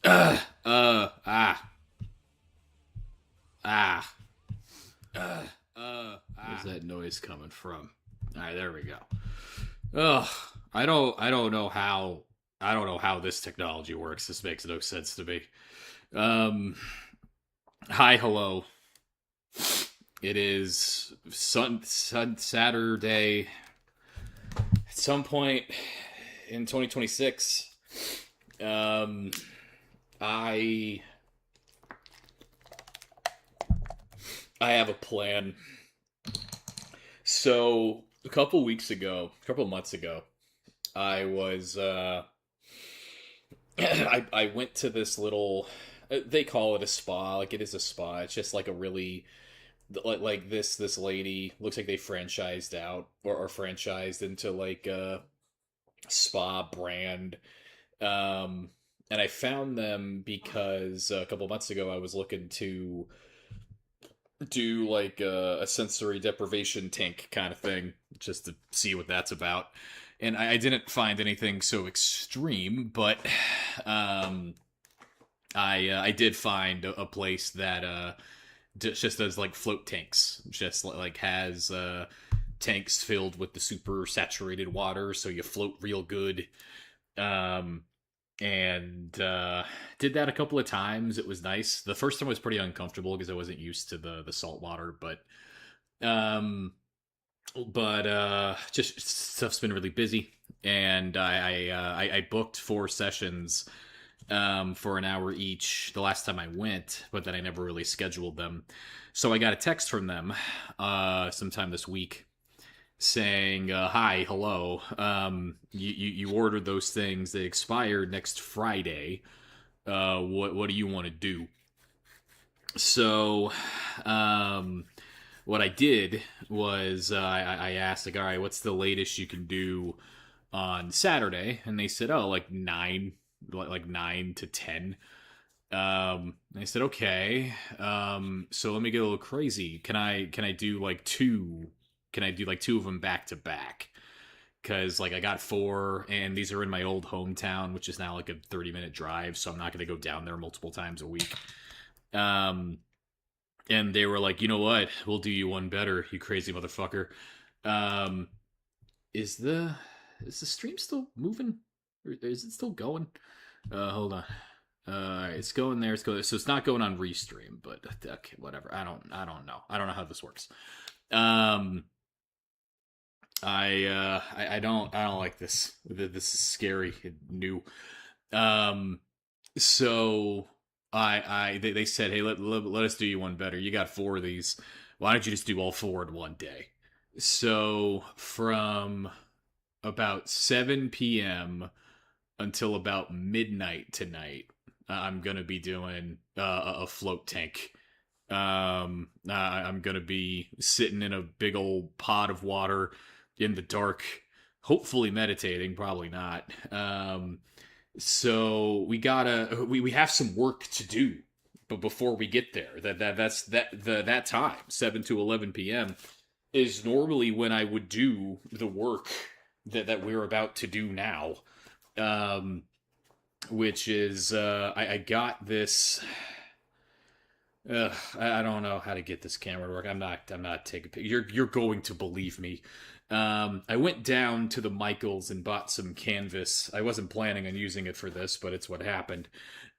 Uh, uh, ah, ah, Where's that noise coming from? All right, there we go. Ugh, I don't know I don't know how this technology works. This makes no sense to me. Um, hi, hello. It is Saturday. At some point in 2026, um, I I have a plan. So a couple months ago, I was I went to this little they call it a spa, like it is a spa. It's just like a really like this lady looks like they franchised out or franchised into like a spa brand. Um and I found them because a couple months ago I was looking to do like a sensory deprivation tank kind of thing just to see what that's about. And I didn't find anything so extreme, but um, I did find a place that just does like float tanks, just like has tanks filled with the super saturated water, so you float real good. Um, and did that a couple of times. It was nice. The first time was pretty uncomfortable because I wasn't used to the salt water, um, but just stuff's been really busy, and I booked 4 sessions for an hour each the last time I went, but then I never really scheduled them. So I got a text from them sometime this week saying, "Hi, hello. You ordered those things. They expired next Friday. What do you want to do?" So, um, what I did was I asked like, "All right, what's the latest you can do on Saturday?" And they said, "Oh, like 9, like 9 to 10." And I said, "Okay. So let me get a little crazy. Can I do like two? Can I do like two of them back to back?" Because like I got four, and these are in my old hometown, which is now like a 30-minute drive, so I'm not going to go down there multiple times a week. Um, and they were like, "You know what? We'll do you one better, you crazy motherfucker." Um, is the stream still moving? Or is it still going? Hold on. It's going there. It's going. So it's not going on restream, but okay, whatever. I don't know. I don't know how this works. Um, I don't like this. This is scary and new. Um, so they said, "Hey, let us do you one better. You got four of these. Why don't you just do all four in one day?" So from about 7 p.m. until about midnight tonight, I'm gonna be doing a float tank. I'm gonna be sitting in a big old pot of water in the dark, hopefully meditating. Probably not. So we have some work to do, but before we get there, that time 7 to 11 p.m. is normally when I would do the work that we're about to do now. Um, which is I got this. I don't know how to get this camera to work. I'm not taking pictures. You're going to believe me. I went down to the Michaels and bought some canvas. I wasn't planning on using it for this, but it's what happened.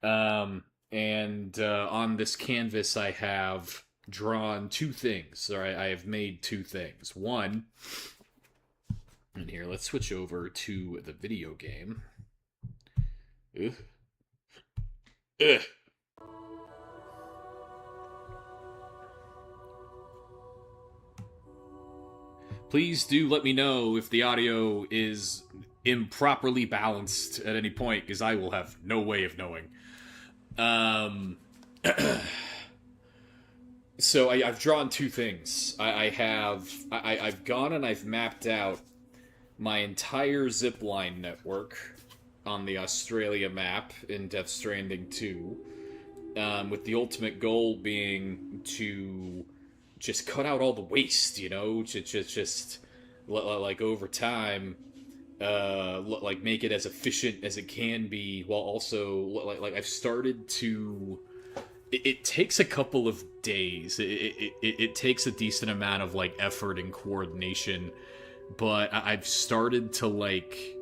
And on this canvas, I have drawn two things. Or I have made two things. One, and here, let's switch over to the video game. Ugh. Ugh. Please do let me know if the audio is improperly balanced at any point, because I will have no way of knowing. Um, so I've drawn two things. I've gone and I've mapped out my entire zipline network on the Australia map in Death Stranding 2, with the ultimate goal being to just cut out all the waste, just like over time, like make it as efficient as it can be, while also like I've started to. It takes a couple of days. It takes a decent amount of like effort and coordination, but I've started to like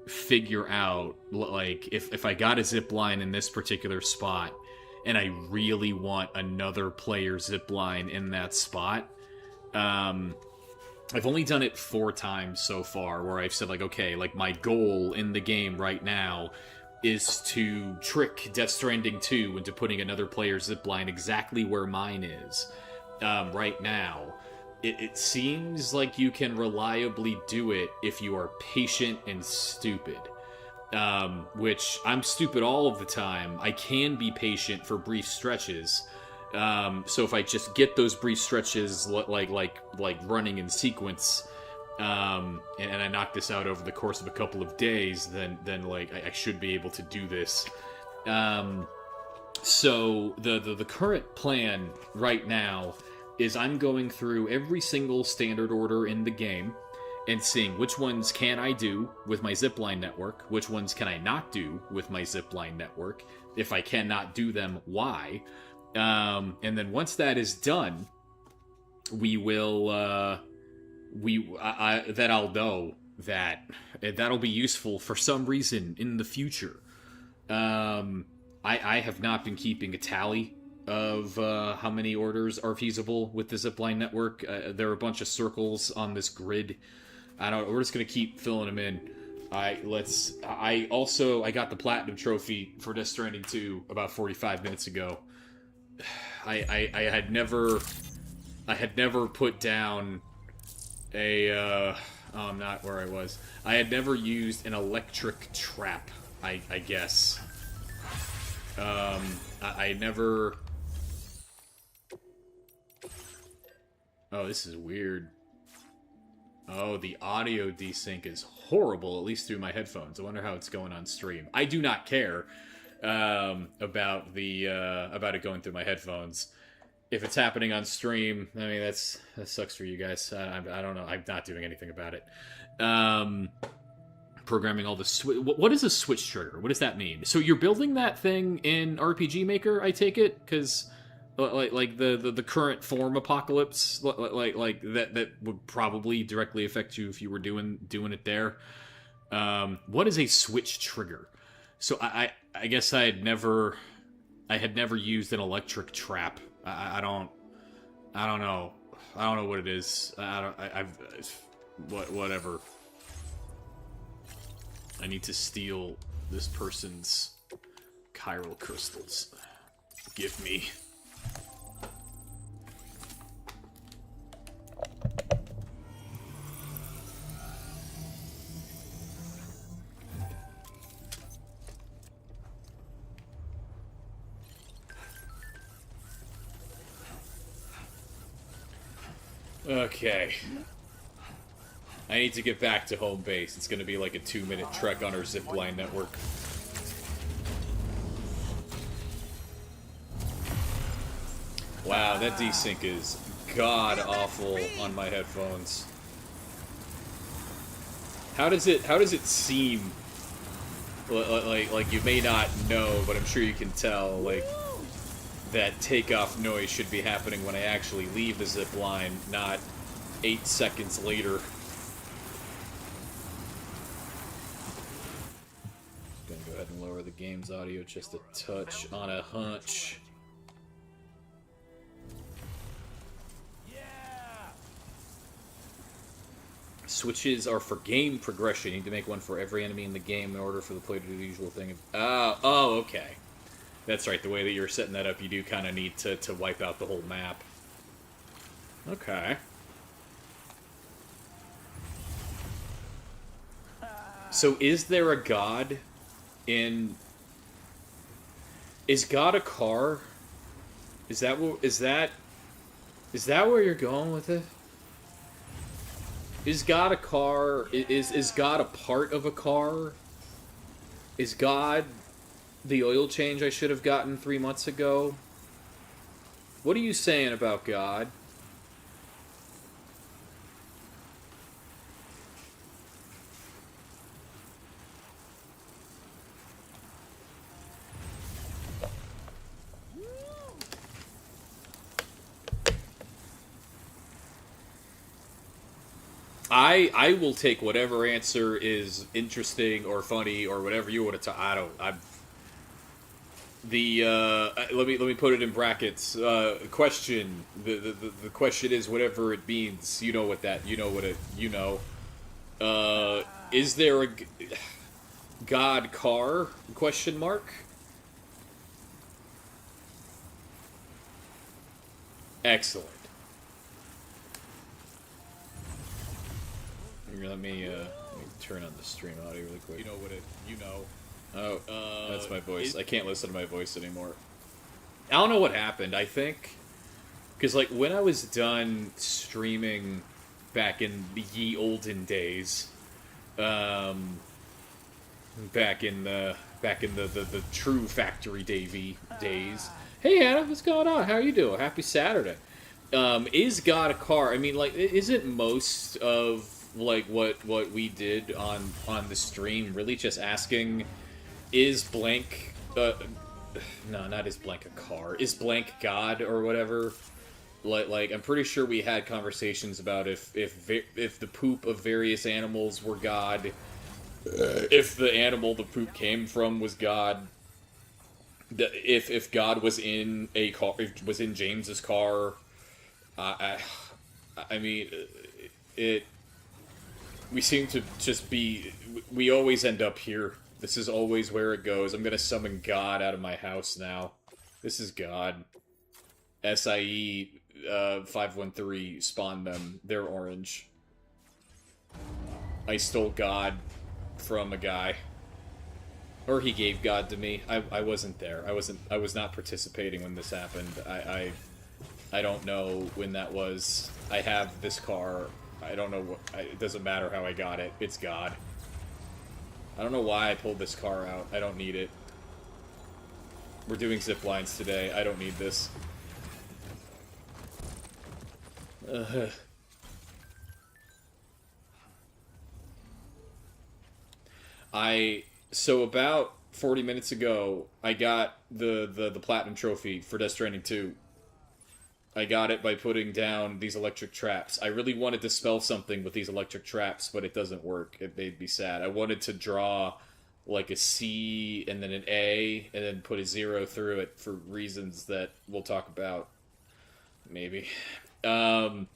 figure out like if I got a zip line in this particular spot and I really want another player's zip line in that spot. I've only done it 4 times so far where I've said like, okay, like my goal in the game right now is to trick Death Stranding 2 into putting another player's zipline exactly where mine is. Right now, it seems like you can reliably do it if you are patient and stupid. Which I'm stupid all of the time. I can be patient for brief stretches. So if I just get those brief stretches like running in sequence, and I knock this out over the course of a couple of days, then like I should be able to do this. So the current plan right now is I'm going through every single standard order in the game and seeing which ones can I do with my zipline network, which ones can I not do with my zipline network. If I cannot do them, why? And then once that is done, we will, then I'll know that that'll be useful for some reason in the future. I have not been keeping a tally of how many orders are feasible with the zipline network. There are a bunch of circles on this grid. I don't. We're just gonna keep filling them in. I got the platinum trophy for Death Stranding 2 about 45 minutes ago. I had never put down a I'm not where I was. I had never used an electric trap, I guess. I never. Oh, this is weird. Oh, the audio desync is horrible, at least through my headphones. I wonder how it's going on stream. I do not care about it going through my headphones. If it's happening on stream, I mean, that sucks for you guys. I don't know. I'm not doing anything about it. Programming all the what is a switch trigger? What does that mean? So you're building that thing in RPG Maker, I take it, because like the current form apocalypse, like that would probably directly affect you if you were doing it there. What is a switch trigger? So I guess I had never used an electric trap. I don't know. I don't know what it is. Whatever. I need to steal this person's chiral crystals. Give me. Okay. I need to get back to home base. It's gonna be like a 2-minute trek on our zipline network. Wow, that desync is god-awful on my headphones. How does it seem? Like you may not know, but I'm sure you can tell, like, that takeoff noise should be happening when I actually leave the zip line, not 8 seconds later. Gonna go ahead and lower the game's audio just a touch on a hunch. Switches are for game progression. You need to make one for every enemy in the game in order for the player to do the usual thing. Oh, okay. That's right, the way that you're setting that up, you do kind of need to wipe out the whole map. Okay. So is there a god in... Is God a car? Is that where you're going with it? Is God a car? Is God a part of a car? Is God the oil change I should have gotten 3 months ago? What are you saying about God? I will take whatever answer is interesting or funny or whatever you want to. I don't. I'm the let me put it in brackets. Question. The question is whatever it means. You know what that. You know what it. You know. Is there a God car? Question mark. Excellent. Let me turn on the stream audio really quick. You know what it. You know. Oh, that's my voice. I can't listen to my voice anymore. I don't know what happened. I think because like when I was done streaming back in the ye olden days, um, back in the true factory Davy days. Hey Hannah, what's going on? How you doing? Happy Saturday. Is God a car? I mean, like, isn't most of like what we did on the stream really just asking, is blank? No, not is blank a car. Is blank God or whatever? Like I'm pretty sure we had conversations about if the poop of various animals were God, if the animal the poop came from was God, if God was in a car, if was in James's car. I I mean, it. We seem to just be. We always end up here. This is always where it goes. I'm gonna summon God out of my house now. This is God. SIE 513 spawned them. They're orange. I stole God from a guy. Or he gave God to me. I wasn't there. I was not participating when this happened. I don't know when that was. I have this car. I don't know what. It doesn't matter how I got it. It's God. I don't know why I pulled this car out. I don't need it. We're doing zip lines today. I don't need this. Uh, so about 40 minutes ago, I got the platinum trophy for Death Stranding 2. I got it by putting down these electric traps. I really wanted to spell something with these electric traps, but it doesn't work. It made me sad. I wanted to draw like a C and then an A and then put a zero through it for reasons that we'll talk about maybe. Um,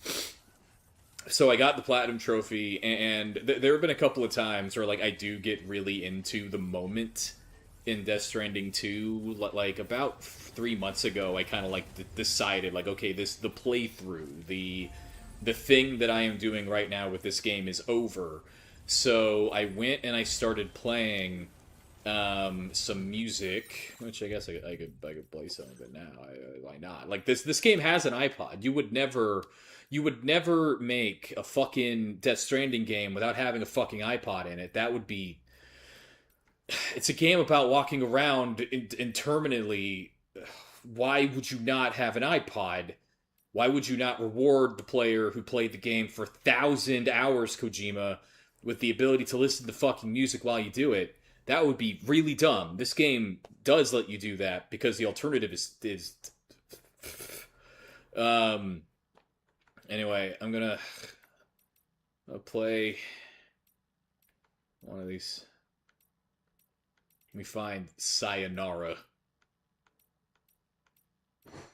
so I got the platinum trophy, and there have been a couple of times where like I do get really into the moment in Death Stranding 2. Like about 3 months ago, I kind of like decided like, okay, this the playthrough, the thing that I am doing right now with this game is over. So I went and I started playing some music, which I guess I could play some of it now. Why not? Like this game has an iPod. You would never make a fucking Death Stranding game without having a fucking iPod in it. That would be. It's a game about walking around interminably. Why would you not have an iPod? Why would you not reward the player who played the game for 1,000 hours, Kojima, with the ability to listen to fucking music while you do it? That would be really dumb. This game does let you do that because the alternative is um anyway, I'll play one of these. Let me find Sayonara.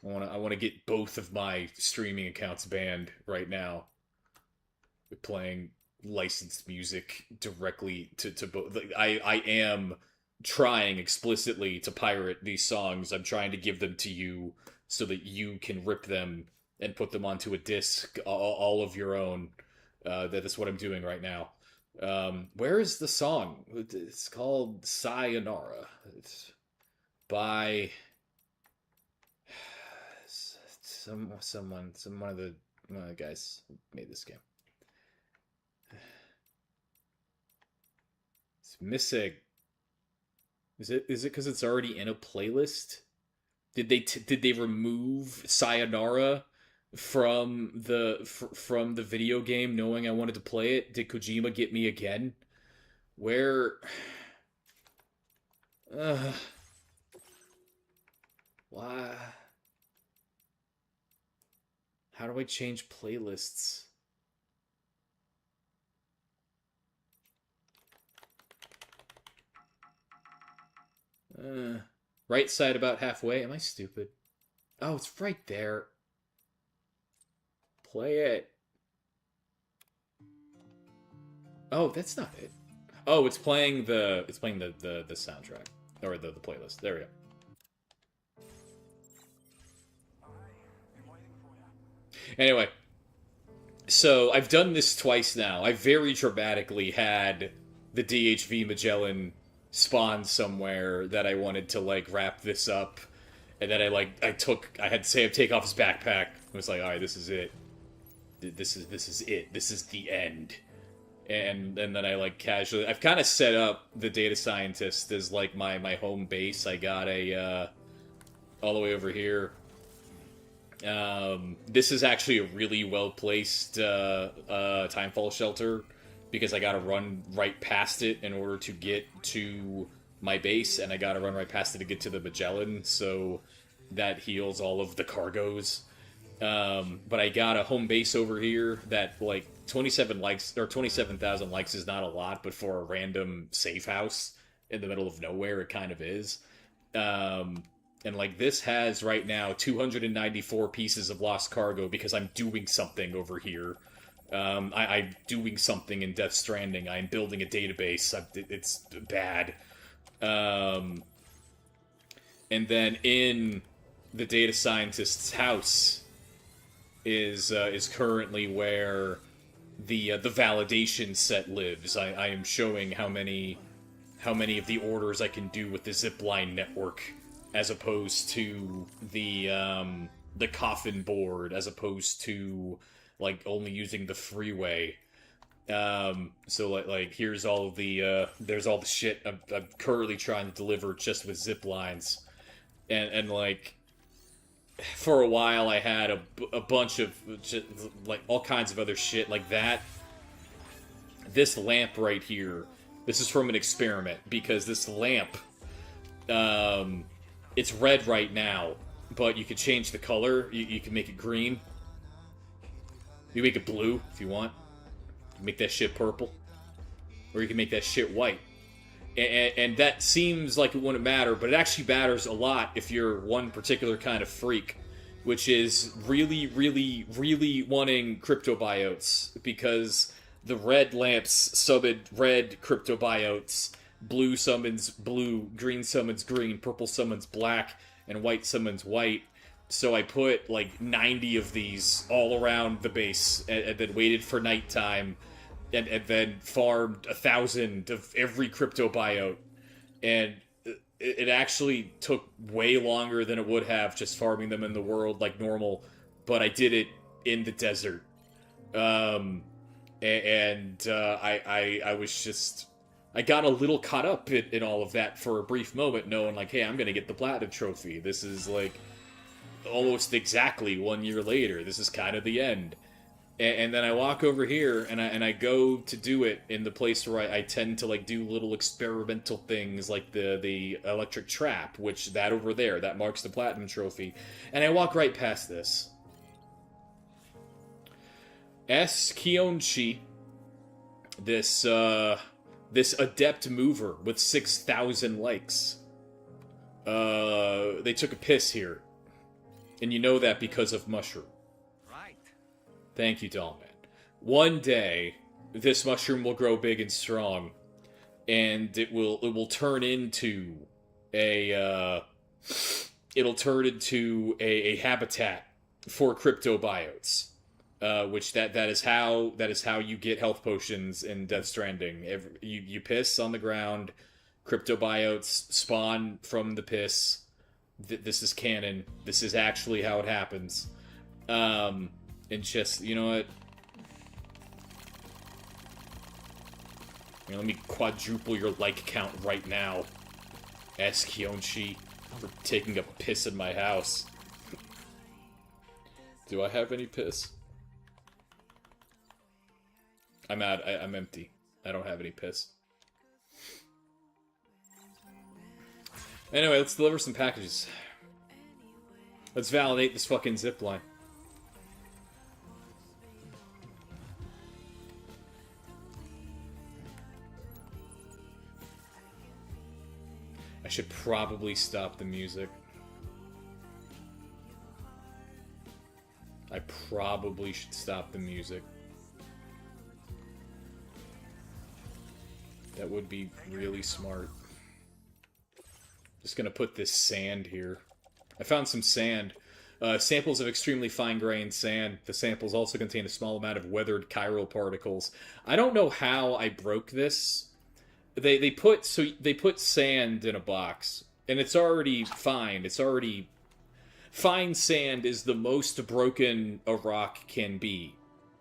I want to get both of my streaming accounts banned right now. With playing licensed music directly to both. I am trying explicitly to pirate these songs. I'm trying to give them to you so that you can rip them and put them onto a disc, all of your own. That is what I'm doing right now. Where is the song? It's called Sayonara. It's by one of the guys who made this game. It's missing. Is it because it's already in a playlist? Did they remove Sayonara from the video game, knowing I wanted to play it? Did Kojima get me again? Where? Uh, why? How do I change playlists? Right side about halfway. Am I stupid? Oh, it's right there. Play it. Oh, that's not it. Oh, it's playing the soundtrack or the playlist. There we go. Anyway, so I've done this twice now. I very dramatically had the DHV Magellan spawn somewhere that I wanted to like wrap this up, and then I had Sam take off his backpack. I was like, all right, this is it. This is it. This is the end. And then I like casually I've kind of set up the data scientist as like my home base. I got a all the way over here. This is actually a really well placed timefall shelter because I got to run right past it in order to get to my base, and I got to run right past it to get to the Magellan. So that heals all of the cargoes. But I got a home base over here that like 27 likes or 27,000 likes is not a lot, but for a random safe house in the middle of nowhere, it kind of is. And like this has right now 294 pieces of lost cargo because I'm doing something over here. I'm doing something in Death Stranding. I'm building a database. It's bad. And then in the data scientist's house is currently where the validation set lives. I am showing how many of the orders I can do with the zipline network, as opposed to the coffin board, as opposed to like only using the freeway. So like here's all of the there's all the shit I'm currently trying to deliver just with zip lines, and like for a while I had a bunch of just, like all kinds of other shit like that. This lamp right here, this is from an experiment because this lamp, it's red right now, but you could change the color. You can make it green. You make it blue if you want. You make that shit purple, or you can make that shit white. And that seems like it wouldn't matter, but it actually matters a lot if you're one particular kind of freak, which is really, really, really wanting cryptobiotes, because the red lamps summon red cryptobiotes, blue summons blue, green summons green, purple summons black, and white summons white. So I put like 90 of these all around the base, and then waited for nighttime, and then farmed 1,000 of every cryptobiote. And it actually took way longer than it would have just farming them in the world like normal, but I did it in the desert. I was just... I got a little caught up in all of that for a brief moment, knowing like, hey, I'm gonna get the platinum trophy. This is like almost exactly 1 year later. This is kind of the end. And then I walk over here, and I go to do it in the place where I tend to like do little experimental things, like the electric trap, which that over there, that marks the platinum trophy. And I walk right past this. S. Kionchi, this adept mover with 6,000 likes. They took a piss here. And you know that because of Mushroom. Thank you, Dollman. One day, this mushroom will grow big and strong, and it will turn into a habitat for cryptobiotes. Which that is how you get health potions in Death Stranding. You piss on the ground, cryptobiotes spawn from the piss. This is canon. This is actually how it happens. And just, you know what? Let me quadruple your like count right now. Ask Kionchi for taking a piss in my house. Do I have any piss? I'm out. I'm empty. I don't have any piss. Anyway, let's deliver some packages. Let's validate this fucking zipline. I I should probably stop the music. I probably should stop the music. That would be really smart. Just gonna put this sand here. I found some sand. Samples of extremely fine-grained sand. The samples also contain a small amount of weathered chiral particles. I don't know how I broke this. They put sand in a box, and it's already fine. It's already fine. Sand is the most broken a rock can be.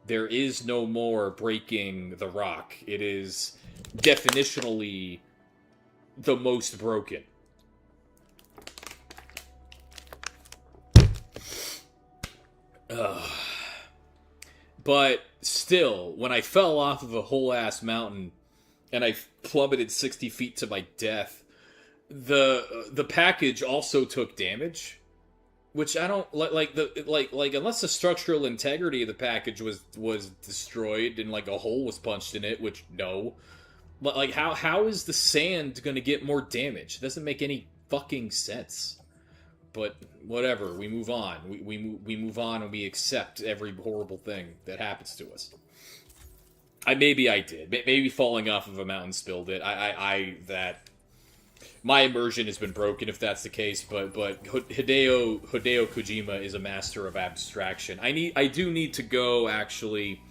There is no more breaking the rock. It is definitionally the most broken. But still, when I fell off of a whole-ass mountain and I plummeted 60 feet to my death, the package also took damage, which I don't like unless the structural integrity of the package was destroyed and like a hole was punched in it, which no. But like how is the sand going to get more damage? It doesn't make any fucking sense. But whatever, we move on. We move on and we accept every horrible thing that happens to us. Maybe I did. Maybe falling off of a mountain spilled it. My immersion has been broken if that's the case. But Hideo Kojima is a master of abstraction. I do need to go actually.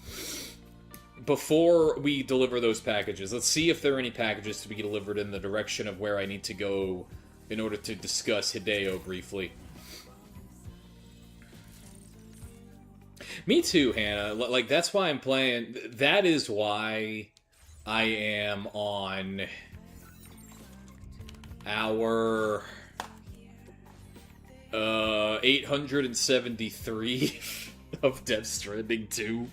Before we deliver those packages, let's see if there are any packages to be delivered in the direction of where I need to go in order to discuss Hideo briefly. Me too, Hannah. Like, that's why I'm playing. That is why I am on our 873 of Death Stranding 2.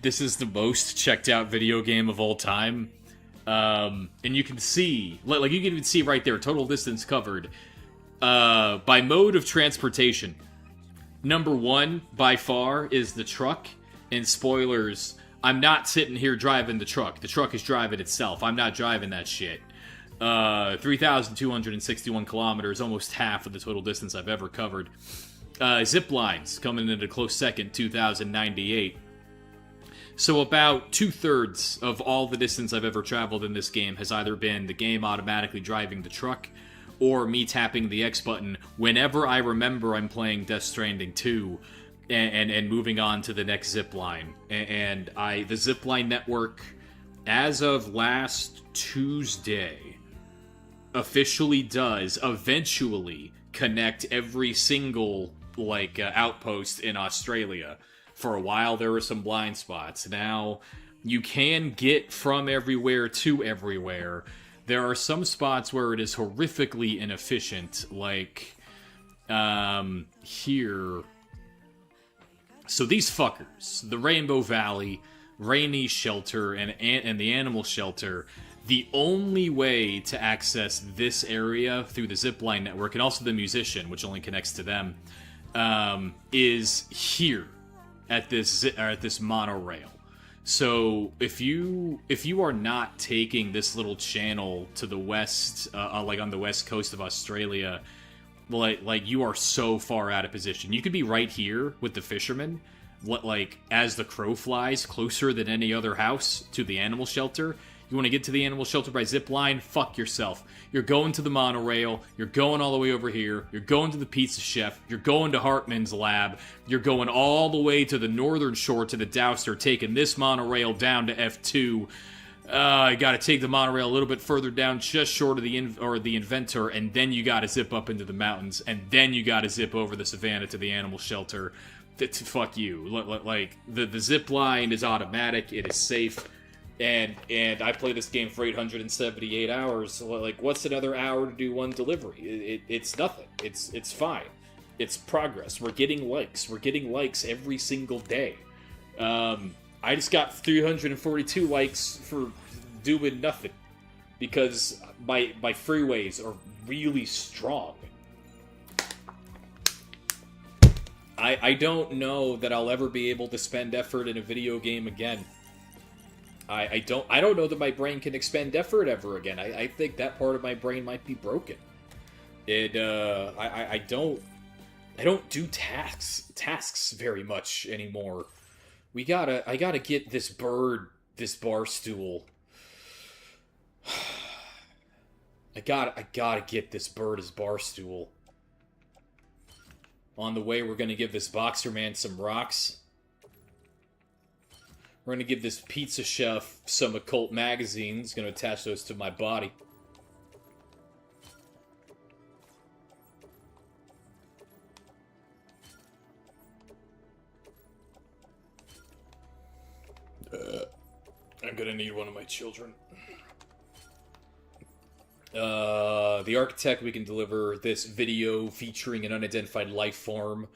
This is the most checked out video game of all time. And you can see, like you can even see right there, total distance covered, by mode of transportation. Number one, by far, is the truck. And spoilers, I'm not sitting here driving the truck. The truck is driving itself. I'm not driving that shit. 3,261 kilometers, almost half of the total distance I've ever covered. Zip lines coming into close second, 2,098. So about 2/3 of all the distance I've ever traveled in this game has either been the game automatically driving the truck, or me tapping the X button whenever I remember I'm playing Death Stranding 2 and moving on to the next zip line. And the zip line network, as of last Tuesday, officially does eventually connect every single outpost in Australia. For a while, there were some blind spots. Now, you can get from everywhere to everywhere. There are some spots where it is horrifically inefficient, like here. So these fuckers, the Rainbow Valley, Rainy Shelter, and the Animal Shelter, the only way to access this area through the zipline network, and also the Musician, which only connects to them, is here at this monorail. So if you are not taking this little channel to the west, like on the west coast of Australia, like you are so far out of position. You could be right here with the fishermen, like as the crow flies, closer than any other house to the animal shelter. You want to get to the animal shelter by zip line? Fuck yourself. You're going to the monorail. You're going all the way over here. You're going to the pizza chef. You're going to Hartman's lab. You're going all the way to the northern shore to the Dowster, taking this monorail down to F2. You got to take the monorail a little bit further down, just short of the Inventor, and then you got to zip up into the mountains, and then you got to zip over the savannah to the animal shelter. Fuck you. Like the zip line is automatic. It is safe. And I play this game for 878 hours. Like, what's another hour to do one delivery? It's nothing. It's fine. It's progress. We're getting likes. We're getting likes every single day. I just got 342 likes for doing nothing because my freeways are really strong. I don't know that I'll ever be able to spend effort in a video game again. I don't know that my brain can expend effort ever again. I think that part of my brain might be broken. I don't do tasks very much anymore. I gotta get this bird, this bar stool. I gotta get this bird as bar stool. On the way, we're gonna give this boxer man some rocks. We're gonna give this pizza chef some occult magazines. Gonna attach those to my body. I'm gonna need one of my children. The architect, we can deliver this video featuring an unidentified life form.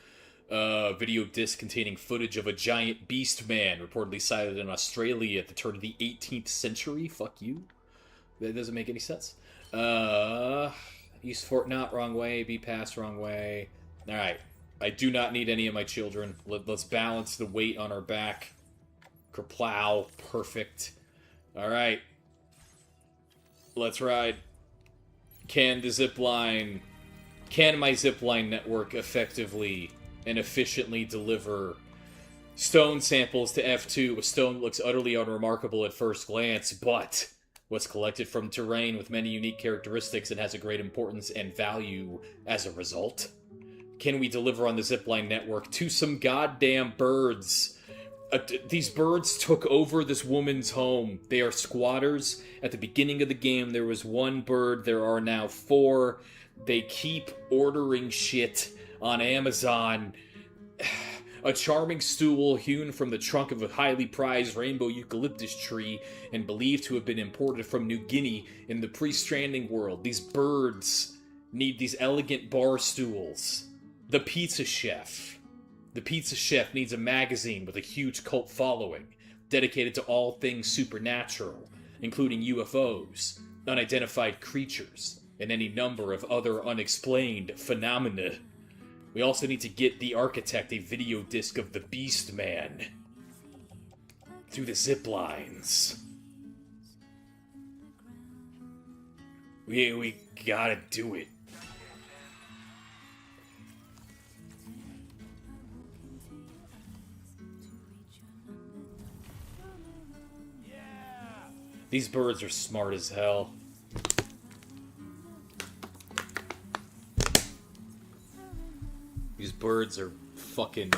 Video disc containing footage of a giant beast man reportedly sighted in Australia at the turn of the 18th century. Fuck you. That doesn't make any sense. Use Fort not wrong way, be passed wrong way. Alright. I do not need any of my children. Let's balance the weight on our back. Kerplow. Perfect. Alright. Let's ride. Can my zipline network effectively and efficiently deliver stone samples to F2? A stone that looks utterly unremarkable at first glance, but was collected from terrain with many unique characteristics and has a great importance and value as a result. Can we deliver on the zipline network to some goddamn birds? These birds took over this woman's home. They are squatters. At the beginning of the game, there was one bird. There are now 4. They keep ordering shit on Amazon. A charming stool hewn from the trunk of a highly prized rainbow eucalyptus tree and believed to have been imported from New Guinea in the pre-Stranding world. These birds need these elegant bar stools. The pizza chef. The pizza chef needs a magazine with a huge cult following, dedicated to all things supernatural, including UFOs, unidentified creatures, and any number of other unexplained phenomena. We also need to get the architect a video disc of the Beast Man through the zip lines. We gotta do it. These birds are smart as hell. These birds are fucking...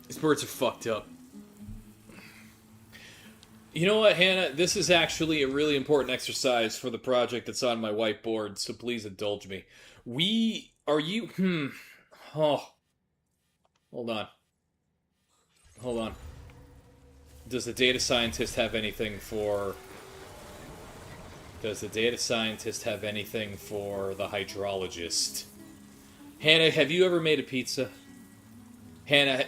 These birds are fucked up. You know what, Hannah? This is actually a really important exercise for the project that's on my whiteboard, so please indulge me. Oh. Hold on. Does the data scientist have anything for... Does the data scientist have anything for the hydrologist? Hannah, have you ever made a pizza? Hannah,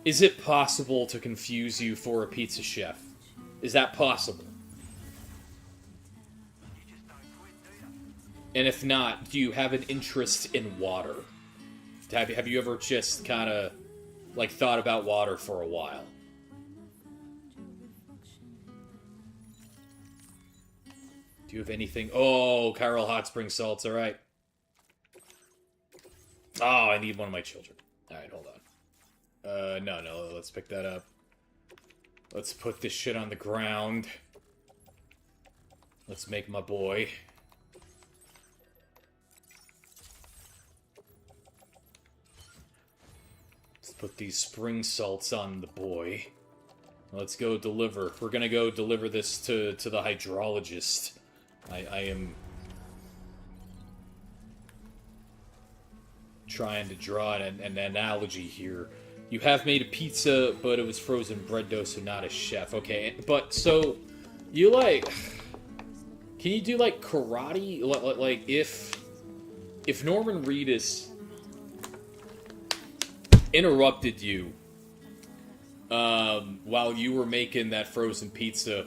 is it possible to confuse you for a pizza chef? Is that possible? And if not, do you have an interest in water? Have you ever just kind of... like, thought about water for a while? Do you have anything? Oh, Chiral Hot Spring Salts, alright. Oh, I need one of my children. Alright, hold on. No, let's pick that up. Let's put this shit on the ground. Let's make my boy. Put these spring salts on the boy. Let's go deliver. We're gonna go deliver this to the hydrologist. I am trying to draw an analogy here. You have made a pizza, but it was frozen bread dough, so not a chef. Okay, but so you like... Can you do like karate? Like if Norman Reedus interrupted you while you were making that frozen pizza,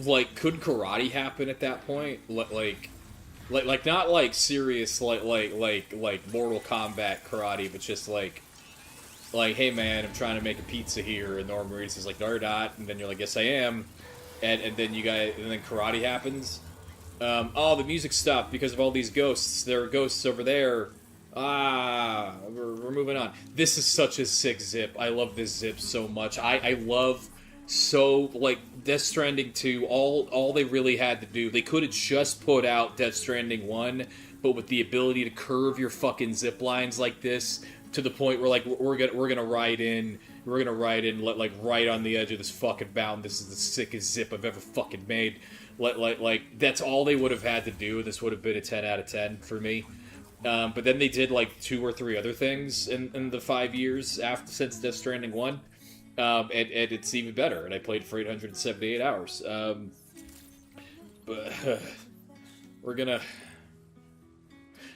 like, could karate happen at that point? Like not like serious like Mortal Kombat karate, but just like like, hey man, I'm trying to make a pizza here, and Norman Reedus is like, no, you're not, and then you're like, yes, I am, and then and then karate happens. Oh, the music stopped because of all these ghosts. There are ghosts over there. Ah, we're moving on. This is such a sick zip. I love this zip so much. I love so like Death Stranding 2. All they really had to do, they could have just put out Death Stranding 1, but with the ability to curve your fucking zip lines like this to the point where like we're gonna ride in. We're gonna like right on the edge of this fucking mountain. This is the sickest zip I've ever fucking made. Like that's all they would have had to do. This would have been a 10 out of 10 for me. But then they did like 2 or 3 other things in the 5 years after since Death Stranding 1. And it's even better. And I played for 878 hours. But we're gonna.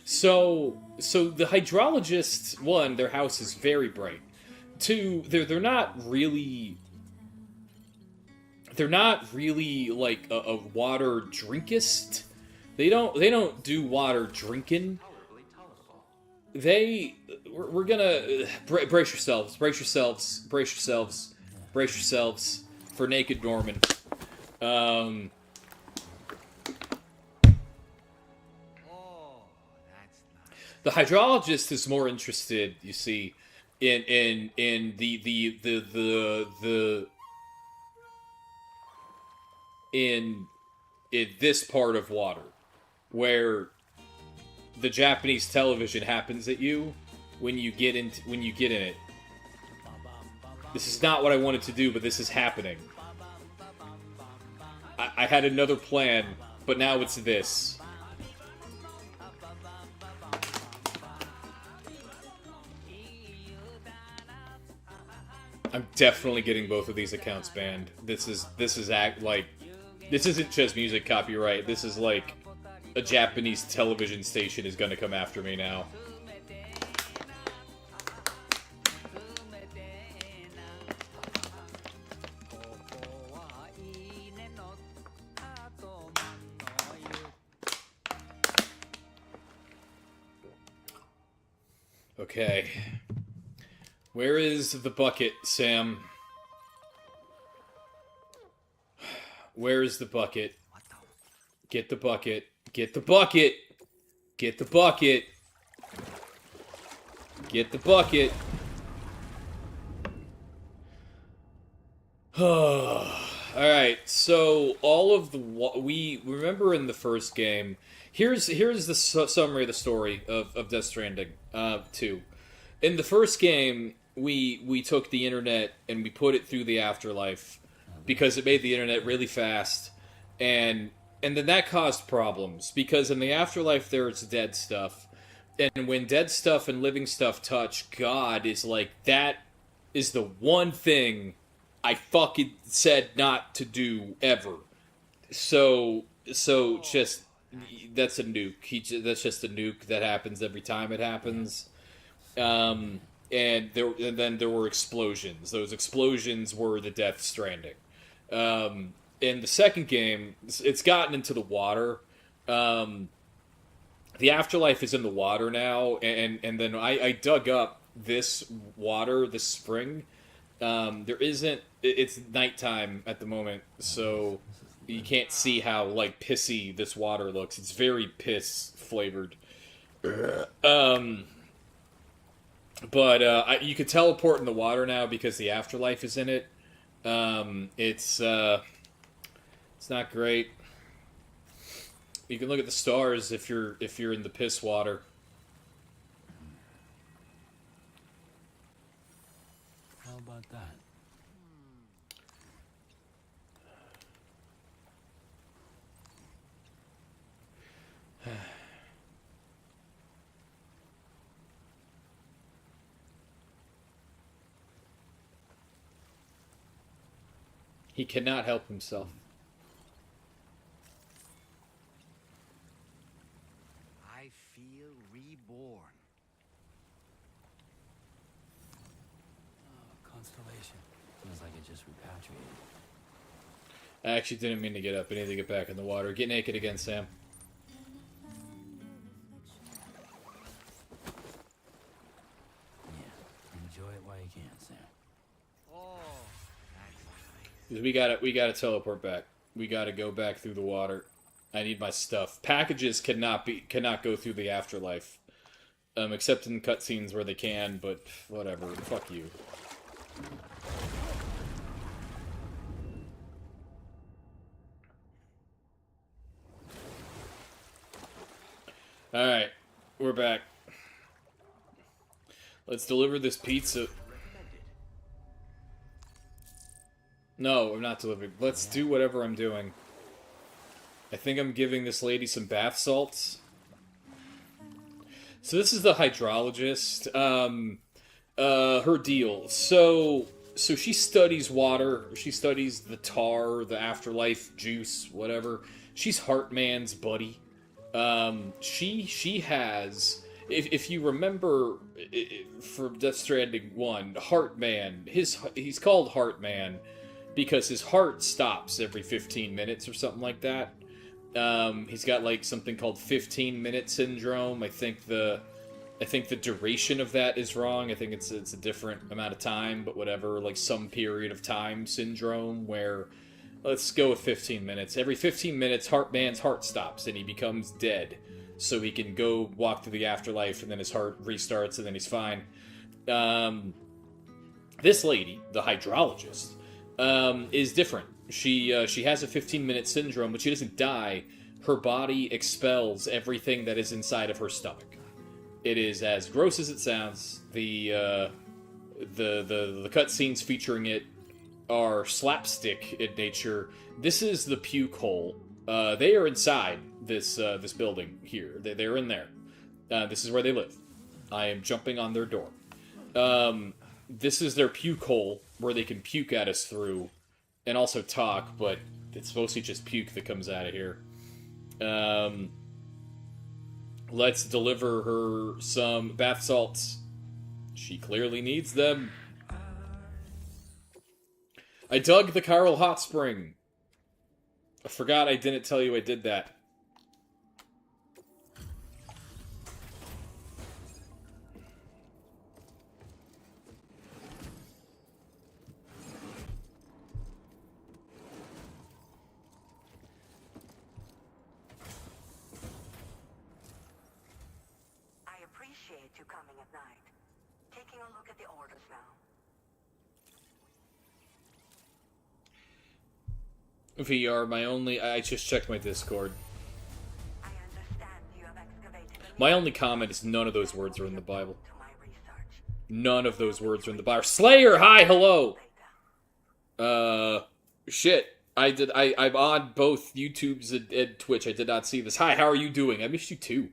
So the hydrologists, one, their house is very bright. 2, they're not really. They're not really like a water drinkist. They don't do water drinking. We're gonna brace yourselves for Naked Norman. The hydrologist is more interested, you see, in this part of water, where the Japanese television happens at you when you get in it. This is not what I wanted to do, but this is happening. I had another plan, but now it's this. I'm definitely getting both of these accounts banned. This isn't just music copyright. This is like a Japanese television station is gonna come after me now. Okay. Where is the bucket, Sam? Where is the bucket? Get the bucket. Get the bucket. Get the bucket. Get the bucket. Alright, so all of the... We remember in the first game... Here's the summary of the story of Death Stranding 2. In the first game, we took the internet and we put it through the afterlife because it made the internet really fast, and then that caused problems because in the afterlife there's dead stuff, and when dead stuff and living stuff touch, God is like, that is the one thing I fucking said not to do ever. So just that's a nuke. That's just a nuke that happens every time it happens. And then there were explosions. Those explosions were the Death Stranding. In the second game, it's gotten into the water. The afterlife is in the water now, and then I dug up this water, this spring. There isn't. It's nighttime at the moment, so you can't see how like pissy this water looks. It's very piss flavored. But you could teleport in the water now because the afterlife is in it. It's not great. You can look at the stars if you're in the piss water. How about that? He cannot help himself. I feel reborn. Constellation. Feels like it just repatriated. I actually didn't mean to get up. I need to get back in the water. Get naked again, Sam. Yeah. Enjoy it while you We gotta teleport back. We gotta go back through the water. I need my stuff. Packages cannot go through the afterlife. Except in cutscenes where they can, but whatever. Fuck you. Alright, we're back. Let's deliver this pizza. No, I'm not delivering. Let's do whatever I'm doing. I think I'm giving this lady some bath salts. So this is the hydrologist. Her deal. So she studies water. She studies the tar, the afterlife juice, whatever. She's Heartman's buddy. She has, if you remember, for Death Stranding 1, Heartman, he's called Heartman because his heart stops every 15 minutes or something like that. He's got like something called 15-minute syndrome. I think the duration of that is wrong. I think it's a different amount of time, but whatever, like some period of time syndrome where, let's go with 15 minutes. Every 15 minutes, Heartman's heart stops and he becomes dead. So he can go walk through the afterlife and then his heart restarts and then he's fine. This lady, the hydrologist, is different. She has a 15-minute syndrome, but she doesn't die. Her body expels everything that is inside of her stomach. It is as gross as it sounds. The cutscenes featuring it are slapstick in nature. This is the puke hole. They are inside this building here. They're in there. This is where they live. I am jumping on their door. This is their puke hole where they can puke at us through and also talk, but it's mostly just puke that comes out of here. Let's deliver her some bath salts. She clearly needs them. I dug the chiral hot spring. I forgot I didn't tell you I did that. I appreciate you coming at night. Taking a look at the orders now. VR, my only... I just checked my Discord. I understand you have excavated My only comment is none of those words are in the Bible. to my research. None of those words are in the Bible. Slayer, hi, hello! Shit. I'm on both YouTube's and Twitch. I did not see this. Hi, how are you doing? I missed you too.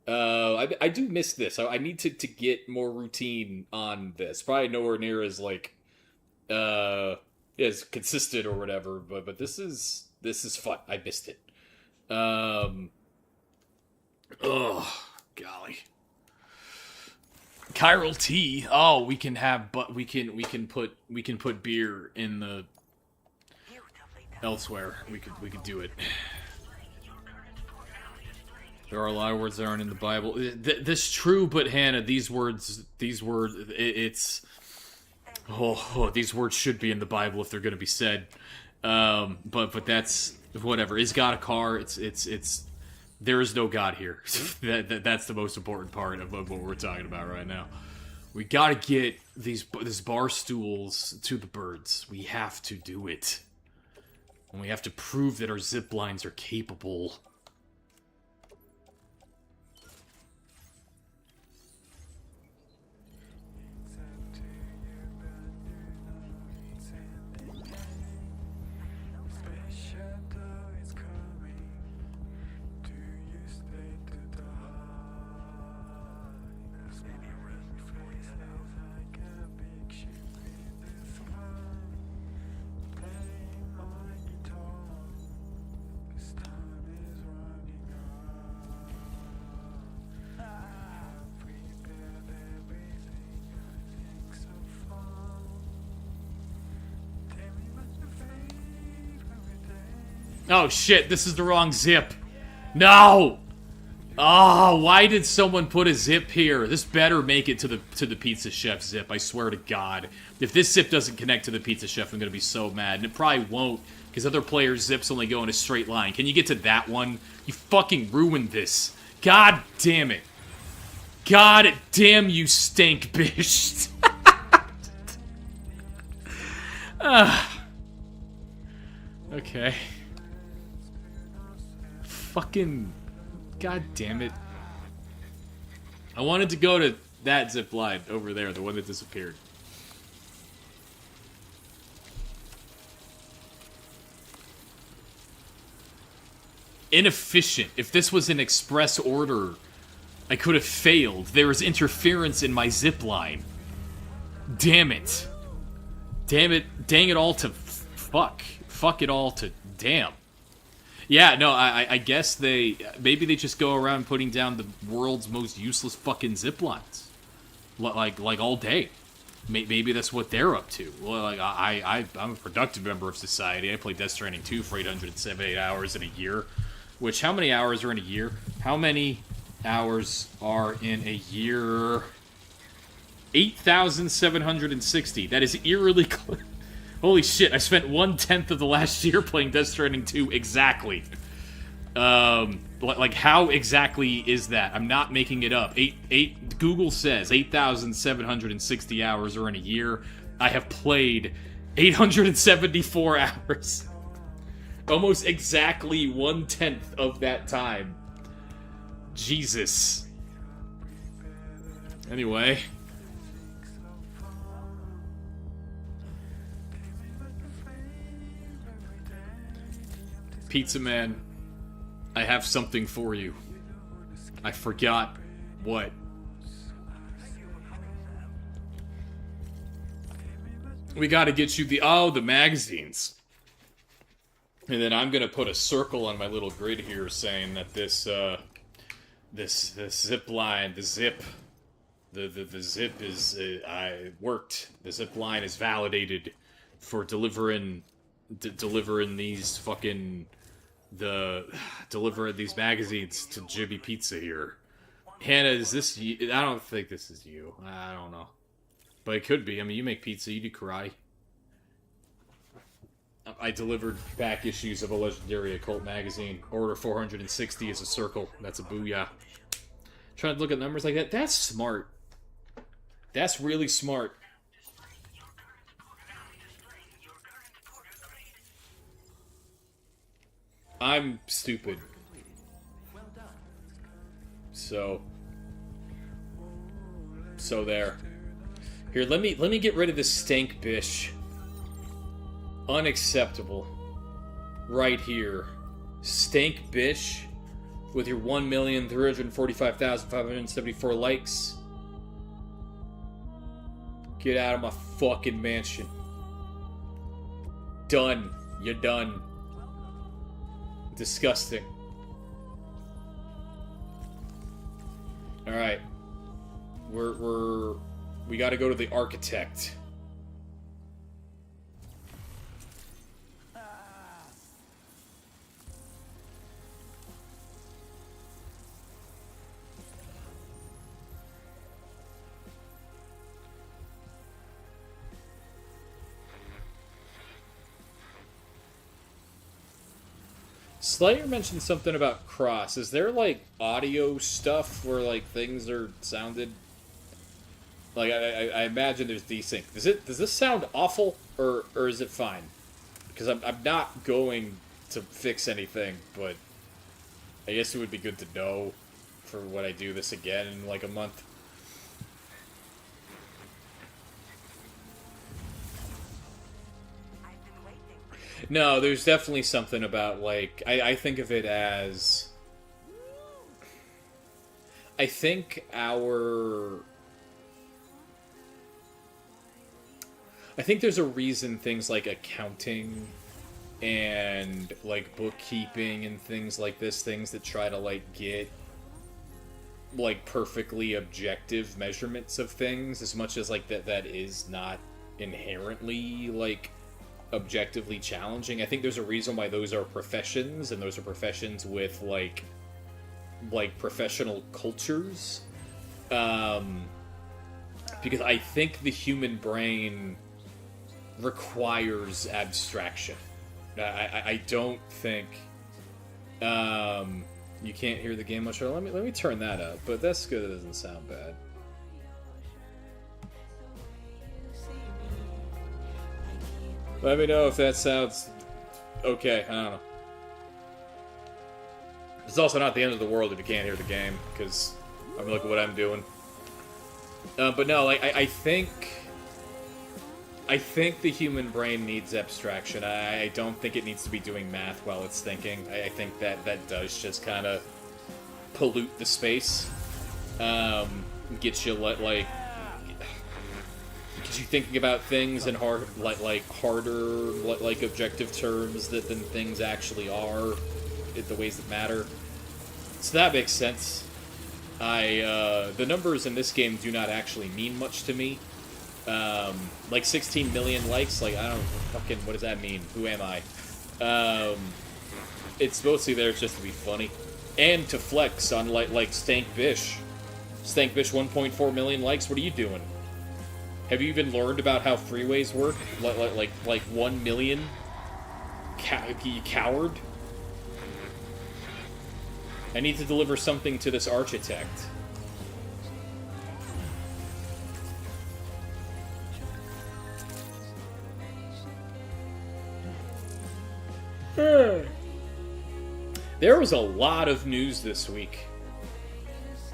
I do miss this. I need to get more routine on this. Probably nowhere near as, like, as consistent or whatever, but this is fun. I missed it. Oh, golly. Chiral tea. Oh, we can have, but we can put beer in the elsewhere. We could do it. There are a lot of words that aren't in the Bible. This true, but Hannah, these words, it's. Oh, these words should be in the Bible if they're going to be said. But that's whatever. Is God a car? It's. There is no God here. That's the most important part of what we're talking about right now. We gotta get these bar stools to the birds. We have to do it, and we have to prove that our zip lines are capable. Oh shit, this is the wrong zip. No! Ah, why did someone put a zip here? This better make it to the Pizza Chef zip, I swear to God. If this zip doesn't connect to the Pizza Chef, I'm gonna be so mad. And it probably won't, because other players' zips only go in a straight line. Can you get to that one? You fucking ruined this. God damn it. God damn you, stank bitch. Okay. Fucking... God damn it. I wanted to go to that zip line over there, the one that disappeared. Inefficient. If this was an express order, I could have failed. There was interference in my zip line. Damn it. Damn it. Dang it all to fuck. Fuck it all to damn. Yeah, no, I guess maybe they just go around putting down the world's most useless fucking zip lines. Like all day. Maybe that's what they're up to. Well, like, I'm a productive member of society. I played Death Stranding 2 for 878 hours in a year. Which, how many hours are in a year? How many hours are in a year? 8,760. That is eerily close. Holy shit, I spent 1/10 of the last year playing Death Stranding 2 exactly. Like, how exactly is that? I'm not making it up. Google says 8,760 hours are in a year. I have played 874 hours. Almost exactly 1/10 of that time. Jesus. Anyway. Pizza Man, I have something for you. I forgot what. We gotta get you the magazines. And then I'm gonna put a circle on my little grid here saying that this zip line, the zip is, I worked. The zip line is validated for delivering these fucking, delivering these magazines to Jimmy Pizza here. Hannah, is this you? I don't think this is you. I don't know. But it could be. I mean, you make pizza, you do karate. I delivered back issues of a legendary occult magazine. Order 460 is a circle. That's a booyah. Trying to look at numbers like that. That's smart. That's really smart. I'm stupid. So there. Here, let me get rid of this stank bish. Unacceptable. Right here. Stank bish with your 1,345,574 likes. Get out of my fucking mansion. Done. You're done. Disgusting. Alright. We gotta go to the architect. Slayer mentioned something about cross. Is there, like, audio stuff where, like, things are sounded? Like, I imagine there's desync. Does this sound awful, or is it fine? Because I'm not going to fix anything, but I guess it would be good to know for when I do this again in, like, a month. No, there's definitely something about, like, I think of it as... I think there's a reason things like accounting and, like, bookkeeping and things like this, things that try to, like, get, like, perfectly objective measurements of things, as much as, like, that is not inherently, like, objectively challenging. I think there's a reason why those are professions, and those are professions with, like, like professional cultures, because I think the human brain requires abstraction. I don't think you can't hear the game much. Let me turn that up, but that's good. It doesn't sound bad. Let me know if that sounds okay. I don't know. It's also not the end of the world if you can't hear the game, because I mean, look at what I'm doing. But no, like I think the human brain needs abstraction. I don't think it needs to be doing math while it's thinking. I think that does just kind of pollute the space. Gets you like gets you thinking about things in harder objective terms than things actually are, the ways that matter. So that makes sense. The numbers in this game do not actually mean much to me. Like 16 million likes, like, I don't fucking, what does that mean? Who am I? It's mostly there just to be funny. And to flex on, like Stank Bish. Stank Bish 1.4 million likes, what are you doing? Have you even learned about how freeways work? Like 1 million? You coward? I need to deliver something to this architect. There was a lot of news this week.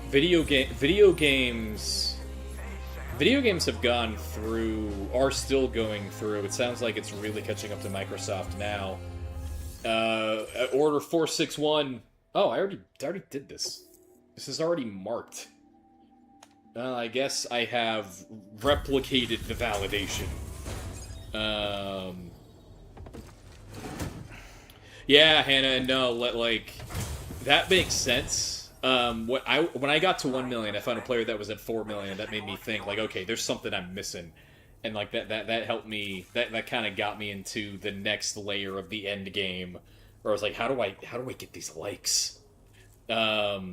Video games have gone through, are still going through. It sounds like it's really catching up to Microsoft now. Order 461. Oh, I already did this. This is already marked. I guess I have replicated the validation. Yeah, Hannah, no, like, that makes sense. When I got to 1 million, I found a player that was at 4 million. That made me think, like, okay, there's something I'm missing. And, like, that helped me, that kind of got me into the next layer of the end game, where I was like, how do I get these likes? But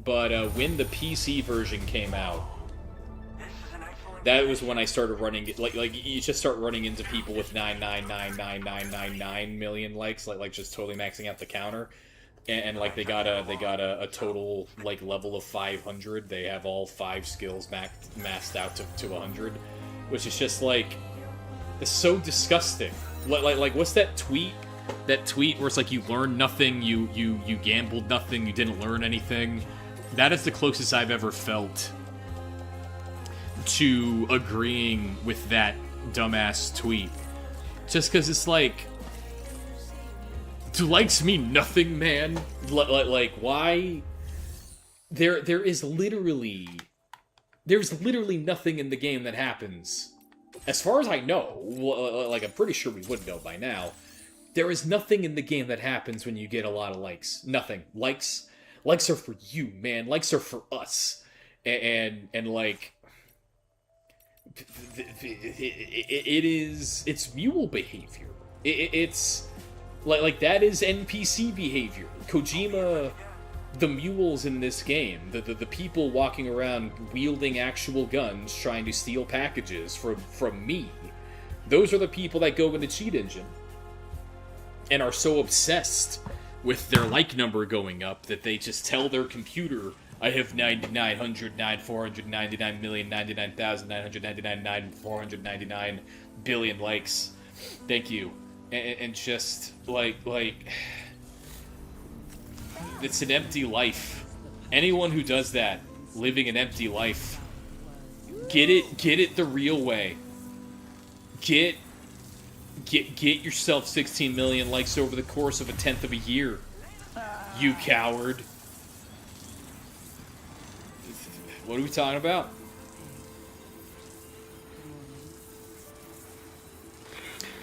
when the PC version came out, that was when I started running, like you just start running into people with 9999999 million likes, like just totally maxing out the counter, and like they got a total like level of 500. They have all 5 skills maxed out to 100, which is just like, it's so disgusting. Like what's that tweet? That tweet where it's like, you learned nothing, you gambled nothing, you didn't learn anything. That is the closest I've ever felt to agreeing with that dumbass tweet. Just because it's like, do likes mean nothing, man? Like why? There's literally nothing in the game that happens. As far as I know, like I'm pretty sure we would know by now. There is nothing in the game that happens when you get a lot of likes. Nothing. Likes are for you, man. Likes are for us. And like, it's mule behavior. It's like that is NPC behavior. Kojima, the mules in this game, the people walking around wielding actual guns trying to steal packages from me, those are the people that go in the cheat engine and are so obsessed with their like number going up that they just tell their computer, I have 9,999,499,999,499 billion likes. Thank you. And just, like, it's an empty life. Anyone who does that, living an empty life, get it the real way. Get yourself 16 million likes over the course of a tenth of a year, you coward. What are we talking about?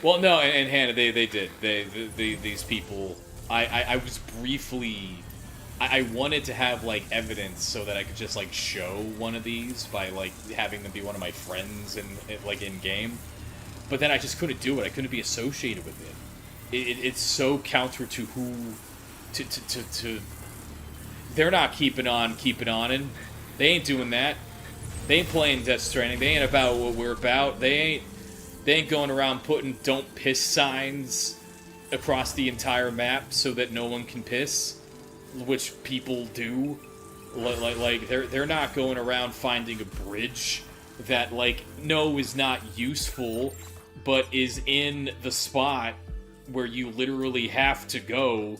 Well, no, and Hannah, they did. These people, I was briefly, I wanted to have, like, evidence so that I could just, like, show one of these by, like, having them be one of my friends in game. But then I just couldn't do it. I couldn't be associated with it. It's so counter to who, to they're not keeping on, and they ain't doing that. They ain't playing Death Stranding. They ain't about what we're about. They ain't going around putting "don't piss" signs across the entire map so that no one can piss, which people do. Like they're not going around finding a bridge that no is not useful, but is in the spot where you literally have to go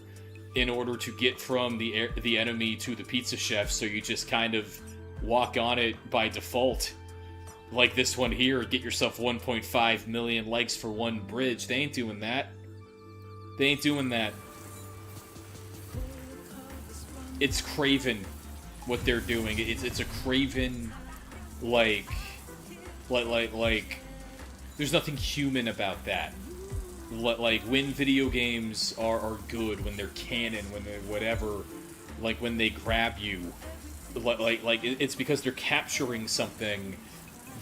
in order to get from the enemy to the pizza chef. So you just kind of walk on it by default. Like this one here, get yourself 1.5 million likes for one bridge. They ain't doing that. They ain't doing that. It's craven what they're doing. It's a craven, like there's nothing human about that. Like when video games are good, when they're canon, when they're whatever, like when they grab you, like it's because they're capturing something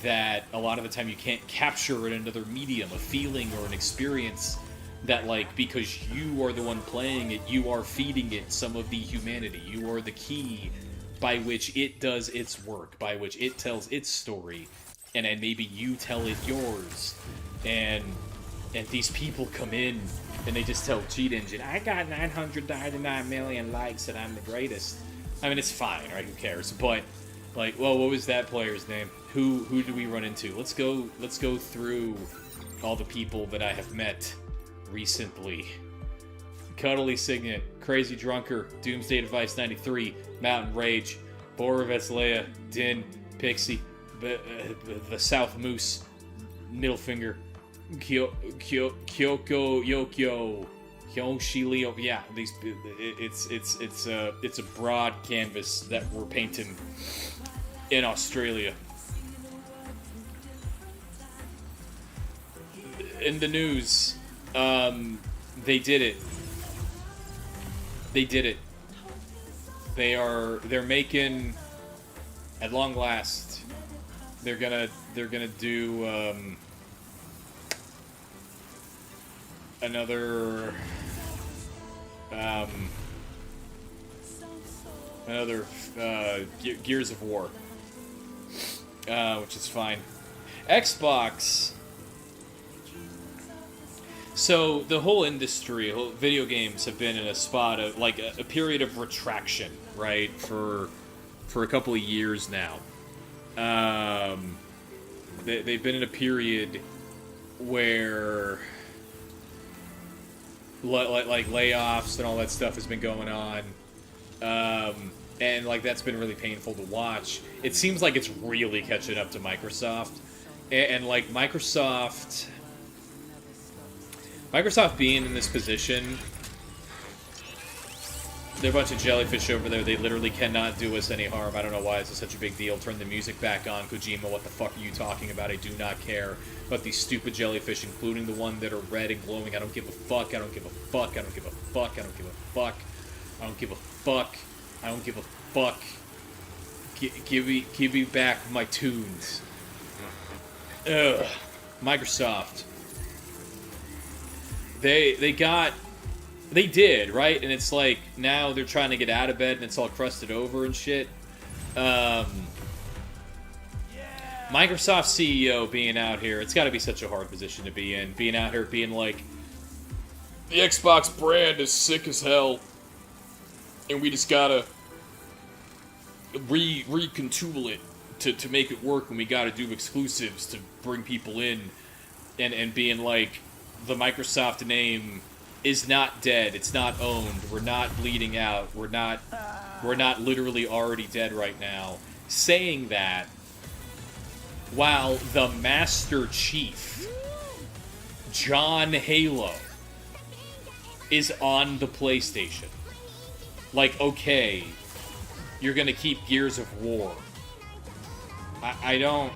that a lot of the time you can't capture in another medium, a feeling or an experience that, like, because you are the one playing it, you are feeding it some of the humanity. You are the key by which it does its work, by which it tells its story, and then maybe you tell it yours. And these people come in and they just tell Cheat Engine, I got 999 million likes and I'm the greatest. I mean, it's fine, right? Who cares? But, like, well, what was that player's name? Who do we run into? Let's go through all the people that I have met recently. Cuddly Signet, Crazy Drunker, Doomsday Device 93, Mountain Rage, Bora Veslea, Din, Pixie, the South Moose, Middle Finger, Kyoko Yokyo, Leo. Yeah, these it's a broad canvas that we're painting in Australia. In the news, they did it. They did it. They're making, at long last, they're gonna do another Gears of War, which is fine. Xbox. So the whole industry, video games have been in a spot of like a period of retraction, right? For a couple of years now. They've been in a period where like layoffs and all that stuff has been going on, and like that's been really painful to watch. It seems like it's really catching up to Microsoft, and like Microsoft being in this position, they're a bunch of jellyfish over there. They literally cannot do us any harm. I don't know why this is such a big deal. Turn the music back on, Kojima. What the fuck are you talking about? I do not care about these stupid jellyfish, including the one that are red and glowing. I don't give a fuck. I don't give a fuck. I don't give a fuck. I don't give a fuck. I don't give a fuck. I don't give a fuck. Give me back my tunes. Ugh. Microsoft. They did, right? And it's like, now they're trying to get out of bed and it's all crusted over and shit. Microsoft CEO being out here, it's got to be such a hard position to be in. Being out here being like, the Xbox brand is sick as hell, and we just gotta recontool it to make it work, and we gotta do exclusives to bring people in, and being like, the Microsoft name is not dead. It's not owned. We're not bleeding out. We're not literally already dead right now. Saying that while the Master Chief, John Halo, is on the PlayStation. Like, okay, you're gonna keep Gears of War. I don't...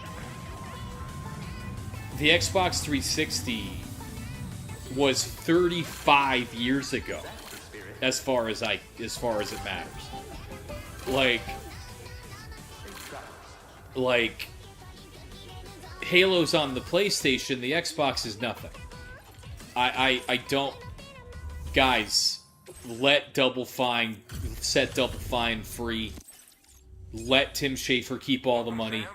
The Xbox 360 was 35 years ago, as far as it matters. Like Halo's on the PlayStation, the Xbox is nothing. I don't, guys. Let Double Fine, set Double Fine free. Let Tim Schafer keep all the money.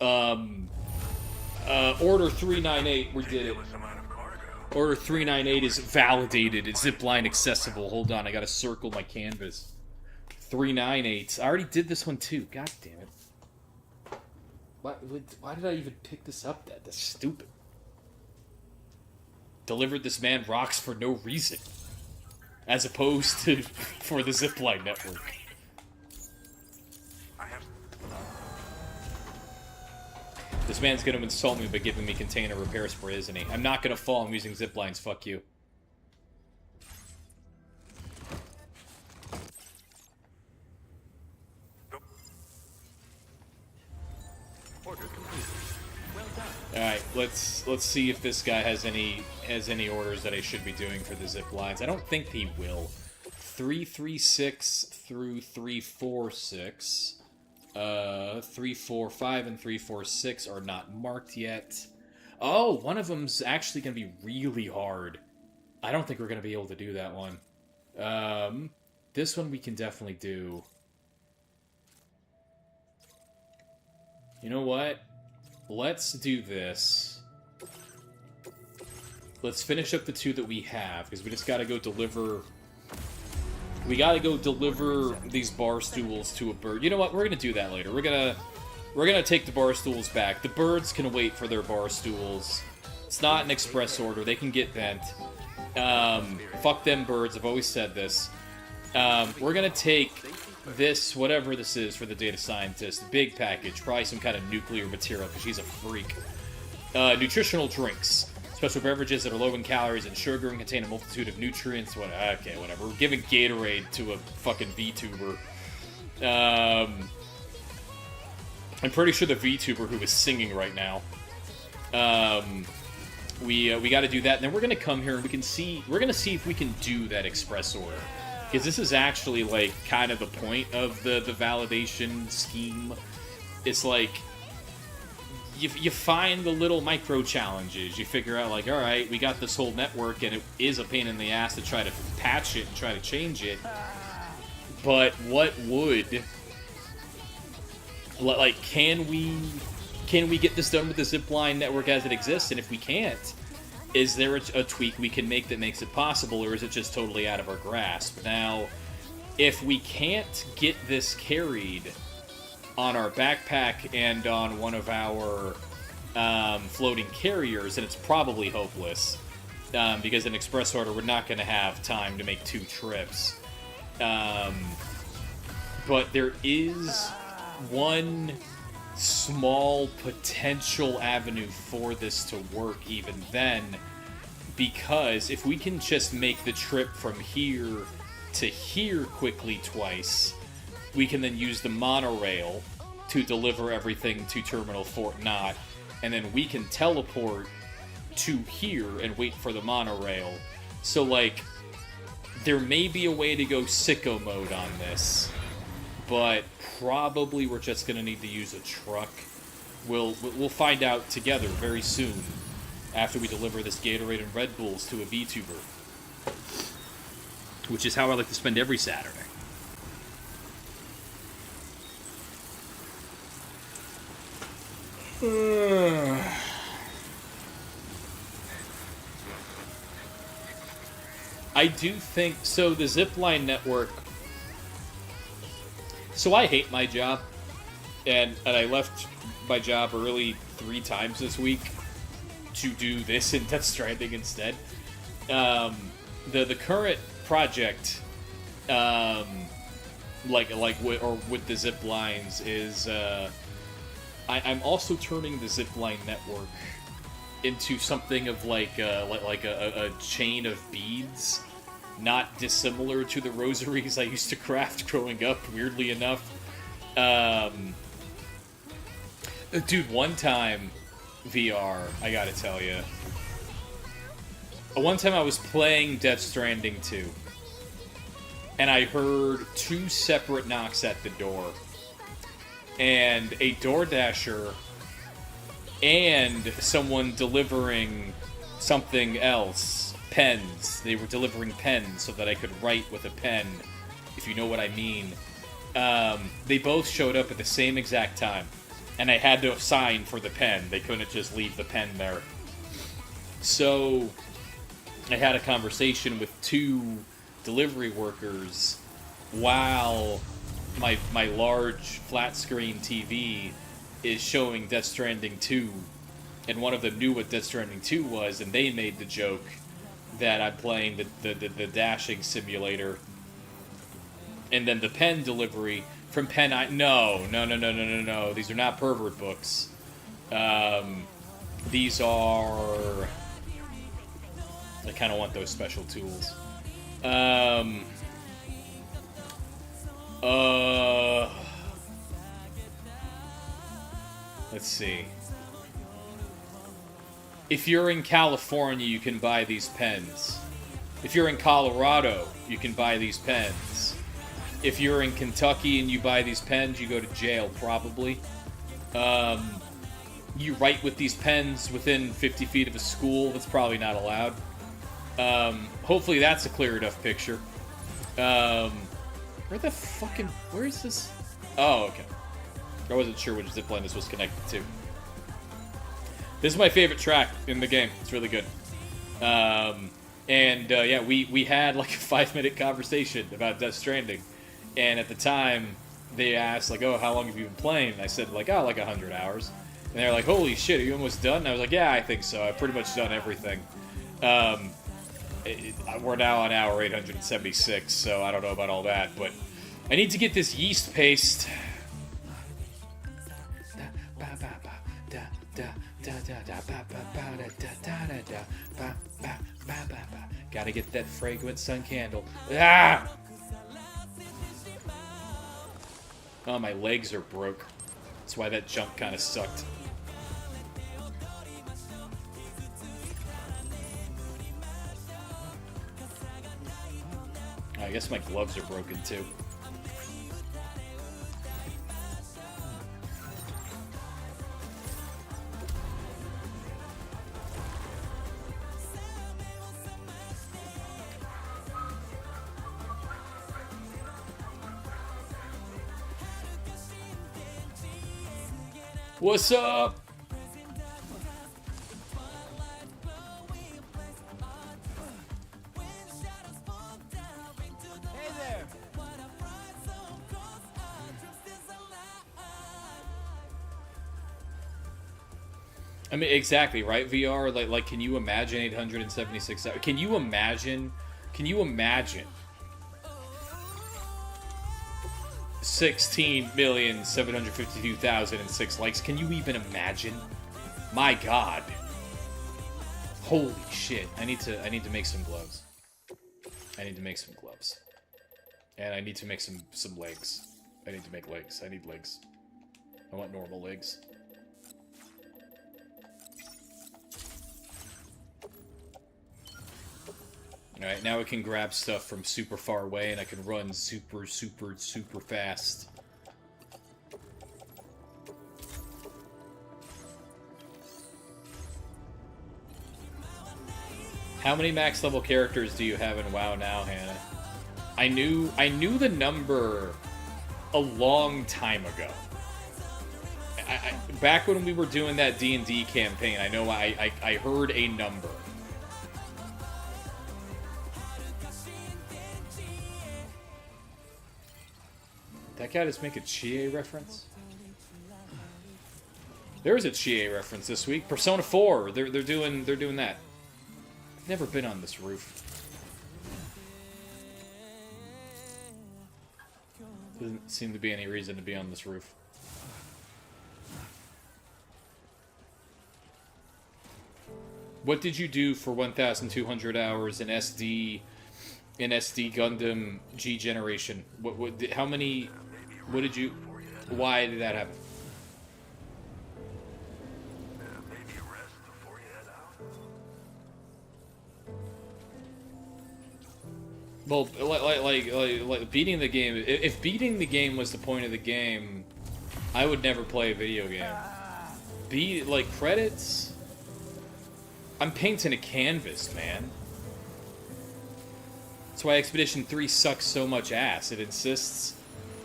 Order 398, we did it. Order 398 is validated. It's zipline accessible. Hold on, I gotta circle my canvas. 398. I already did this one too. God damn it. Why did I even pick this up? That's stupid. Delivered this man rocks for no reason. As opposed to for the zipline network. This man's gonna insult me by giving me container repair spray, isn't he? I'm not gonna fall, I'm using zip lines, fuck you. Alright, let's see if this guy has any orders that I should be doing for the zip lines. I don't think he will. 336 through 346. 345 and 346 are not marked yet. Oh, one of them's actually going to be really hard. I don't think we're going to be able to do that one. This one we can definitely do. You know what? Let's do this. Let's finish up the two that we have, because we just got to go deliver... We gotta go deliver these bar stools to a bird. You know what? We're gonna do that later. We're gonna take the bar stools back. The birds can wait for their bar stools. It's not an express order. They can get bent. Fuck them birds. I've always said this. We're gonna take this, whatever this is for the data scientist, big package, probably some kind of nuclear material, because she's a freak. Nutritional drinks. Special beverages that are low in calories and sugar and contain a multitude of nutrients. Okay, whatever. We're giving Gatorade to a fucking VTuber. I'm pretty sure the VTuber who is singing right now. We got to do that, and then we're gonna come here and we're gonna see if we can do that express order, because this is actually like kind of the point of the validation scheme. It's like. You find the little micro challenges. You figure out, like, alright, we got this whole network, and it is a pain in the ass to try to patch it and try to change it. But what would... Like, can we get this done with the zipline network as it exists? And if we can't, is there a tweak we can make that makes it possible, or is it just totally out of our grasp? Now, if we can't get this carried... on our backpack and on one of our floating carriers, and it's probably hopeless, because an express order, we're not going to have time to make 2 trips. But there is one small potential avenue for this to work even then, because if we can just make the trip from here to here quickly twice, we can then use the monorail to deliver everything to Terminal Fort Knott, and then we can teleport to here and wait for the monorail. So, like, there may be a way to go sicko mode on this, but probably we're just going to need to use a truck. We'll find out together very soon after we deliver this Gatorade and Red Bulls to a VTuber, which is how I like to spend every Saturday. I do think so. The zipline network. So I hate my job, and I left my job early 3 times this week to do this in Death Stranding instead. The current project, with the zip lines is. I'm also turning the zipline network into something of like a chain of beads, not dissimilar to the rosaries I used to craft growing up, weirdly enough. Dude, one time, VR, I gotta tell you. One time I was playing Death Stranding 2, and I heard 2 separate knocks at the door. And a DoorDasher and someone delivering something else pens. They were delivering pens so that I could write with a pen, if you know what I mean. They both showed up at the same exact time, and I had to sign for the pen. They couldn't just leave the pen there. So I had a conversation with two delivery workers while my large flat screen TV is showing Death Stranding 2, and one of them knew what Death Stranding 2 was, and they made the joke that I'm playing the dashing simulator. And then the pen delivery from Pen no, these are not pervert books. These are... I kind of want those special tools. Let's see. If you're in California, you can buy these pens. If you're in Colorado, you can buy these pens. If you're in Kentucky and you buy these pens, you go to jail, probably. You write with these pens within 50 feet of a school. That's probably not allowed. Hopefully that's a clear enough picture. Where is this? Oh, okay. I wasn't sure which zipline this was connected to. This is my favorite track in the game. It's really good. Yeah, we had like a 5-minute conversation about Death Stranding. And at the time, they asked, like, oh, how long have you been playing? And I said, like, oh, like 100 hours. And they're like, holy shit, are you almost done? And I was like, yeah, I think so. I've pretty much done everything. We're now on hour 876, so I don't know about all that, but I need to get this yeast paste. Gotta get that fragrant sun candle. Ah! Oh, my legs are broke. That's why that jump kind of sucked. I guess my gloves are broken too. What's up? Hey there! I mean, exactly, right? VR, like, can you imagine 876 hours? Can you imagine 16,752,006 likes? Can you even imagine? My God. Holy shit. I need to make some gloves. I need to make some gloves. And I need to make some legs. I need to make legs. I need legs. I want normal legs. Alright, now I can grab stuff from super far away and I can run super fast. How many max level characters do you have in WoW now, Hannah? I knew the number a long time ago. Back when we were doing that D&D campaign, I know I heard a number. That guy just make a Chie reference? There was a Chie reference this week. Persona 4. They're doing that. I've never been on this roof. Doesn't seem to be any reason to be on this roof. What did you do for 1,200 hours in SD Gundam G Generation? How many? What did you? Why did that happen? Well, like beating the game. If beating the game was the point of the game, I would never play a video game. Credits. I'm painting a canvas, man. That's why Expedition 3 sucks so much ass. It insists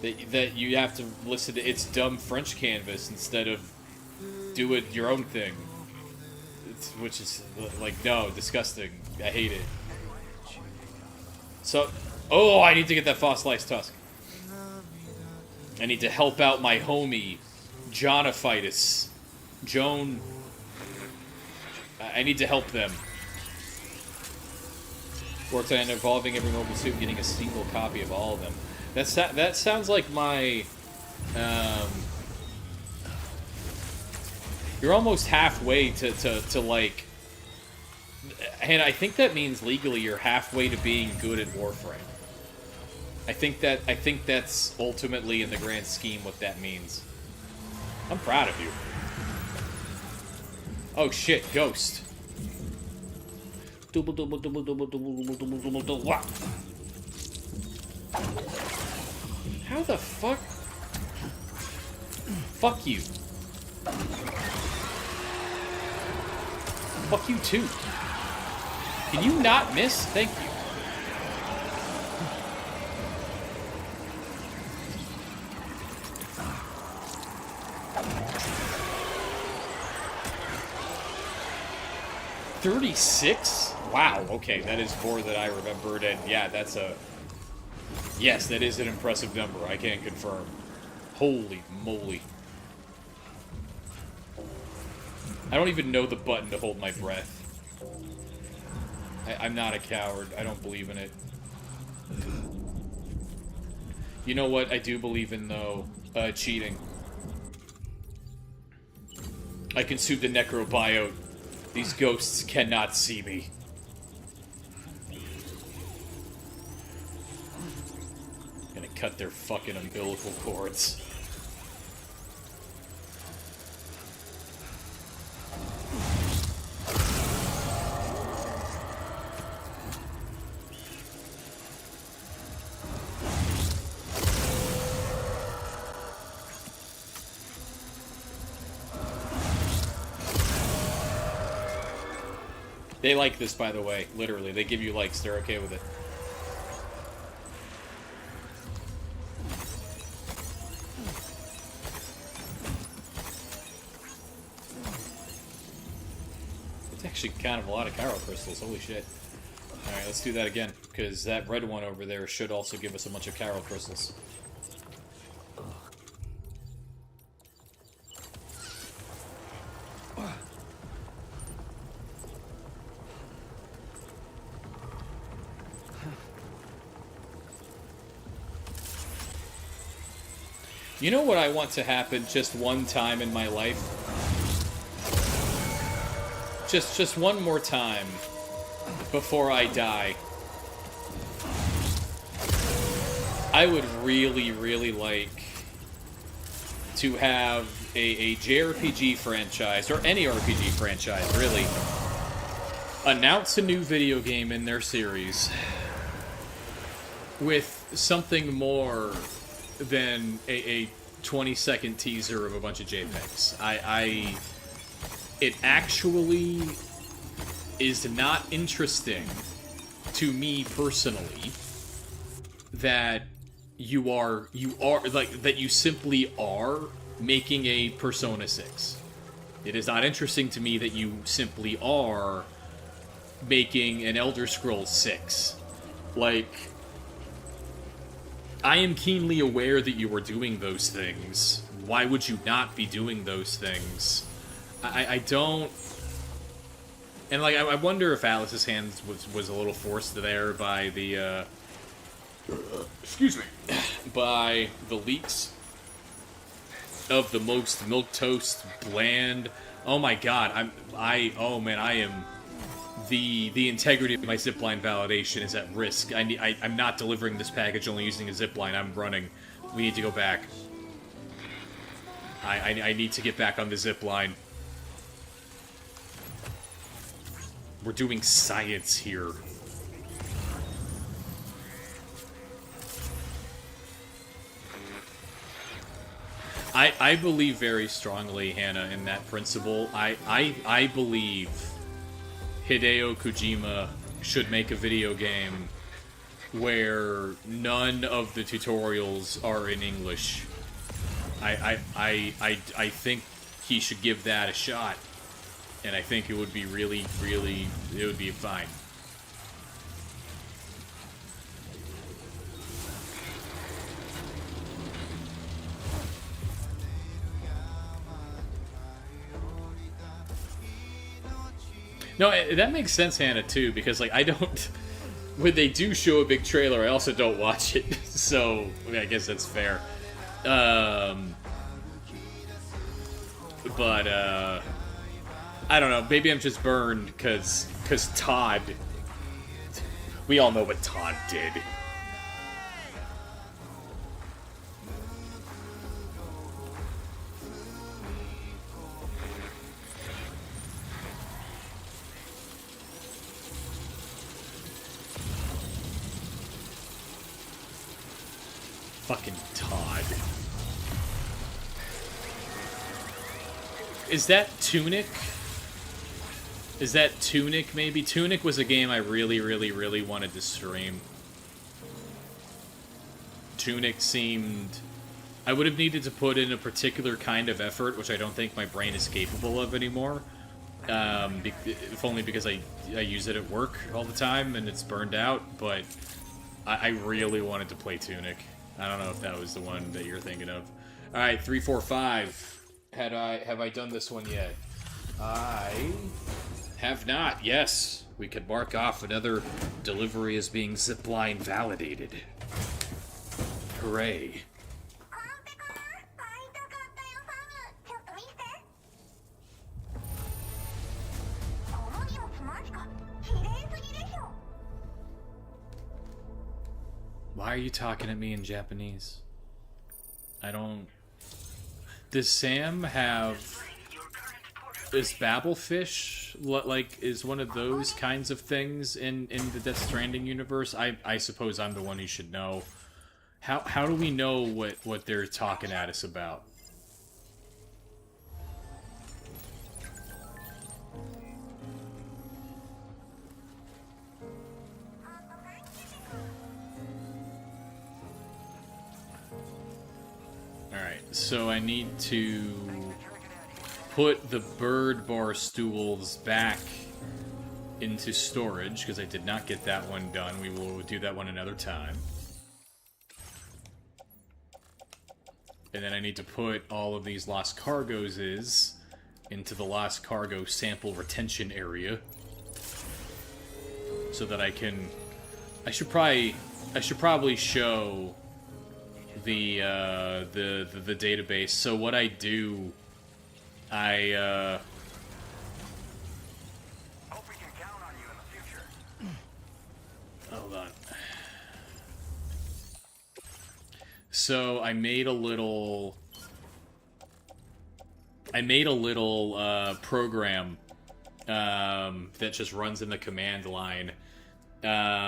that you have to listen to its dumb French canvas instead of do it your own thing. Which is, like, no, disgusting. I hate it. So, oh, I need to get that fossilized tusk. I need to help out my homie, Jonaphytus. Joan. I need to help them. Worked on evolving every mobile suit and getting a single copy of all of them. That sounds like my... You're almost halfway to like... And I think that means legally you're halfway to being good at Warframe. I think that's ultimately, in the grand scheme, what that means. I'm proud of you. Oh shit, Ghost. Double, double, double, double, double, double, double, double, double, what? How the fuck? Fuck you. Fuck you too. Can you not miss? Thank you. $36? Wow, okay, that is more than I remembered, and yeah, that's a... Yes, that is an impressive number, I can confirm. Holy moly. I don't even know the button to hold my breath. I'm not a coward, I don't believe in it. You know what I do believe in, though? Cheating. I consumed the necrobiote. These ghosts cannot see me. Gonna cut their fucking umbilical cords. They like this, by the way. Literally. They give you likes. They're okay with it. It's actually kind of a lot of Chiral crystals. Holy shit. Alright, let's do that again. Because that red one over there should also give us a bunch of Chiral crystals. You know what I want to happen just one time in my life? Just one more time before I die. I would really, really like to have a JRPG franchise, or any RPG franchise, really, announce a new video game in their series with something more than a 20-second teaser of a bunch of JPEGs. It actually is not interesting to me personally that you are like that you simply are making a Persona 6. It is not interesting to me that you simply are making an Elder Scrolls 6. Like, I am keenly aware that you are doing those things. Why would you not be doing those things? I don't... And, like, I wonder if Alice's hand was a little forced there by the, excuse me. By the leaks of the most milquetoast, bland... Oh my god, oh man, I am... The integrity of my zipline validation is at risk. I'm not delivering this package only using a zipline. I'm running. We need to go back. I need to get back on the zipline. We're doing science here. I believe very strongly, Hannah, in that principle. I believe Hideo Kojima should make a video game where none of the tutorials are in English. I think he should give that a shot, and I think it would be really, it would be fine. No, that makes sense, Hannah, too, because, like, I don't... When they do show a big trailer, I also don't watch it, so I mean, I guess that's fair. But, I don't know, maybe I'm just burned, because Todd... We all know what Todd did. Fucking Todd. Is that Tunic? Is that Tunic, maybe? Tunic was a game I really wanted to stream. Tunic seemed... I would have needed to put in a particular kind of effort, which I don't think my brain is capable of anymore. If only because I use it at work all the time, and it's burned out, but I really wanted to play Tunic. I don't know if that was the one that you're thinking of. Alright, 345. Have I done this one yet? I have not, yes. We could mark off another delivery as being zipline validated. Hooray. Why are you talking at me in Japanese? I don't... Does Sam have... Is Babelfish, like, is one of those kinds of things in the Death Stranding universe? I suppose I'm the one who should know. How do we know what they're talking at us about? Alright, so I need to put the bird bar stools back into storage, because I did not get that one done. We will do that one another time. And then I need to put all of these lost cargoes into the lost cargo sample retention area, so that I can... I should probably show the database. So what I do, Hope we can count on you in the future. hold on. So I made a little program that just runs in the command line, that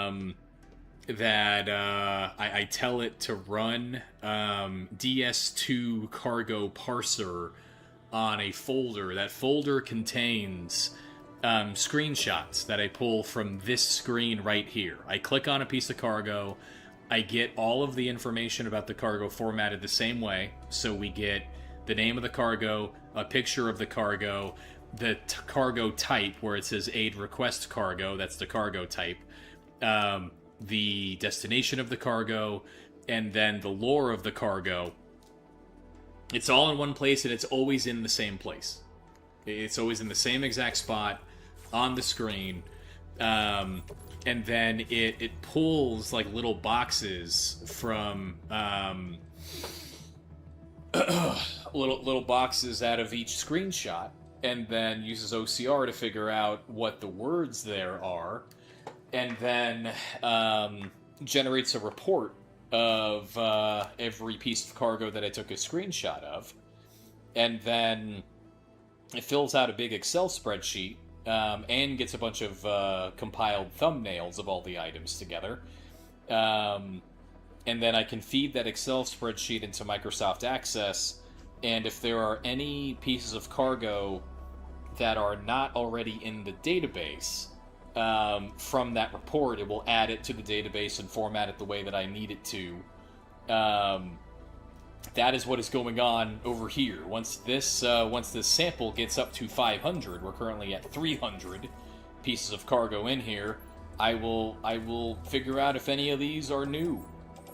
I tell it to run DS2 cargo parser on a folder. That folder contains screenshots that I pull from this screen right here. I click on a piece of cargo, I get all of the information about the cargo formatted the same way, so we get the name of the cargo, a picture of the cargo, the cargo type, where it says aid request cargo, that's the cargo type, the destination of the cargo, and then the lore of the cargo. It's all in one place, and it's always in the same place. It's always in the same exact spot on the screen. And then it pulls, like, little boxes from... little boxes out of each screenshot, and then uses OCR to figure out what the words there are, and then generates a report of every piece of cargo that I took a screenshot of, and then it fills out a big Excel spreadsheet, and gets a bunch of compiled thumbnails of all the items together, and then I can feed that Excel spreadsheet into Microsoft Access, and if there are any pieces of cargo that are not already in the database, from that report. It will add it to the database and format it the way that I need it to. That is what is going on over here. Once this sample gets up to 500, we're currently at 300 pieces of cargo in here. I will figure out if any of these are new,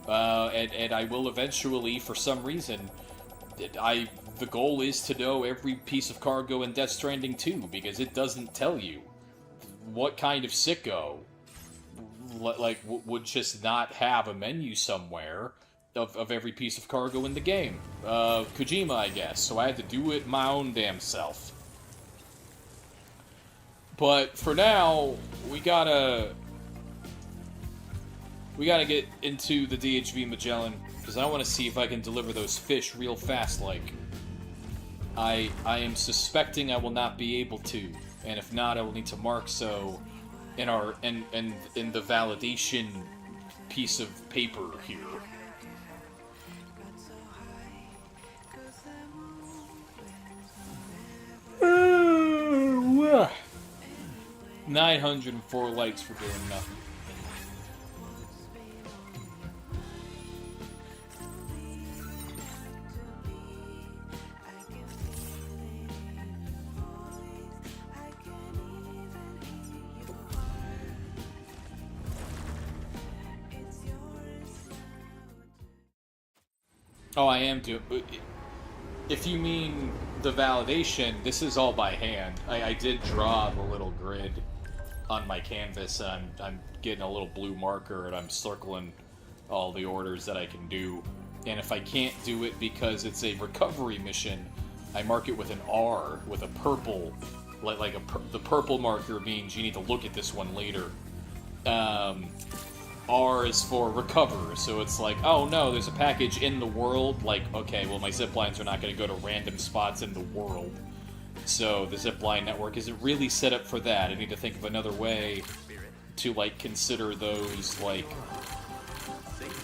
and I will eventually, for some reason, the goal is to know every piece of cargo in Death Stranding 2, because it doesn't tell you. What kind of sicko would just not have a menu somewhere of every piece of cargo in the game? Kojima, I guess. So I had to do it my own damn self. But for now, we gotta get into the DHV Magellan, because I want to see if I can deliver those fish real fast. Like, I am suspecting I will not be able to, and if not, I will need to mark so in the validation piece of paper here. 904 likes for doing nothing. Oh, I am doing... If you mean the validation, this is all by hand. I did draw the little grid on my canvas. I'm getting a little blue marker and I'm circling all the orders that I can do. And if I can't do it because it's a recovery mission, I mark it with an R, with a purple, the purple marker means you need to look at this one later. R is for recover, so it's like, oh no, there's a package in the world. Like, okay, well my ziplines are not going to go to random spots in the world. So the zipline network isn't really set up for that. I need to think of another way to, like, consider those, like,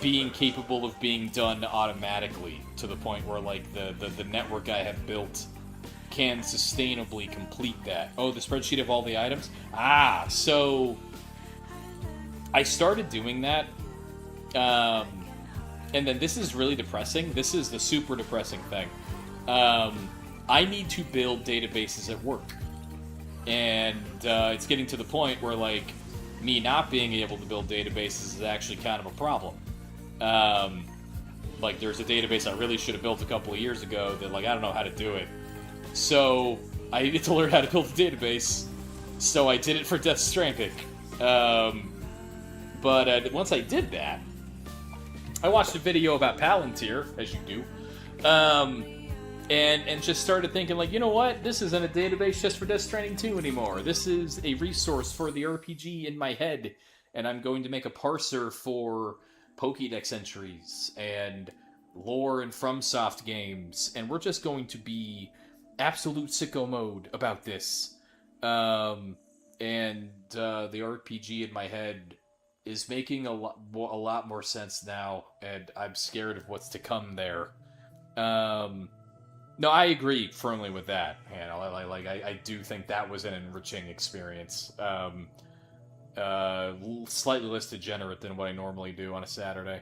being capable of being done automatically, to the point where, like, the network I have built can sustainably complete that. Oh, the spreadsheet of all the items? Ah, so I started doing that, and then this is really depressing. This is the super depressing thing. I need to build databases at work, and it's getting to the point where, like, me not being able to build databases is actually kind of a problem. Like, there's a database I really should have built a couple of years ago that, like, I don't know how to do it. So I needed to learn how to build a database, so I did it for Death Stranding. But once I did that, I watched a video about Palantir, as you do, and just started thinking, like, you know what? This isn't a database just for Death Stranding 2 anymore. This is a resource for the RPG in my head, and I'm going to make a parser for Pokédex entries and lore and FromSoft games, and we're just going to be absolute sicko mode about this. And the RPG in my head is making a lot more sense now, and I'm scared of what's to come there. No, I agree firmly with that. You know, I do think that was an enriching experience. Slightly less degenerate than what I normally do on a Saturday.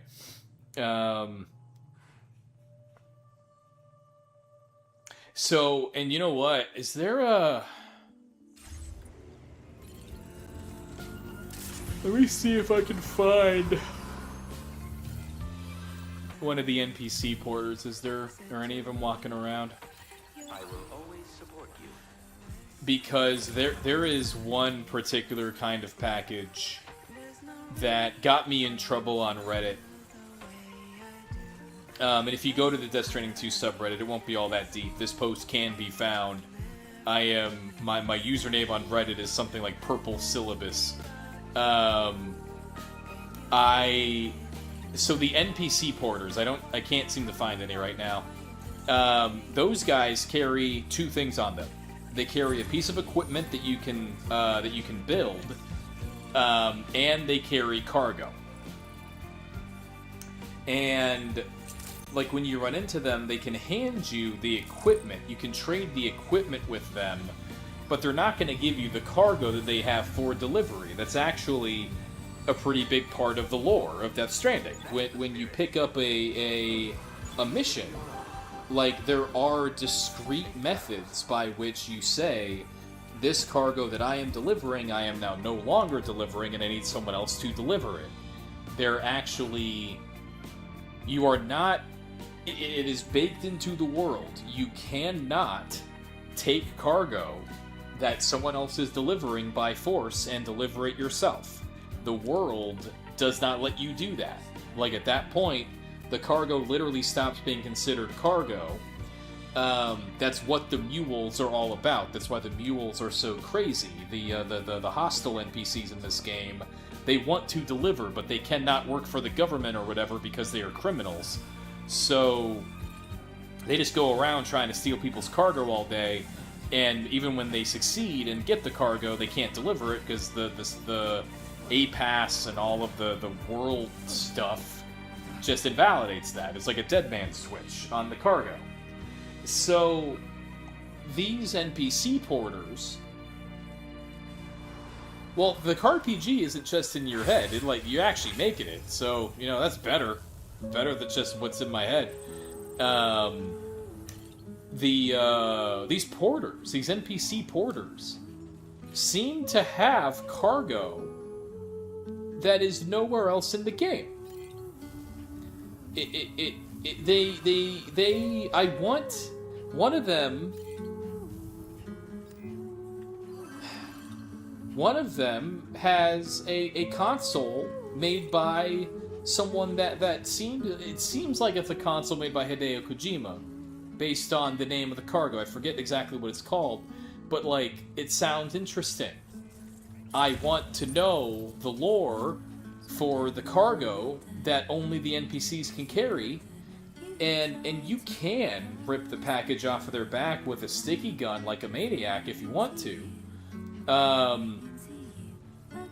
So, and you know what? Is there a... Let me see if I can find one of the NPC porters. Are any of them walking around? I will always support you. Because there is one particular kind of package that got me in trouble on Reddit. And if you go to the Death Stranding 2 subreddit, it won't be all that deep. This post can be found. My username on Reddit is something like Purple Syllabus. So the NPC porters, I can't seem to find any right now. Those guys carry two things on them. They carry a piece of equipment that you can build, and they carry cargo. And like when you run into them, they can hand you the equipment. You can trade the equipment with them, but they're not going to give you the cargo that they have for delivery. That's actually a pretty big part of the lore of Death Stranding. When you pick up a mission, like, there are discrete methods by which you say, this cargo that I am delivering, I am now no longer delivering, and I need someone else to deliver it. They're actually... You are not... It is baked into the world. You cannot take cargo that someone else is delivering by force and deliver it yourself. The world does not let you do that. Like, at that point, the cargo literally stops being considered cargo. That's what the mules are all about. That's why the mules are so crazy. The hostile NPCs in this game, they want to deliver, but they cannot work for the government or whatever because they are criminals. So they just go around trying to steal people's cargo all day, and even when they succeed and get the cargo, they can't deliver it because the A-Pass and all of the world stuff just invalidates that. It's like a dead man switch on the cargo. So these NPC porters, well, the RPG isn't just in your head. You actually making it. So, that's better than just what's in my head. These porters, these NPC porters, seem to have cargo that is nowhere else in the game. I want one of them. One of them has a console made by someone that seems like it's a console made by Hideo Kojima, based on the name of the cargo. I forget exactly what it's called, but it sounds interesting. I want to know the lore for the cargo that only the NPCs can carry, and you can rip the package off of their back with a sticky gun like a maniac if you want to.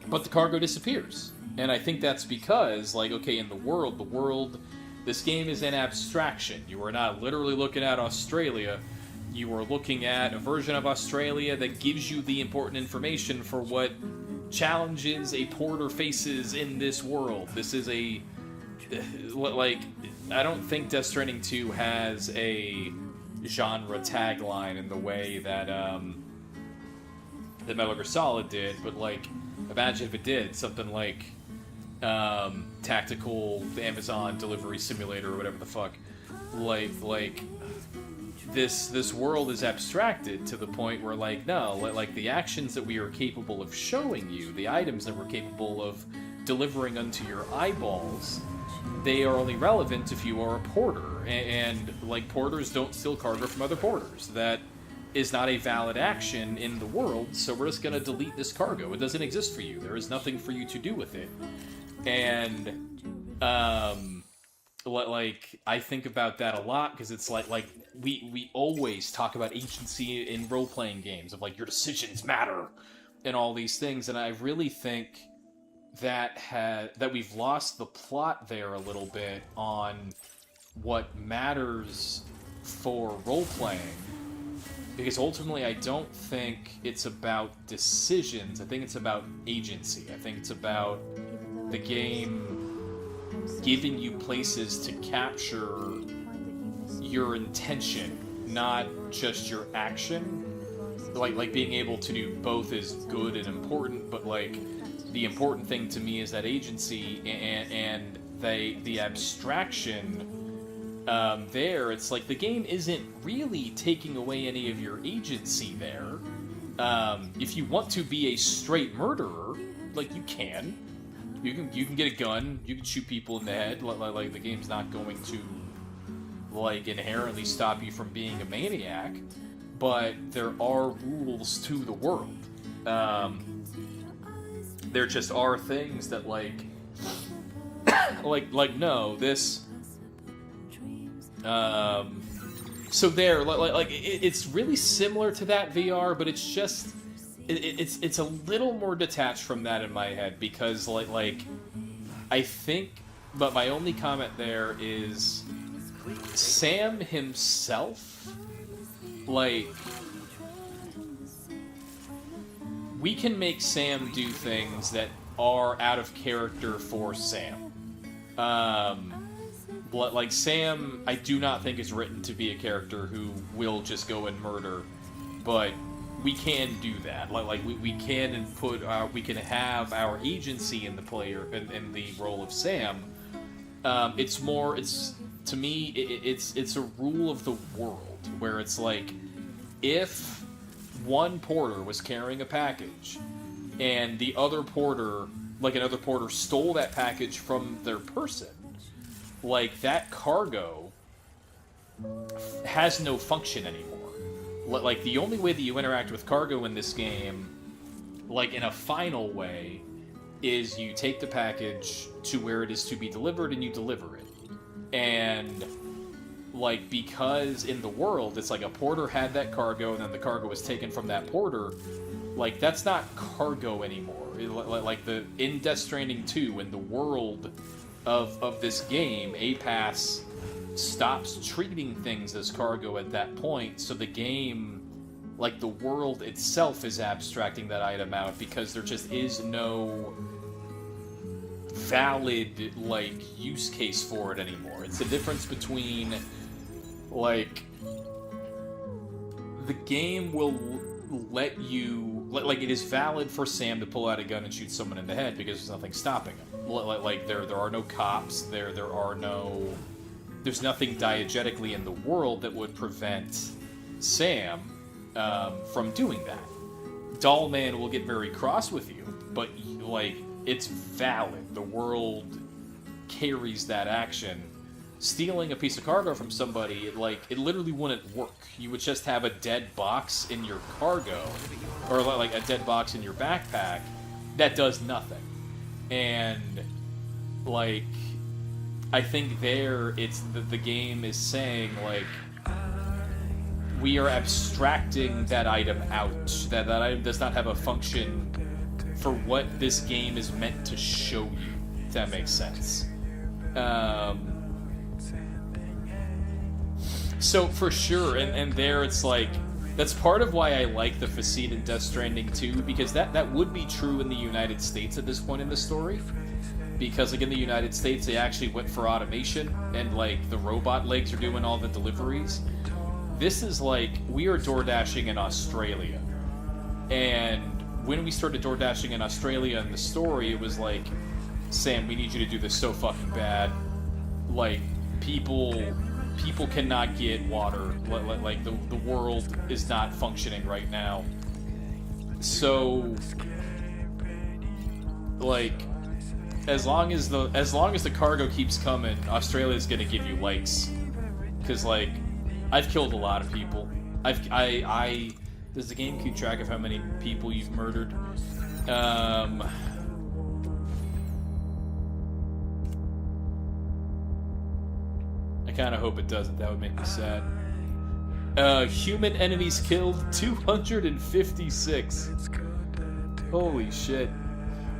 But the cargo disappears. And I think that's because, in the world, this game is an abstraction. You are not literally looking at Australia. You are looking at a version of Australia that gives you the important information for what challenges a porter faces in this world. This is I don't think Death Stranding 2 has a genre tagline in the way that Metal Gear Solid did, but imagine if it did, something like tactical Amazon delivery simulator or whatever the fuck. This world is abstracted to the point where the actions that we are capable of showing you, the items that we're capable of delivering unto your eyeballs, they are only relevant if you are a porter, and porters don't steal cargo from other porters. That is not a valid action in the world, so we're just gonna delete this cargo. It doesn't exist for you. There is nothing for you to do with it. And I think about that a lot, because it's we always talk about agency in role-playing games, of your decisions matter and all these things, and I really think that we've lost the plot there a little bit on what matters for role-playing, because ultimately I don't think it's about decisions. I think it's about agency. I think it's about the game giving you places to capture your intention, not just your action. Being able to do both is good and important, but the important thing to me is that agency and the abstraction. There, it's the game isn't really taking away any of your agency there. If you want to be a straight murderer, you can. You can get a gun, you can shoot people in the head, the game's not going to, inherently stop you from being a maniac, but there are rules to the world. There just are things that, no, this... So there, it's really similar to that VR, but it's just... It's a little more detached from that in my head, because I think, but my only comment there is Sam himself, we can make Sam do things that are out of character for Sam. Like Sam, I do not think is written to be a character who will just go and murder, but we can do that. We can input we can have our agency in the player in the role of Sam. It's more to me it's a rule of the world where it's like if one porter was carrying a package and the other porter, like another porter, stole that package from their person, like that cargo has no function anymore. Like the only way that you interact with cargo in this game, like in a final way, is you take the package to where it is to be delivered and you deliver it. And like because in the world it's like a porter had that cargo and then the cargo was taken from that porter, like that's not cargo anymore. Like the in Death Stranding 2, in the world of this game, APAS stops treating things as cargo at that point, so the game, like the world itself, is abstracting that item out because there just is no valid like use case for it anymore. It's the difference between like the game will let you like it is valid for Sam to pull out a gun and shoot someone in the head because there's nothing stopping him. Like there are no cops, there's nothing diegetically in the world that would prevent Sam from doing that. Dollman will get very cross with you, but like it's valid. The world carries that action. Stealing a piece of cargo from somebody, like, it literally wouldn't work. You would just have a dead box in your cargo, or like a dead box in your backpack that does nothing. And like I think there it's the game is saying like we are abstracting that item out. That item does not have a function for what this game is meant to show you, if that makes sense. So for sure, and there it's like that's part of why I like the facade in Death Stranding 2, because that would be true in the United States at this point in the story. Because like in the United States they actually went for automation and like the robot legs are doing all the deliveries. This is like we are door dashing in Australia. And when we started door dashing in Australia in the story, it was like, Sam, we need you to do this so fucking bad. Like people cannot get water. Like the world is not functioning right now. So like as long as the cargo keeps coming, Australia's gonna give you likes. Cause like I've killed a lot of people. Does the game keep track of how many people you've murdered? I kind of hope it doesn't. That would make me sad. Human enemies killed 256. Holy shit.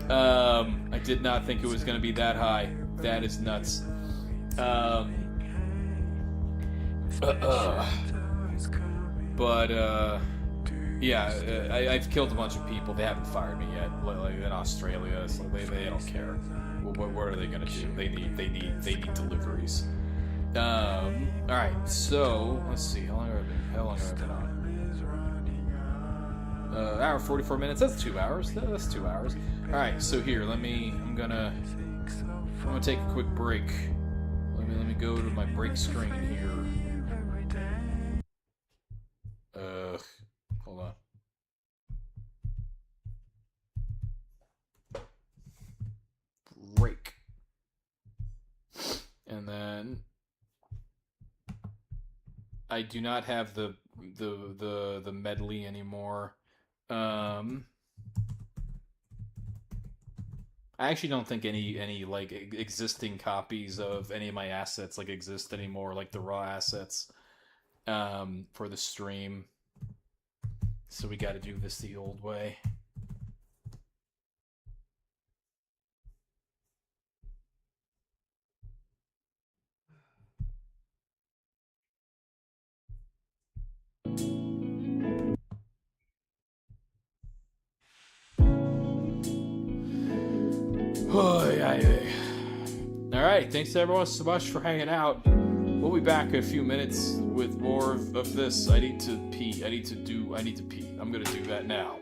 I did not think it was going to be that high. That is nuts. Yeah, I've killed a bunch of people. They haven't fired me yet. Like in Australia, it's like they don't care. What are they gonna do? They need deliveries. All right. So let's see. How long have I been on? Hour 44 minutes. That's 2 hours. That's 2 hours. All right. So here, I'm gonna take a quick break. Let me go to my break screen here. Hold on. Break. And then I do not have the medley anymore. I actually don't think any like existing copies of any of my assets like exist anymore, like the raw assets for the stream. So we got to do this the old way. Oh, yeah. All right, thanks everyone so much for hanging out. We'll be back in a few minutes with more of this. I need to pee. I need to pee. I'm gonna do that now.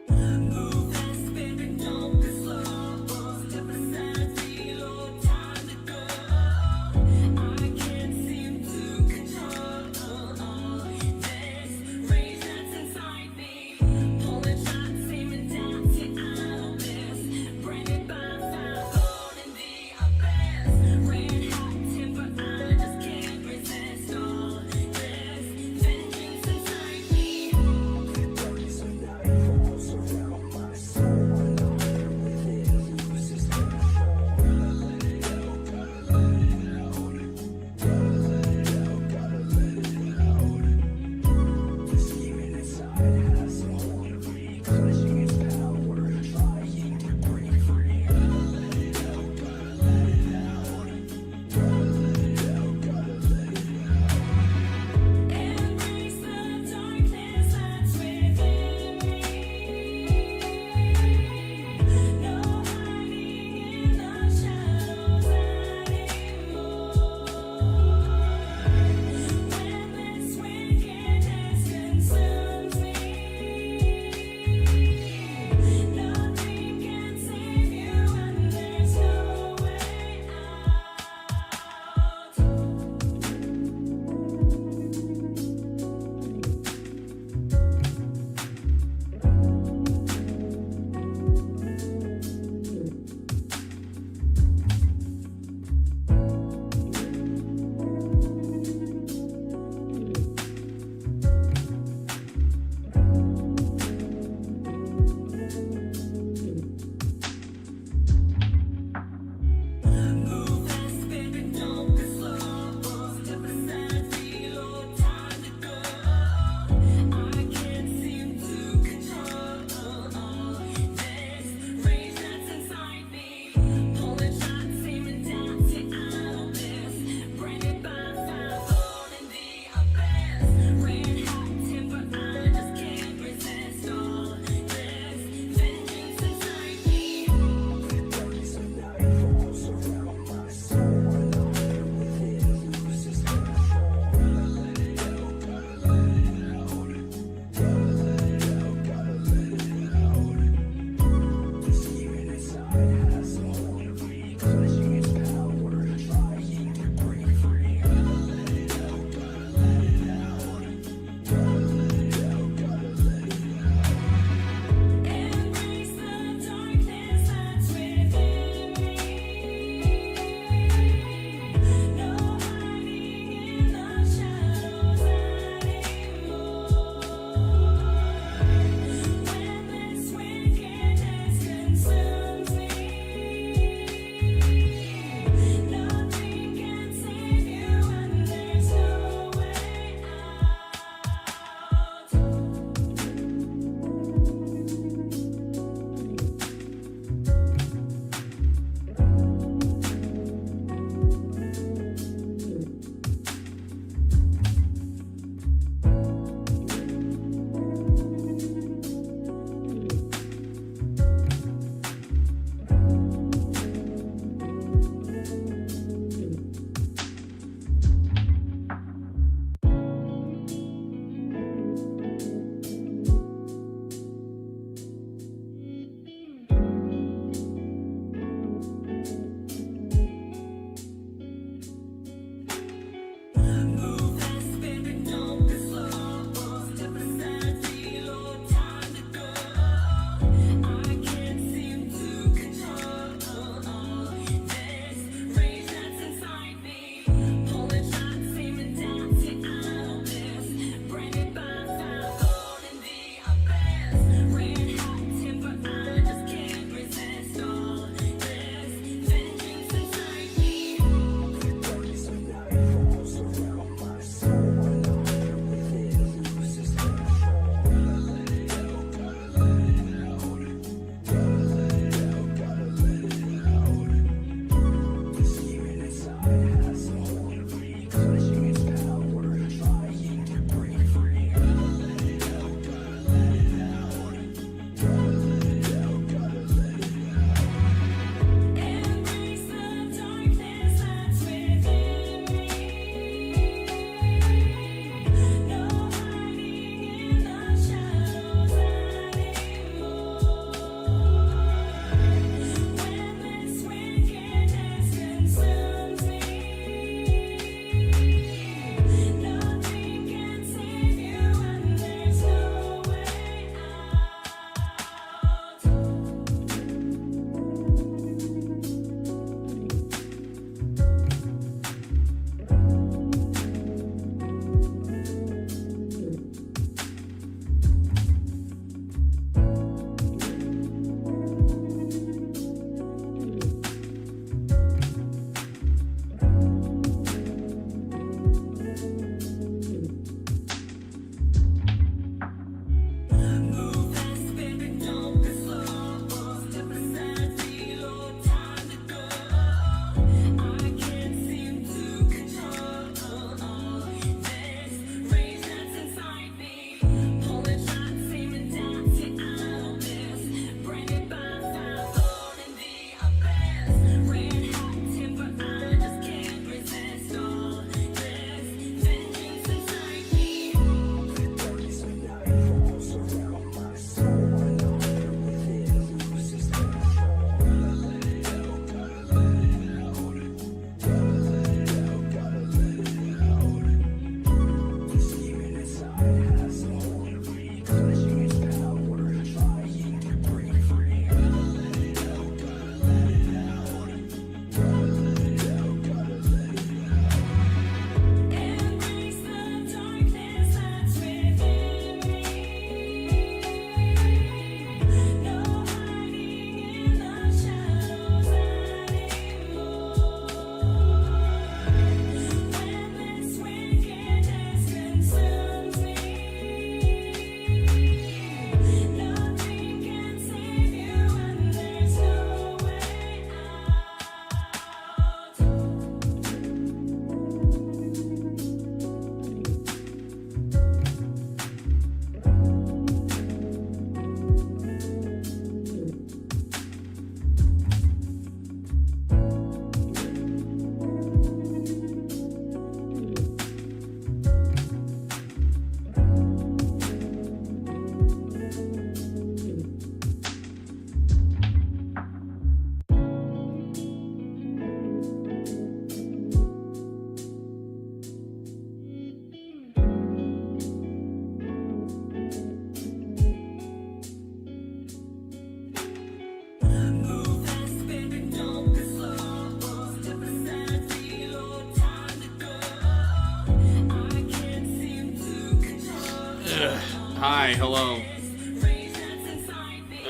Hi, hello.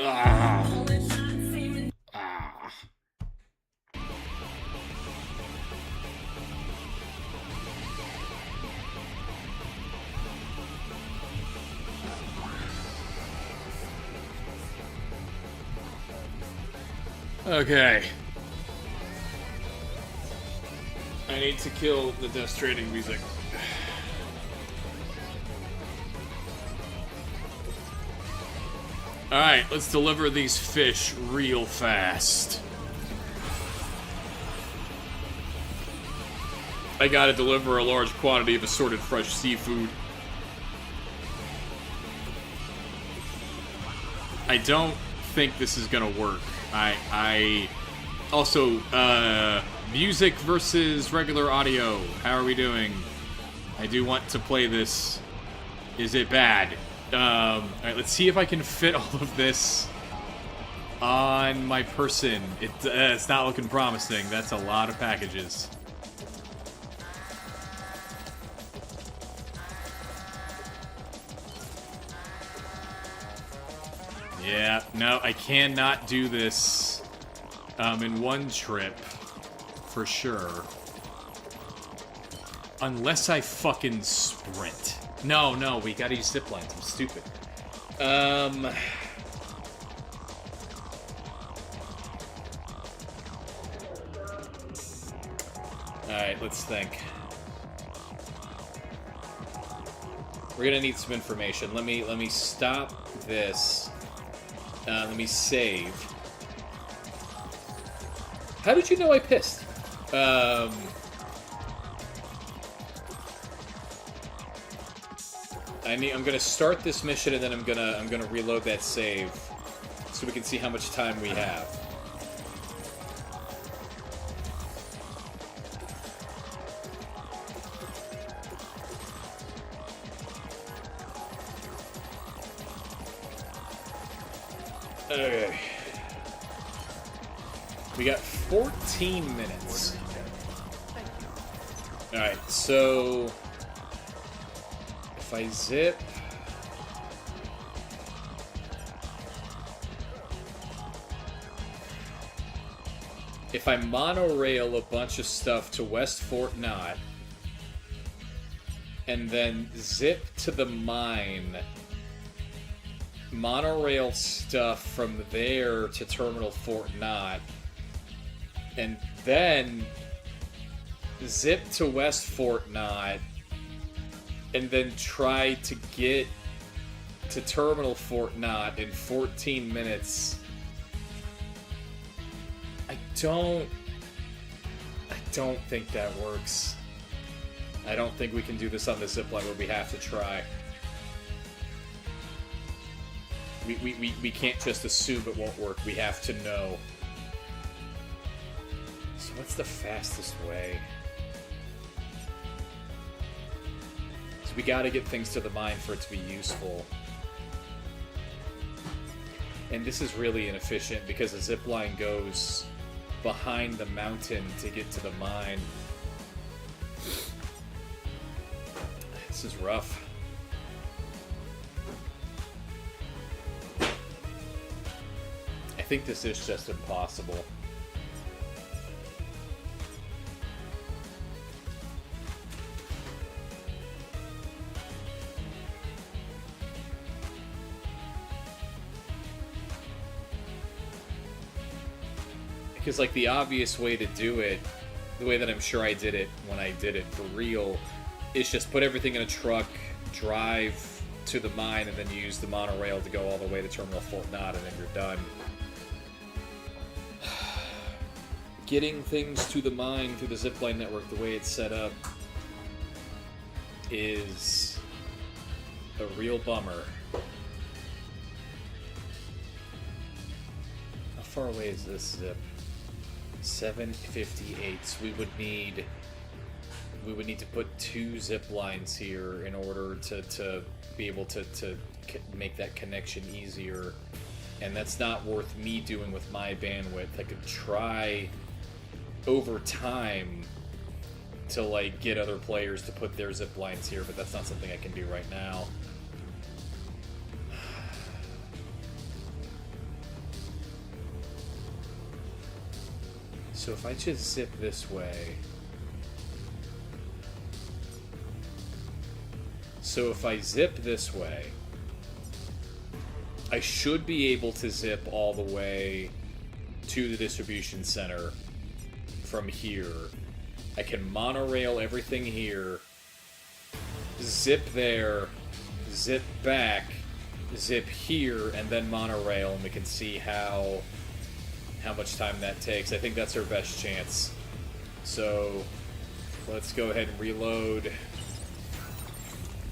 Ah. Ah. Okay. I need to kill the Death Stranding music. Alright, let's deliver these fish real fast. I gotta deliver a large quantity of assorted fresh seafood. I don't think this is gonna work. Also, music versus regular audio. How are we doing? I do want to play this. Is it bad? Alright, let's see if I can fit all of this on my person. It's not looking promising. That's a lot of packages. Yeah, no, I cannot do this in one trip, for sure. Unless I fucking sprint. No, we gotta use zip lines. I'm stupid. Alright, let's think. We're gonna need some information. Let me stop this. Let me save. How did you know I pissed? I'm gonna start this mission and then I'm gonna reload that save so we can see how much time we have. Okay. We got 14 minutes. Alright, so if I zip, if I monorail a bunch of stuff to West Fort Knott and then zip to the mine, monorail stuff from there to Terminal Fort Knott, and then zip to West Fort Knott, and then try to get to Terminal Fort Knott in 14 minutes. I don't think that works. I don't think we can do this on the zipline, but we have to try. We can't just assume it won't work. We have to know. So what's the fastest way? So we gotta get things to the mine for it to be useful. And this is really inefficient because the zip line goes behind the mountain to get to the mine. This is rough. I think this is just impossible. Because, like, the obvious way to do it, the way that I'm sure I did it when I did it for real, is just put everything in a truck, drive to the mine, and then use the monorail to go all the way to Terminal Fort Knott, and then you're done. Getting things to the mine through the zipline network the way it's set up is a real bummer. How far away is this zip? 758. So we would need to put 2 zip lines here in order to be able to make that connection easier, and that's not worth me doing with my bandwidth. I could try over time to, like, get other players to put their zip lines here, but that's not something I can do right now. So if I just zip this way... So if I zip this way, I should be able to zip all the way to the distribution center from here. I can monorail everything here, zip there, zip back, zip here, and then monorail, and we can see how much time that takes. I think that's our best chance. So let's go ahead and reload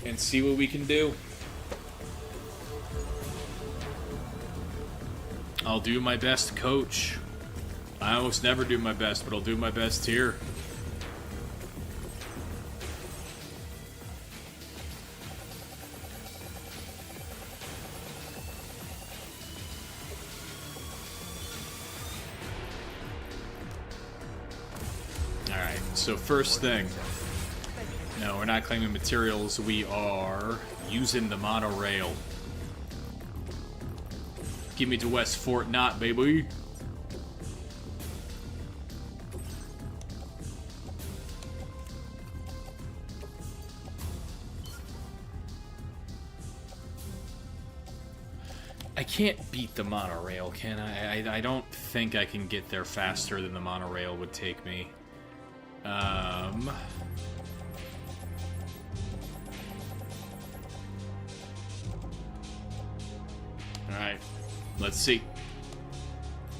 and see what we can do. I'll do my best, coach. I almost never do my best, but I'll do my best here. Alright, so first thing. No, we're not claiming materials. We are using the monorail. Give me to West Fort Knott, baby. I can't beat the monorail, can I? I don't think I can get there faster than the monorail would take me. Alright, let's see.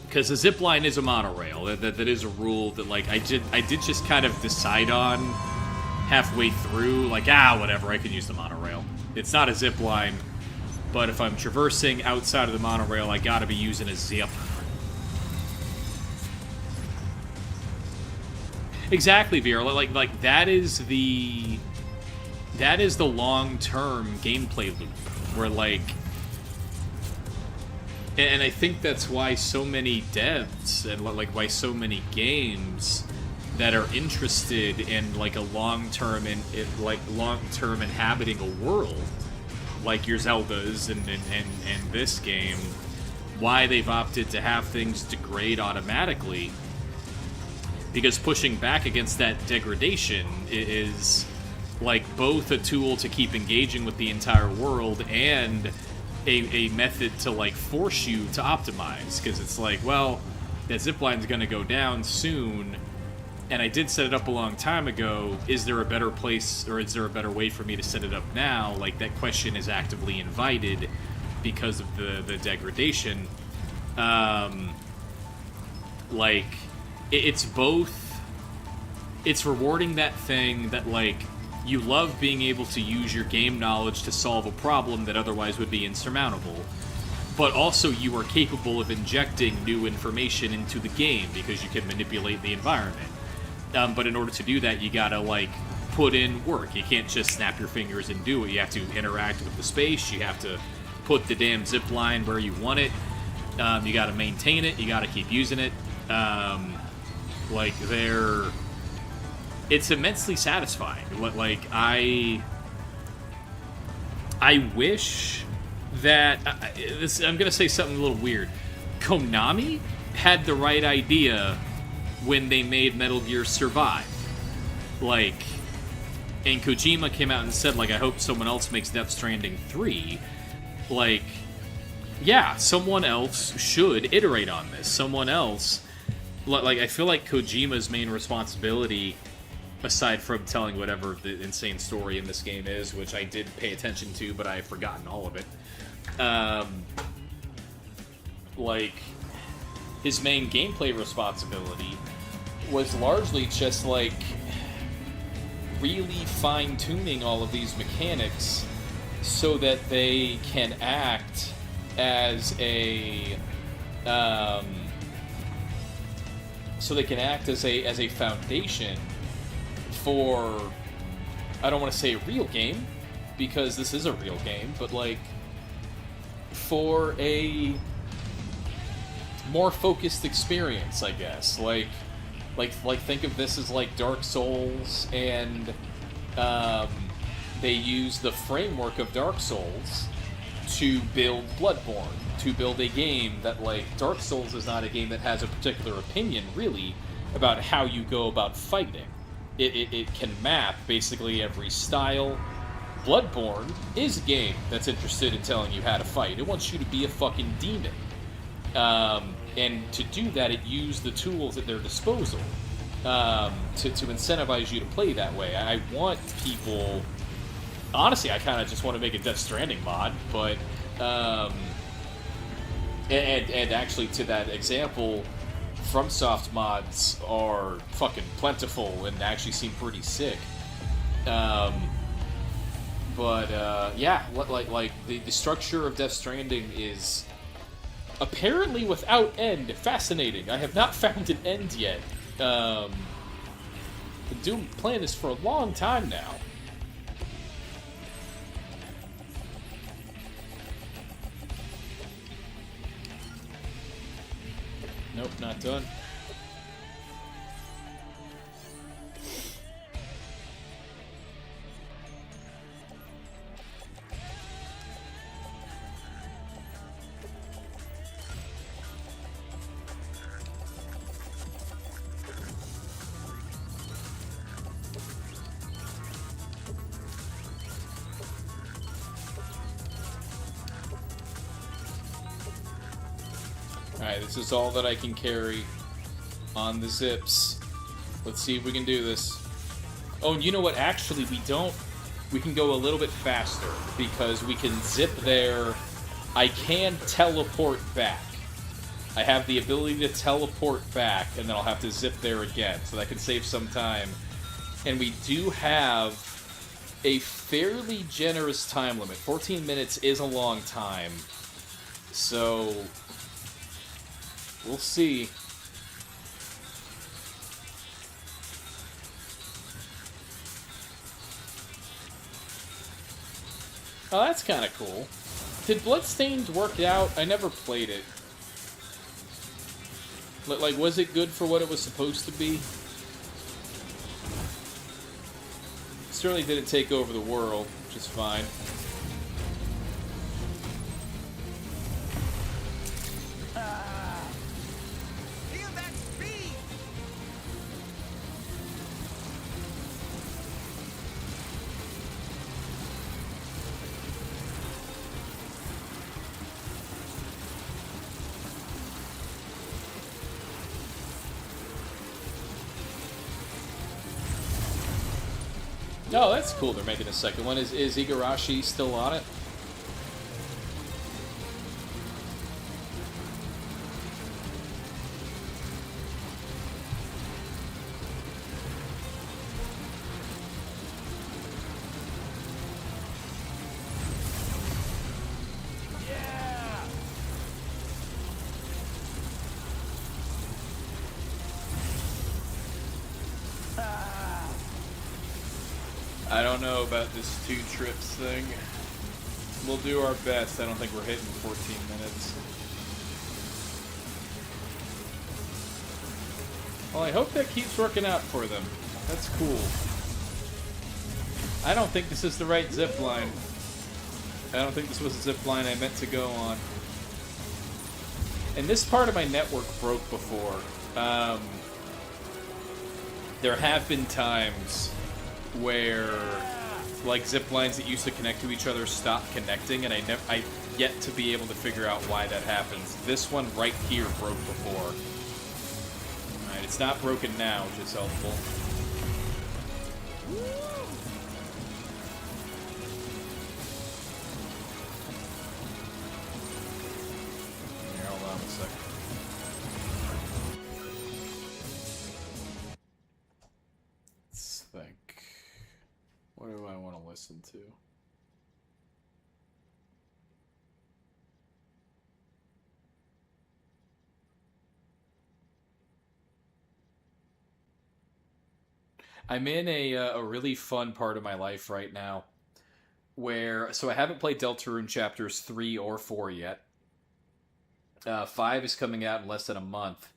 Because the zipline is a monorail. That is a rule that, like, I did just kind of decide on halfway through. Like, whatever, I can use the monorail. It's not a zipline, but if I'm traversing outside of the monorail, I gotta be using a zip. Exactly, Vera. Like that is the long-term gameplay loop where, like, and I think that's why so many devs and like why so many games that are interested in like a long-term long-term inhabiting a world like your Zeldas and this game, why they've opted to have things degrade automatically. Because pushing back against that degradation is, like, both a tool to keep engaging with the entire world and a method to, like, force you to optimize. Because it's like, well, that zipline's going to go down soon, and I did set it up a long time ago. Is there a better place, or is there a better way for me to set it up now? Like, that question is actively invited because of the degradation. Like... It's both, it's rewarding that thing that, like, you love being able to use your game knowledge to solve a problem that otherwise would be insurmountable, but also you are capable of injecting new information into the game because you can manipulate the environment. But in order to do that, you gotta, like, put in work. You can't just snap your fingers and do it. You have to interact with the space, you have to put the damn zip line where you want it, you gotta maintain it, you gotta keep using it. Like, it's immensely satisfying. Like, I wish that, I'm gonna say something a little weird. Konami had the right idea when they made Metal Gear Survive. Like, and Kojima came out and said, like, I hope someone else makes Death Stranding 3. Like, yeah, someone else should iterate on this. Someone else... Like, I feel like Kojima's main responsibility, aside from telling whatever the insane story in this game is, which I did pay attention to, but I've forgotten all of it, like, his main gameplay responsibility was largely just, like, really fine-tuning all of these mechanics so that they can act as a, as a foundation for, I don't want to say a real game, because this is a real game, but, like, for a more focused experience, I guess. Like think of this as like Dark Souls, and they use the framework of Dark Souls to build Bloodborne, to build a game that, like, Dark Souls is not a game that has a particular opinion, really. about how you go about fighting. It can map basically every style. Bloodborne is a game that's interested in telling you how to fight. It wants you to be a fucking demon. And to do that, it used the tools at their disposal to incentivize you to play that way. I want people... Honestly, I kind of just want to make a Death Stranding mod, but... And actually, to that example, FromSoft mods are fucking plentiful and actually seem pretty sick. Yeah, like the structure of Death Stranding is apparently without end fascinating. I have not found an end yet. Been playing this for a long time now. Nope, not done. Alright, this is all that I can carry on the zips. Let's see if we can do this. Oh, and you know what? Actually, we don't. We can go a little bit faster because we can zip there. I can teleport back. I have the ability to teleport back, and then I'll have to zip there again, so that can save some time. And we do have a fairly generous time limit. 14 minutes is a long time. So... we'll see. Oh, that's kind of cool. Did Bloodstained work out? I never played it. Like, was it good for what it was supposed to be? Certainly didn't take over the world, which is fine. Oh, that's cool. They're making a second one. Is Igarashi still on it? I don't know about this 2 trips thing. We'll do our best. I don't think we're hitting 14 minutes. Well, I hope that keeps working out for them. That's cool. I don't think this is the right zip line. I don't think this was a zip line I meant to go on. And this part of my network broke before. There have been times where like zip lines that used to connect to each other stop connecting, and I yet to be able to figure out why that happens. This one right here broke before. Alright, it's not broken now, which is helpful. Here, hold on a second. Let's think. What do I want to listen to? I'm in a really fun part of my life right now where... So I haven't played Deltarune Chapters 3 or 4 yet. 5 is coming out in less than a month.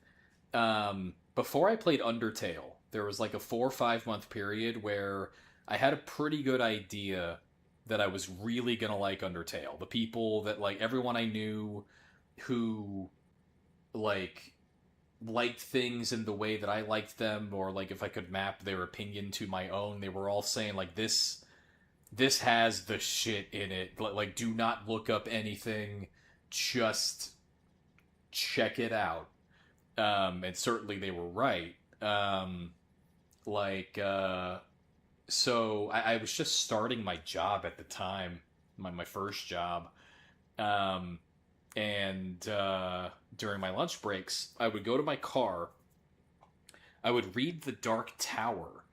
Before I played Undertale, there was like a 4 or 5 month period where I had a pretty good idea that I was really gonna like Undertale. The people that, like, everyone I knew who, like, liked things in the way that I liked them, or like if I could map their opinion to my own, they were all saying like this has the shit in it. Like, do not look up anything, just check it out. And certainly they were right. Like, so I was just starting my job at the time, my first job. And during my lunch breaks, I would go to my car. I would read The Dark Tower.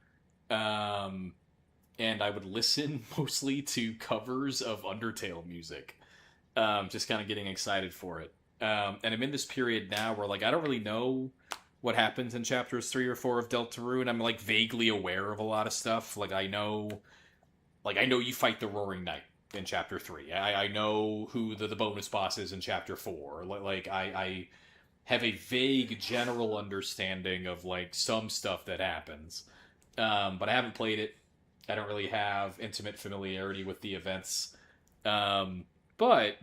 And I would listen mostly to covers of Undertale music. Just kind of getting excited for it. And I'm in this period now where, like, I don't really know what happens in chapters 3 or 4 of Deltarune. I'm, like, vaguely aware of a lot of stuff. Like, I know you fight the Roaring Knight in chapter 3. I know who the bonus boss is in chapter 4. Like, I have a vague general understanding of, like, some stuff that happens. But I haven't played it. I don't really have intimate familiarity with the events. But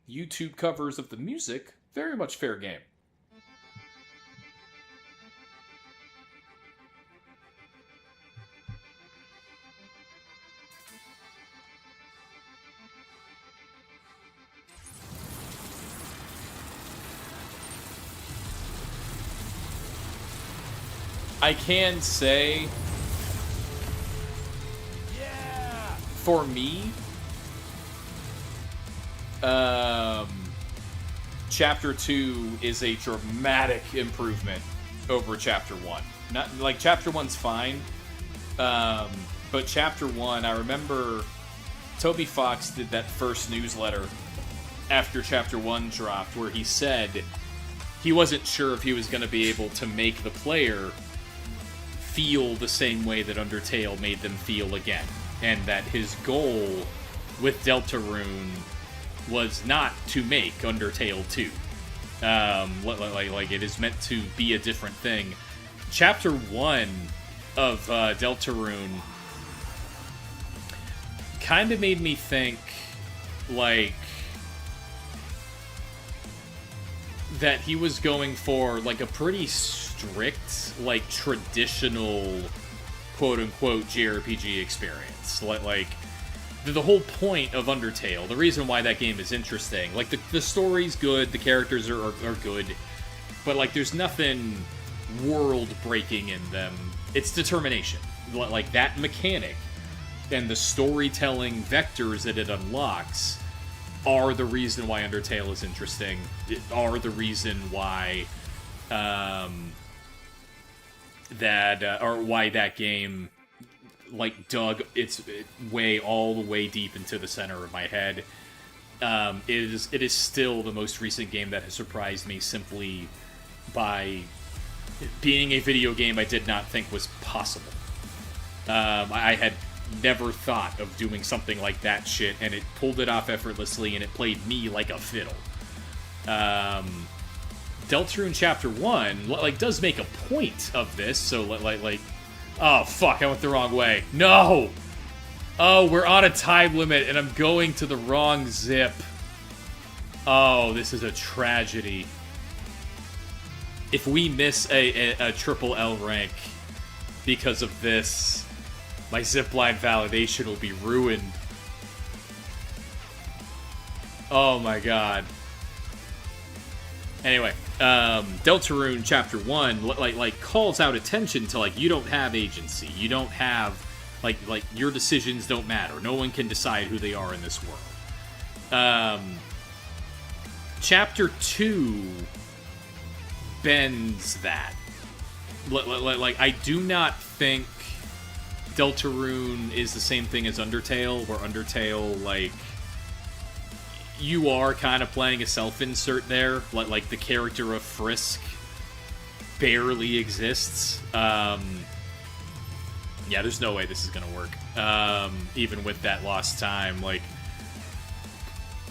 YouTube covers of the music, very much fair game. I can say, for me, Chapter 2 is a dramatic improvement over Chapter 1. Not like Chapter 1's fine, but Chapter 1, I remember Toby Fox did that first newsletter after Chapter 1 dropped, where he said he wasn't sure if he was going to be able to make the player feel the same way that Undertale made them feel again, and that his goal with Deltarune was not to make Undertale 2. Like it is meant to be a different thing. Chapter 1 of Deltarune kind of made me think, like, that he was going for, like, a pretty strict, like, traditional, quote-unquote, JRPG experience. Like, the whole point of Undertale, the reason why that game is interesting, like, the story's good, the characters are good, but, like, there's nothing world-breaking in them. It's determination. Like, that mechanic and the storytelling vectors that it unlocks are the reason why Undertale is interesting, are the reason why why that game, like, dug its way all the way deep into the center of my head. It is still the most recent game that has surprised me simply by being a video game I did not think was possible. I had never thought of doing something like that shit, and it pulled it off effortlessly, and it played me like a fiddle. Deltarune Chapter 1, like, does make a point of this, so, like, oh, fuck, I went the wrong way. No! Oh, we're on a time limit, and I'm going to the wrong zip. Oh, this is a tragedy. If we miss a triple L rank because of this, my zipline validation will be ruined. Oh my god. Anyway, Deltarune Chapter 1 like calls out attention to, like, you don't have agency. You don't have, like your decisions don't matter. No one can decide who they are in this world. Chapter 2 bends that. Like, I do not think Deltarune is the same thing as Undertale, where Undertale, like, you are kind of playing a self-insert there. Like the character of Frisk barely exists. Yeah, there's no way this is gonna work. Even with that lost time, like,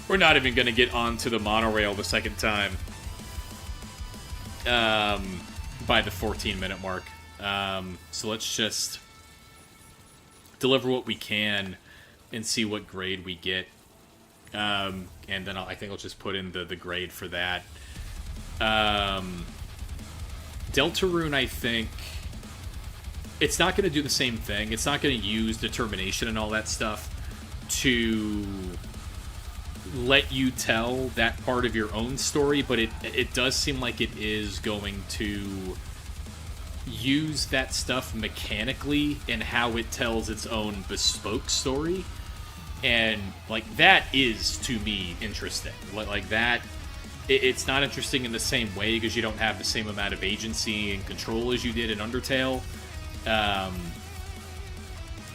we're not even gonna get onto the monorail the second time. By the 14-minute mark. So let's just deliver what we can and see what grade we get. And then I think I'll just put in the grade for that. Deltarune, I think, it's not going to do the same thing. It's not going to use determination and all that stuff to let you tell that part of your own story, but it does seem like it is going to use that stuff mechanically in how it tells its own bespoke story. And, like, that is, to me, interesting. Like, that... It's not interesting in the same way because you don't have the same amount of agency and control as you did in Undertale.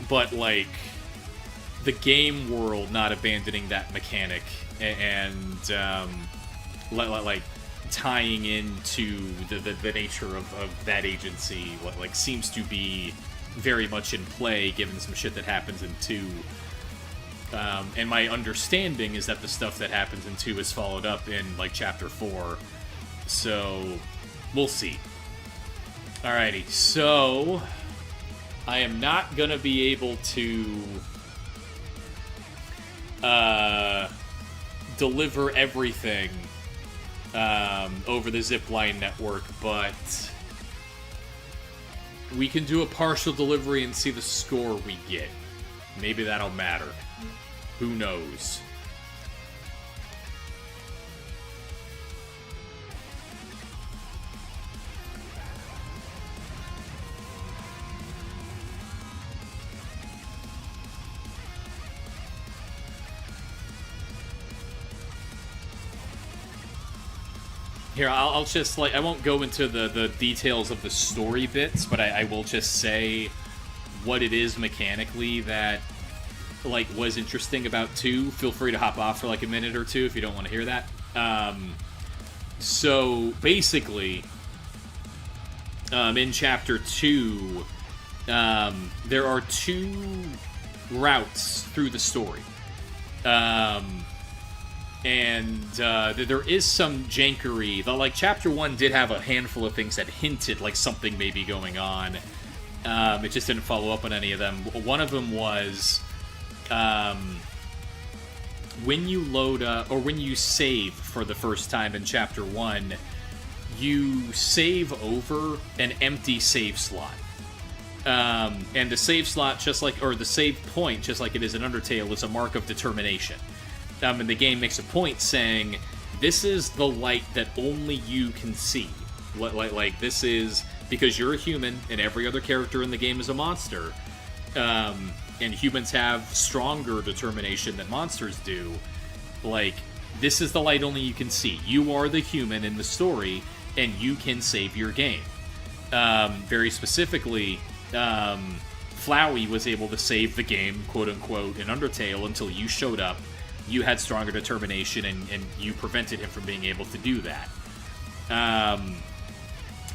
But, like, the game world not abandoning that mechanic and, like, tying into the nature of that agency, like, seems to be very much in play given some shit that happens in 2. And my understanding is that the stuff that happens in 2 is followed up in, like, Chapter 4. So, we'll see. Alrighty, so... I am not gonna be able to... deliver everything over the zipline network, but... we can do a partial delivery and see the score we get. Maybe that'll matter. Who knows? Here, I'll just, like, I won't go into the details of the story bits, but I will just say what it is mechanically that, like, was interesting about 2. Feel free to hop off for, like, a minute or two if you don't want to hear that. So, basically, in Chapter 2, there are 2 routes through the story. And there is some jankery. Like, Chapter 1 did have a handful of things that hinted like something may be going on. It just didn't follow up on any of them. One of them was... when you load up, or when you save for the first time in Chapter 1, you save over an empty save slot. And the save slot, just like, or the save point, just like it is in Undertale, is a mark of determination. And the game makes a point saying, this is the light that only you can see. Like, this is, because you're a human, and every other character in the game is a monster, and humans have stronger determination than monsters do, like, this is the light only you can see. You are the human in the story, and you can save your game. Very specifically, Flowey was able to save the game, quote-unquote, in Undertale until you showed up. You had stronger determination, and you prevented him from being able to do that.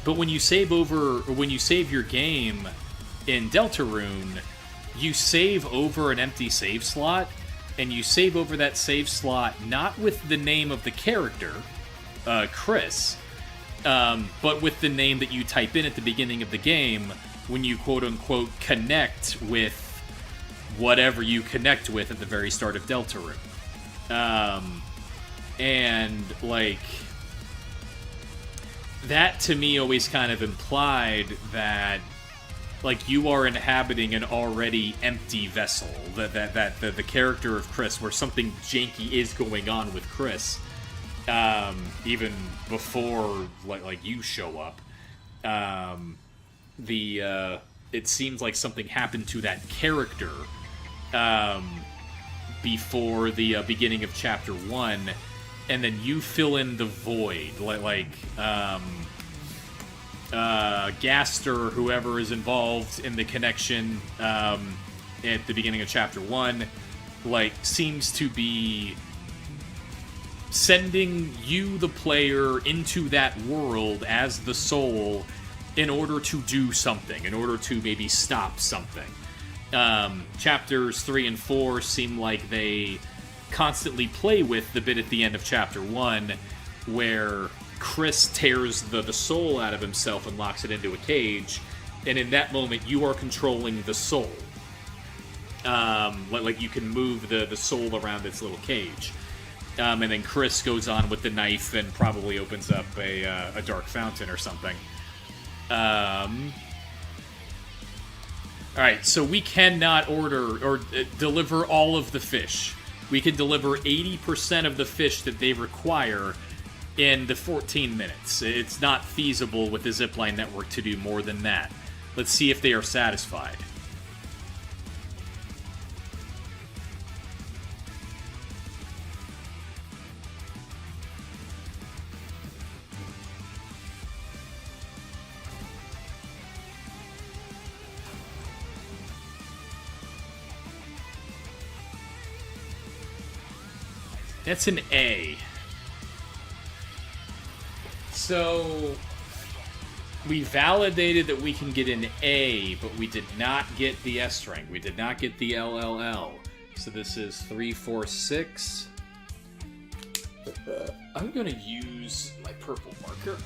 But when you save over, or when you save your game in Deltarune, you save over an empty save slot, and you save over that save slot not with the name of the character, Chris, but with the name that you type in at the beginning of the game when you quote-unquote connect with whatever you connect with at the very start of Deltarune. And, like, that to me always kind of implied that, like, you are inhabiting an already empty vessel. That the character of Chris, where something janky is going on with Chris, even before, like you show up. It seems like something happened to that character, before the beginning of Chapter 1, and then you fill in the void, Gaster, whoever is involved in the connection at the beginning of Chapter 1, like, seems to be sending you, the player, into that world as the soul in order to do something, in order to maybe stop something. Chapters 3 and 4 seem like they constantly play with the bit at the end of Chapter 1 where Chris tears the soul out of himself and locks it into a cage, and in that moment you are controlling the soul. Like you can move the soul around its little cage. And then Chris goes on with the knife and probably opens up a dark fountain or something. Alright, so we cannot order or deliver all of the fish. We can deliver 80% of the fish that they require in the 14 minutes. It's not feasible with the zipline network to do more than that. Let's see if they are satisfied. That's an A. So, we validated that we can get an A, but we did not get the S rank. We did not get the LLL. So this is 3, 4, 6. I'm going to use my purple marker.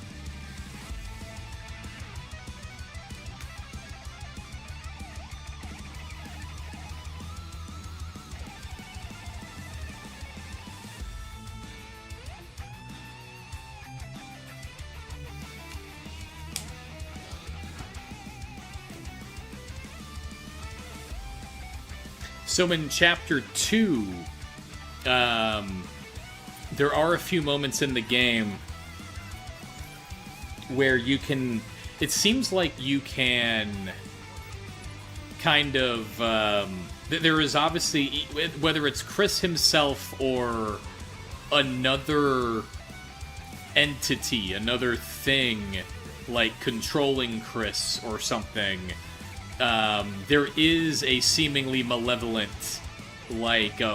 So in Chapter 2, there are a few moments in the game where you can... It seems like you can kind of... there is obviously, whether it's Chris himself or another entity, another thing, like controlling Chris or something... there is a seemingly malevolent,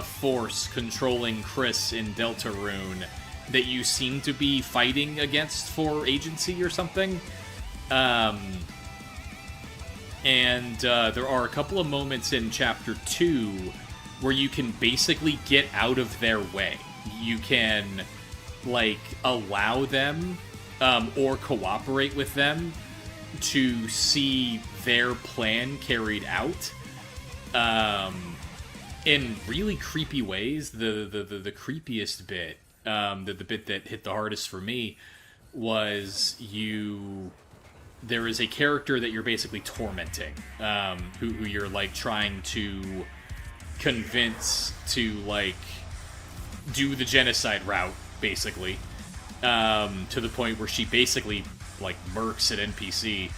force controlling Chris in Deltarune that you seem to be fighting against for agency or something. And there are a couple of moments in Chapter 2 where you can basically get out of their way. You can, allow them, or cooperate with them to see their plan carried out in really creepy ways. The creepiest bit, the bit that hit the hardest for me, was there is a character that you're basically tormenting, who you're trying to convince to do the genocide route, basically, to the point where she basically murks an NPC.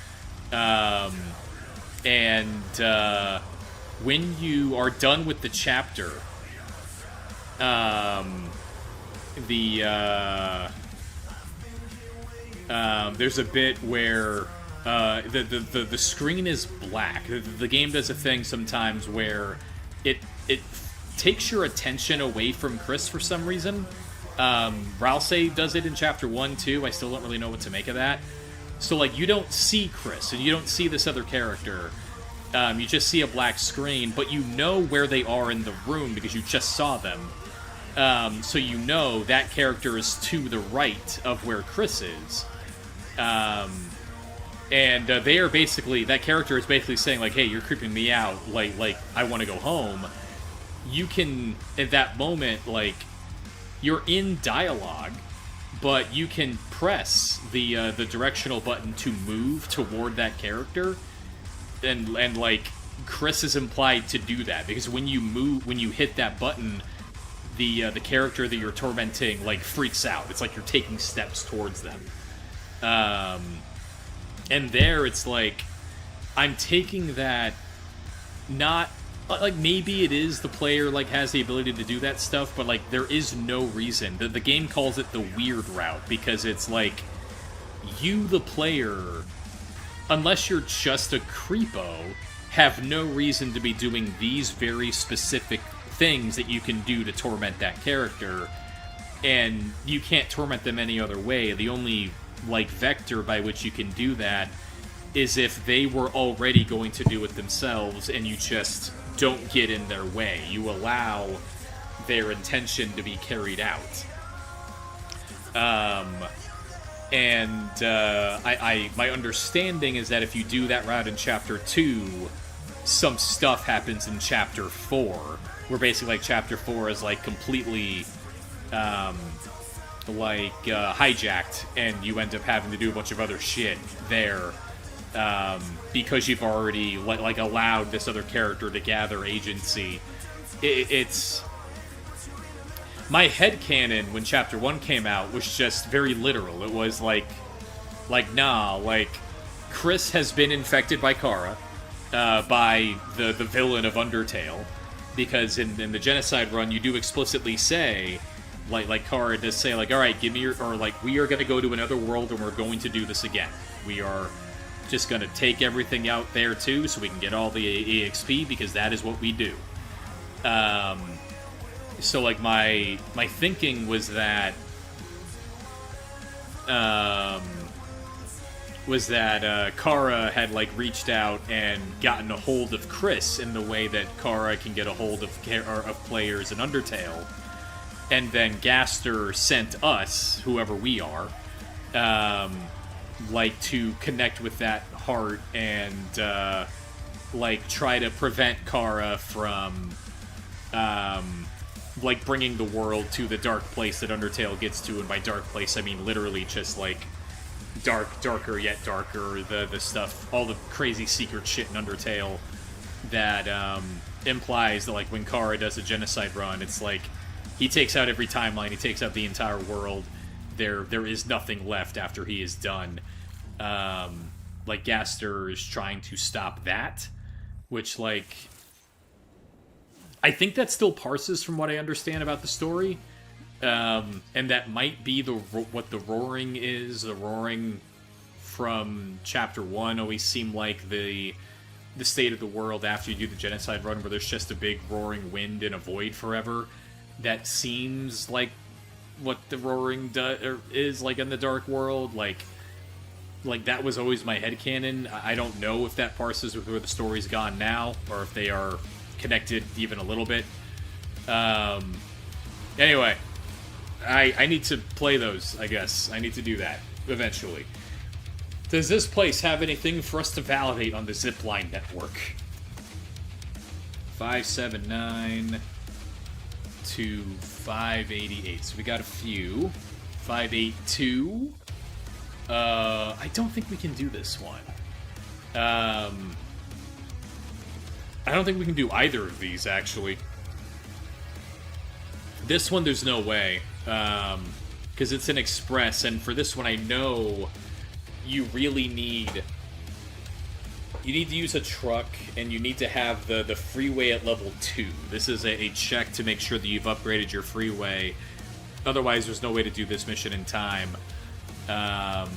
When you are done with the chapter, there's a bit where the screen is black. The game does a thing sometimes where it takes your attention away from Chris for some reason. Ralsei does it in Chapter 1 too. I still don't really know what to make of that. So, you don't see Chris, and you don't see this other character. You just see a black screen, but you know where they are in the room because you just saw them. So you know that character is to the right of where Chris is. They are basically... That character is basically saying, hey, you're creeping me out. I want to go home. You can, at that moment, you're in dialogue, but you can press the directional button to move toward that character, and Chris is implied to do that because when you hit that button, the character that you're tormenting freaks out. It's like you're taking steps towards them, and there it's I'm taking that not. Maybe it is the player, has the ability to do that stuff, but, there is no reason. The game calls it the weird route, because it's, you, the player, unless you're just a creepo, have no reason to be doing these very specific things that you can do to torment that character, and you can't torment them any other way. The only, vector by which you can do that is if they were already going to do it themselves, and you just... don't get in their way. You allow their intention to be carried out. My understanding is that if you do that route in Chapter 2, some stuff happens in Chapter 4, where basically Chapter 4 is completely hijacked, and you end up having to do a bunch of other shit there because you've already like allowed this other character to gather agency. It's my headcanon when Chapter 1 came out was just very literal. It was like nah, like Chris has been infected by Kara, by the villain of Undertale, because in the genocide run you do explicitly say, like Kara does say, like, all right, give me your, or like, we are going to go to another world and we're going to do this again. We are just going to take everything out there too, so we can get all the EXP, because that is what we do. So like my thinking was that Kara had like reached out and gotten a hold of Chris in the way that Kara can get a hold of players in Undertale, and then Gaster sent us, whoever we are, like to connect with that heart and like try to prevent Kara from like bringing the world to the dark place that Undertale gets to, and by dark place I mean literally just like darker yet darker, the stuff, all the crazy secret shit in Undertale that implies that like when Kara does a genocide run, it's like he takes out every timeline, he takes out the entire world. There is nothing left after he is done. Like Gaster is trying to stop that, which like I think that still parses from what I understand about the story. And that might be what the roaring is. The roaring from Chapter 1 always seemed like the state of the world after you do the genocide run, where there's just a big roaring wind and a void forever. That seems like what the roaring is like in the Dark World. Like that was always my headcanon. I don't know if that parses with where the story's gone now, or if they are connected even a little bit. Anyway, I need to play those, I guess. I need to do that eventually. Does this place have anything for us to validate on the zipline network? 579 to 588. So we got a few. 582. I don't think we can do this one. I don't think we can do either of these, actually. This one, there's no way. Because it's an express, and for this one, I know you really need... You need to use a truck, and you need to have the freeway at level 2. This is a check to make sure that you've upgraded your freeway. Otherwise, there's no way to do this mission in time. Let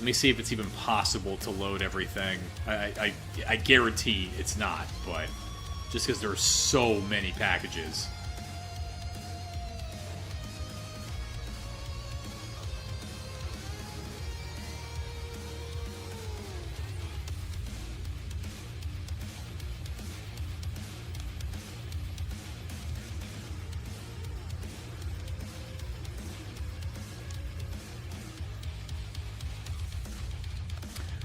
me see if it's even possible to load everything. I guarantee it's not, but just because there are so many packages.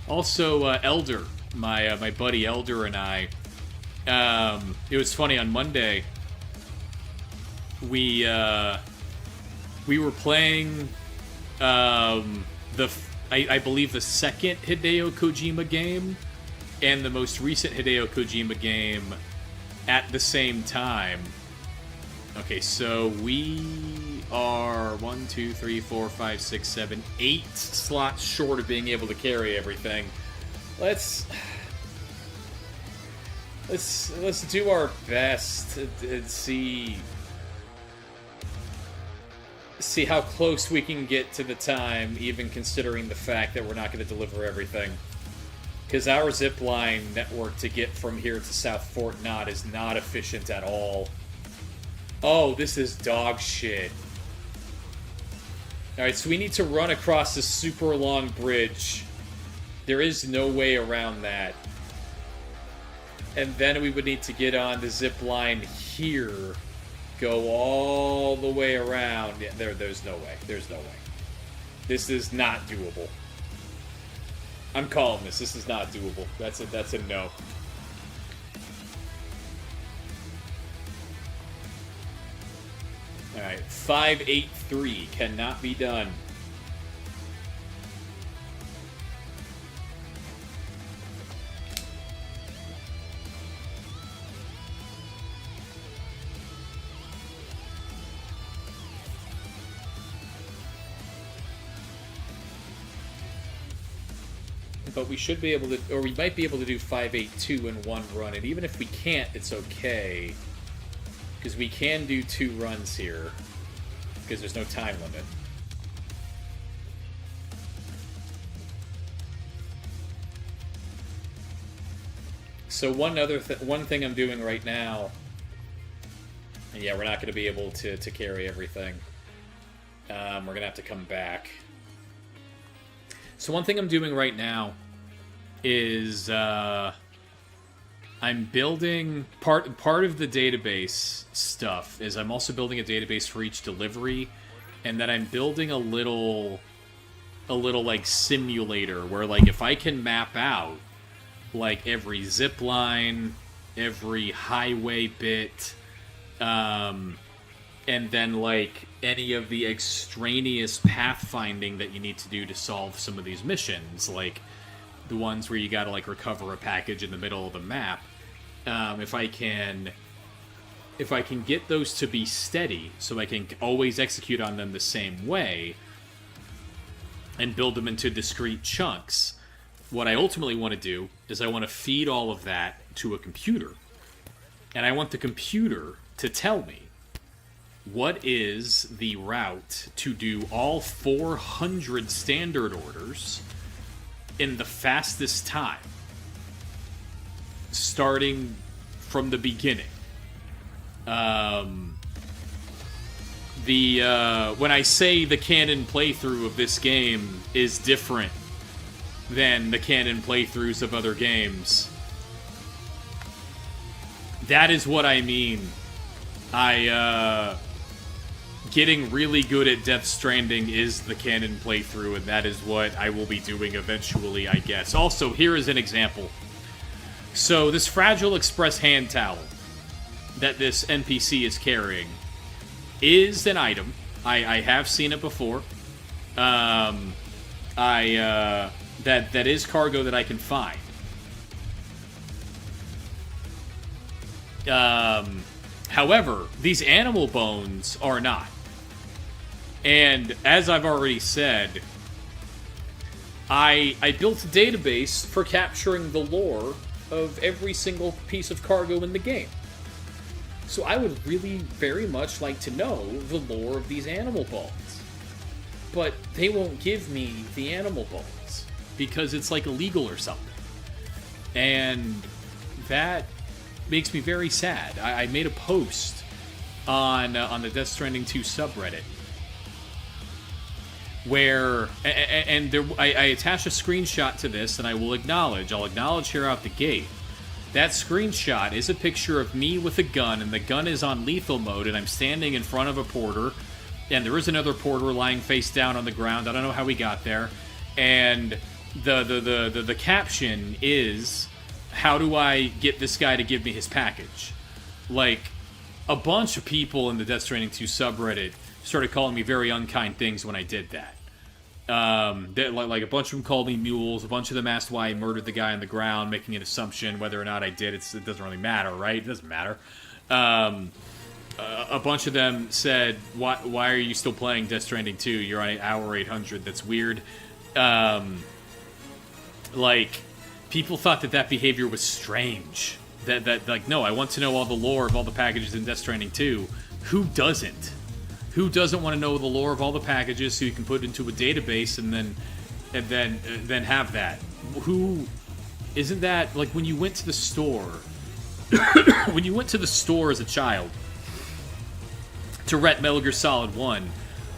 Also, Elder, my buddy Elder and I, it was funny, on Monday, we were playing, I believe the second Hideo Kojima game, and the most recent Hideo Kojima game at the same time. Okay, so we are 1, 2, 3, 4, 5, 6, 7, 8 slots short of being able to carry everything. Let's do our best and see how close we can get to the time, even considering the fact that we're not going to deliver everything. Because our zipline network to get from here to South Fort Knott is not efficient at all. Oh, this is dog shit. Alright, so we need to run across this super long bridge. There is no way around that. And then we would need to get on the zip line here. Go all the way around. Yeah, there's no way. There's no way. This is not doable. I'm calling this. This is not doable. That's a no. Alright, 583 cannot be done. but we should be able to, or we might be able to do 582 in one run, and even if we can't, it's okay, because we can do 2 runs here, because there's no time limit. So one thing I'm doing right now, and yeah, we're not going to be able to carry everything. We're going to have to come back. So one thing I'm doing right now is I'm building part of the database stuff is I'm also building a database for each delivery, and then I'm building a little like simulator where, like, if I can map out like every zip line, every highway bit, and then like any of the extraneous pathfinding that you need to do to solve some of these missions, like the ones where you gotta like recover a package in the middle of the map. If I can get those to be steady, so I can always execute on them the same way, and build them into discrete chunks, what I ultimately want to do is I want to feed all of that to a computer. And I want the computer to tell me what is the route to do all 400 standard orders in the fastest time, starting from the beginning. When I say the canon playthrough of this game is different than the canon playthroughs of other games, that is what I mean. Getting really good at Death Stranding is the canon playthrough, and that is what I will be doing eventually, I guess. Also, here is an example. So, this Fragile Express hand towel that this NPC is carrying is an item. I have seen it before. That is cargo that I can find. However, these animal bones are not. And as I've already said, I built a database for capturing the lore of every single piece of cargo in the game. So I would really very much like to know the lore of these animal bones. But they won't give me the animal bones because it's like illegal or something. And that makes me very sad. I made a post on the Death Stranding 2 subreddit where, and there, I attached a screenshot to this, and I'll acknowledge here out the gate. That screenshot is a picture of me with a gun, and the gun is on lethal mode, and I'm standing in front of a porter, and there is another porter lying face down on the ground. I don't know how we got there. And the caption is, how do I get this guy to give me his package? Like, a bunch of people in the Death Stranding 2 subreddit started calling me very unkind things when I did that. Like a bunch of them called me mules. A bunch of them asked why I murdered the guy on the ground, making an assumption. Whether or not I did, it doesn't really matter, right? It doesn't matter. A bunch of them said, why are you still playing Death Stranding 2? You're on hour 800. That's weird. Like, people thought that behavior was strange. Like, no, I want to know all the lore of all the packages in Death Stranding 2. Who doesn't? Who doesn't want to know the lore of all the packages so you can put it into a database and then have that? Who isn't that, like, when you went to the store when you went to the store as a child to rent Metal Gear Solid 1,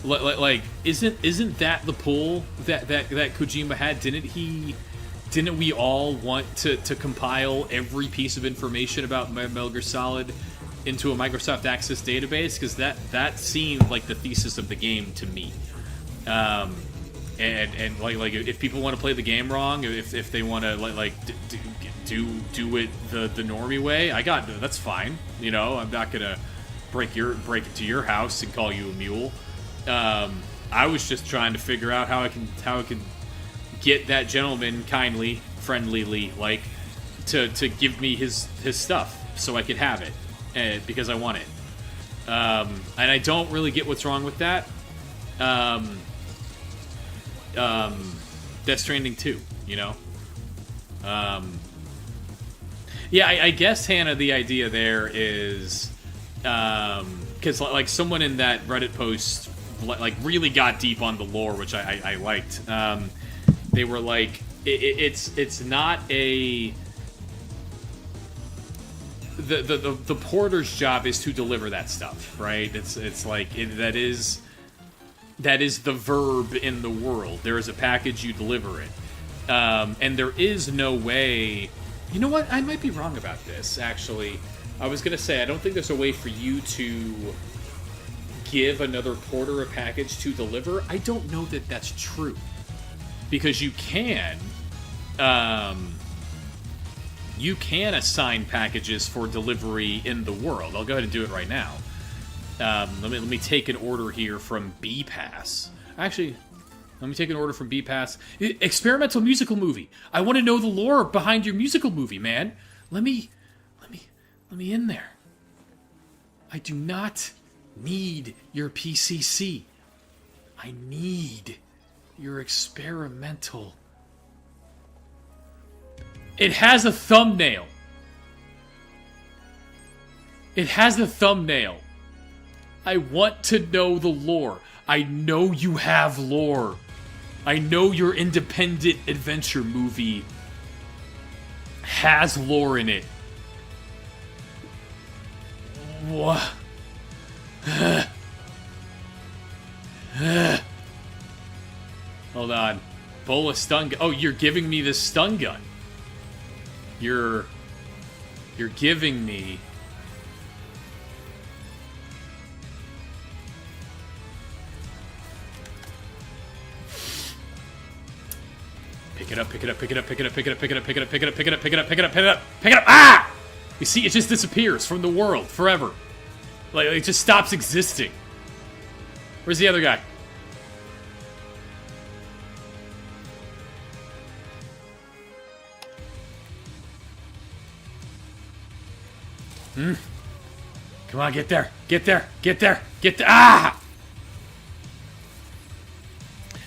like isn't that the pull that Kojima had? Didn't we all want to compile every piece of information about Metal Gear Solid into a Microsoft Access database? Because that seemed like the thesis of the game to me. And like if people want to play the game wrong, if they want to do it the normie way, that's fine. You know, I'm not gonna break into your house and call you a mule. I was just trying to figure out how I can get that gentleman kindly, friendlyly, like, to give me his stuff so I could have it, because I want it. And I don't really get what's wrong with that. Death Stranding 2, you know? Yeah, I guess, Hannah, the idea there is because like someone in that Reddit post like really got deep on the lore, which I liked. They were like, it's not a the porter's job is to deliver that stuff, right? It's like that is the verb in the world. There is a package, you deliver it, and there is no way. You know what? I might be wrong about this, actually. I was going to say, I don't think there's a way for you to give another porter a package to deliver. I don't know that that's true. Because you can assign packages for delivery in the world. I'll go ahead and do it right now. Let me take an order here from B Pass. Actually, let me take an order from B Pass. Experimental musical movie. I want to know the lore behind your musical movie, man. Let me in there. I do not need your PCC. I need your experimental. It has a thumbnail. It has a thumbnail. I want to know the lore. I know you have lore. I know your independent adventure movie has lore in it. What? Hold on. Bola stun gun. Oh, you're giving me this stun gun. You're giving me. Pick it up, pick it up, pick it up, pick it up, pick it up, pick it up, pick it up, pick it up, pick it up, pick it up, pick it up, pick it up, pick it up. Ah! You see, it just disappears from the world forever. Like it just stops existing. Where's the other guy? Come on, get there. Get there. Get there. Get there. Ah!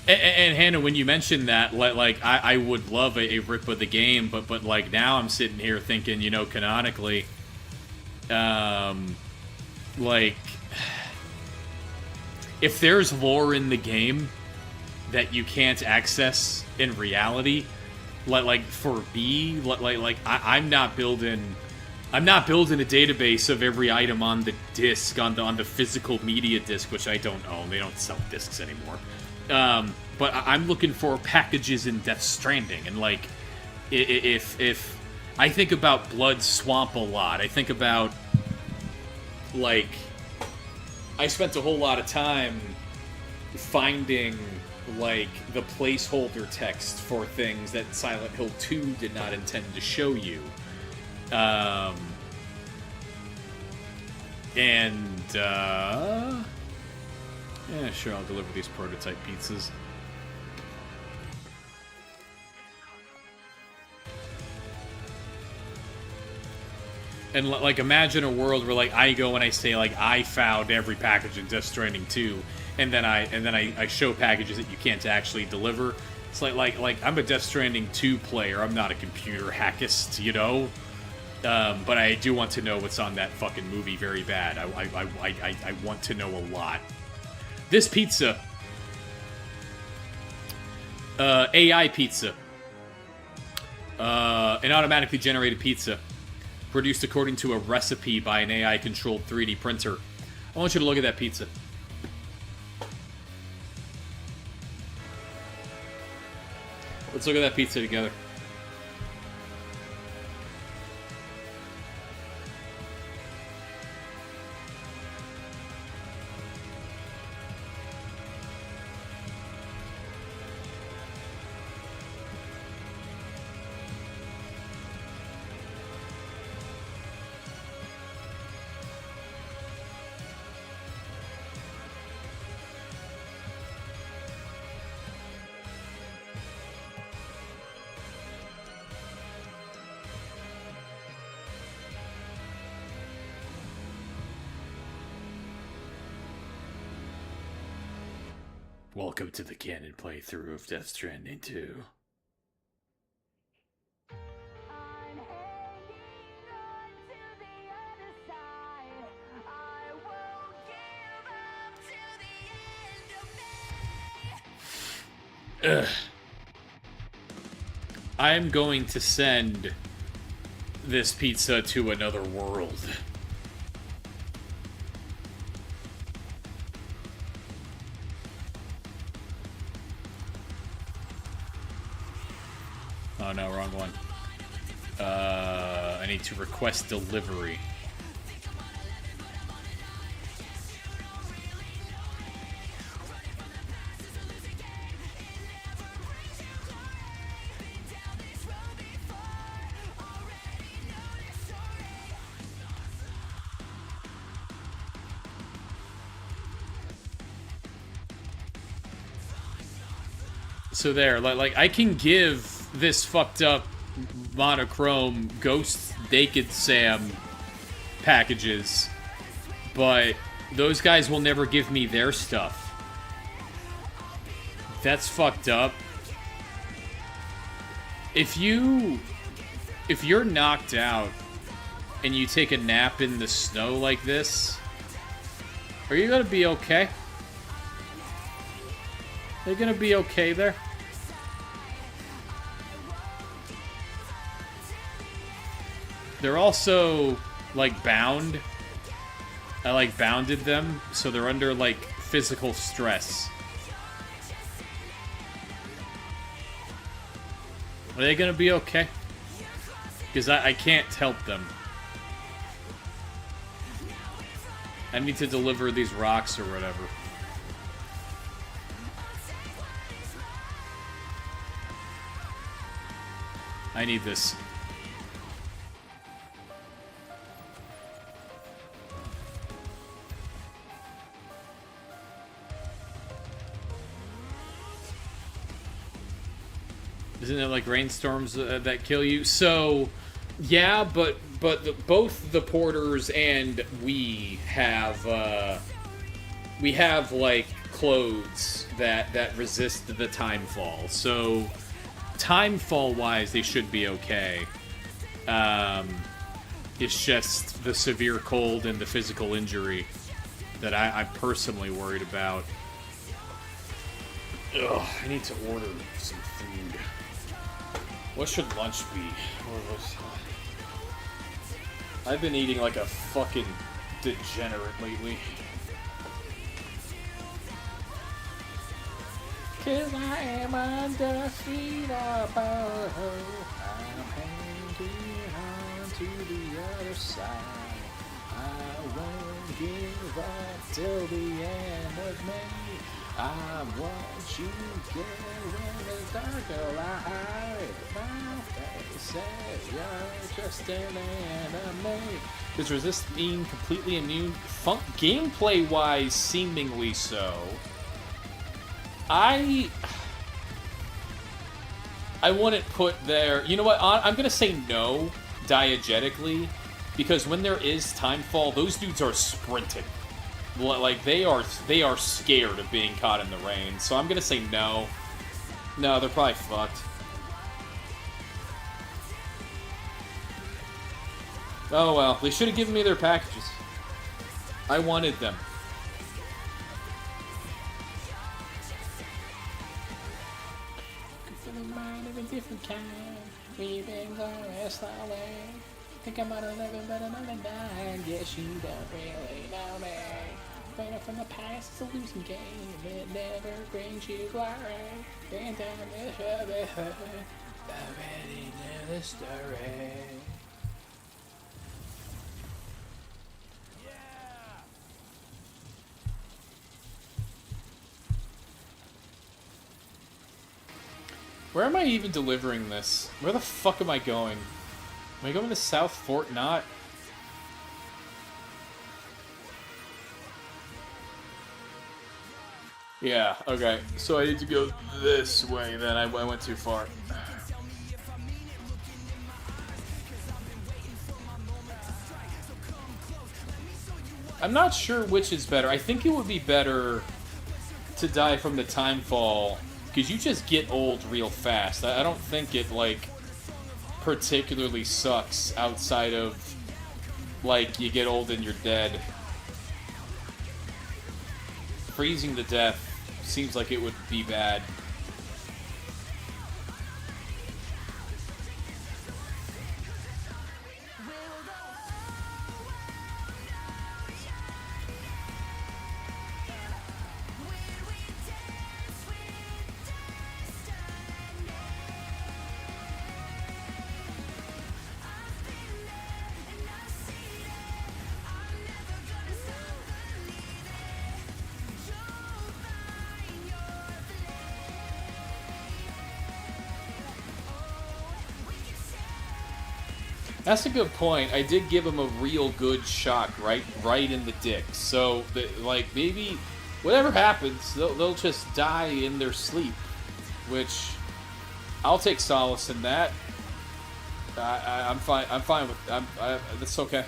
And Hannah, when you mentioned that, like I would love a rip of the game, but like now I'm sitting here thinking, you know, canonically, like if there's lore in the game that you can't access in reality, like for B, like I'm not building a database of every item on the disc, on the physical media disc, which I don't own. They don't sell discs anymore. But I'm looking for packages in Death Stranding, and like, if I think about Blood Swamp a lot, I think about like I spent a whole lot of time finding like the placeholder text for things that Silent Hill 2 did not intend to show you. Yeah, sure, I'll deliver these prototype pizzas. And like, imagine a world where like I go and I say like I found every package in Death Stranding 2, and then I show packages that you can't actually deliver. It's like I'm a Death Stranding 2 player. I'm not a computer hackist, you know. But I do want to know what's on that fucking movie very bad. I want to know a lot. This pizza, AI pizza, an automatically generated pizza, produced according to a recipe by an AI-controlled 3D printer. I want you to look at that pizza. Let's look at that pizza together. Welcome to the canon playthrough of Death Stranding 2. Ugh. I'm going to send this pizza to another world. Oh no, wrong one. I need to request delivery. So there, like I can give this fucked up monochrome Ghost Naked Sam packages, but those guys will never give me their stuff. That's fucked up. If you're knocked out and you take a nap in the snow like this, are you gonna be okay? Are you gonna be okay there? They're also, like, bound. I, like, bounded them, so they're under, like, physical stress. Are they gonna be okay? Because I can't help them. I need to deliver these rocks or whatever. I need this. Isn't it like rainstorms that kill you? So, yeah, but both the porters and we have like clothes that resist the time fall. So, time fall wise, they should be okay. It's just the severe cold and the physical injury that I'm personally worried about. Ugh, I need to order some food. What should lunch be? I've been eating like a fucking degenerate lately. 'Cause I am undefeatable. I'm hanging on to the other side. I won't give up till the end of May. I want you there in the dark light. My face says you're just an enemy. Does resist being completely immune? Gameplay-wise, seemingly so. I wouldn't put there... You know what? I'm going to say no, diegetically, because when there is timefall, those dudes are sprinting. Like, they are scared of being caught in the rain, so I'm going to say no. No, they're probably fucked. Oh well, they should have given me their packages. I wanted them. Different kind. We've been going slowly. Think I'm out of living, but I'm out of dying. Guess you don't really know me. Running from the past is a losing game. It never brings you glory. Been down this road, already know the story. Where am I even delivering this? Where the fuck am I going? Am I going to South Fort Knott? Yeah, okay. So I need to go this way then. I went too far. I'm not sure which is better. I think it would be better to die from the timefall, because you just get old real fast. I don't think it, like, particularly sucks outside of, like, you get old and you're dead. Freezing to death seems like it would be bad. That's a good point. I did give him a real good shock, right in the dick. So, like, maybe whatever happens, they'll just die in their sleep, which I'll take solace in that. I'm fine. I'm fine with. That's okay.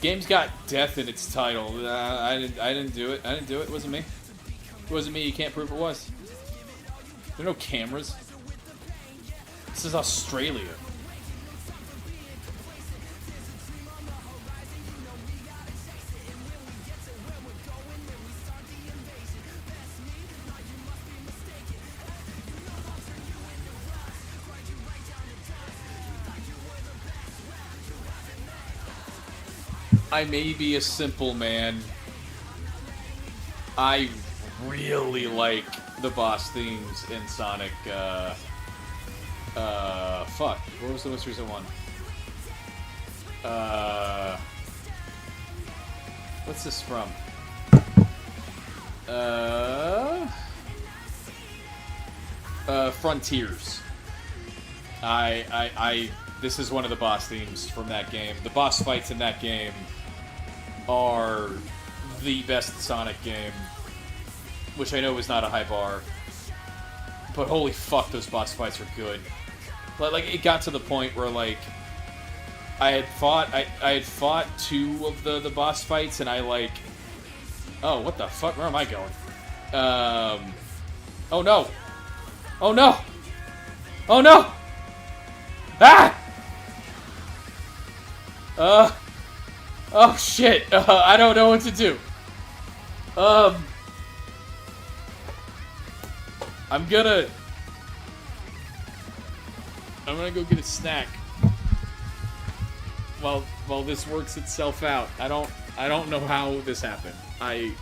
Game's got death in its title. I didn't do it. I didn't do it. It wasn't me. It wasn't me. You can't prove it was. There are no cameras. This is Australia. I may be a simple man. I really like the boss themes in Sonic, fuck. What was the most recent one? What's this from? Frontiers. This is one of the boss themes from that game. The boss fights in that game are the best Sonic game, which I know is not a high bar, but holy fuck, those boss fights are good. Like it got to the point where like I had fought two of the boss fights, and I like, oh, what the fuck? Where am I going? Oh no! Oh no! Oh no! Ah! Oh shit! I don't know what to do. I'm gonna go get a snack while this works itself out. I don't know how this happened. I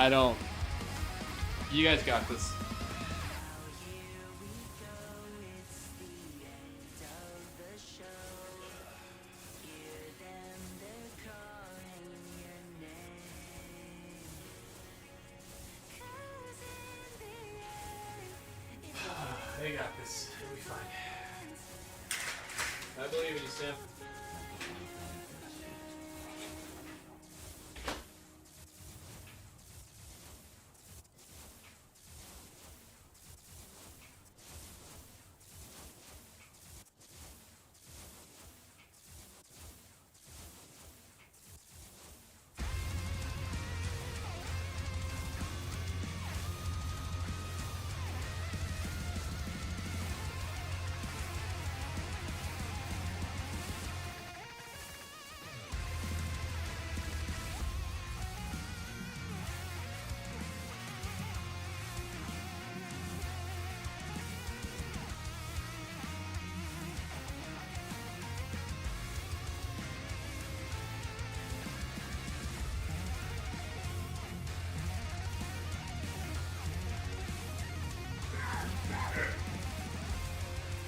don't. You guys got this. They got this. It'll be fine. I believe in you, Sam.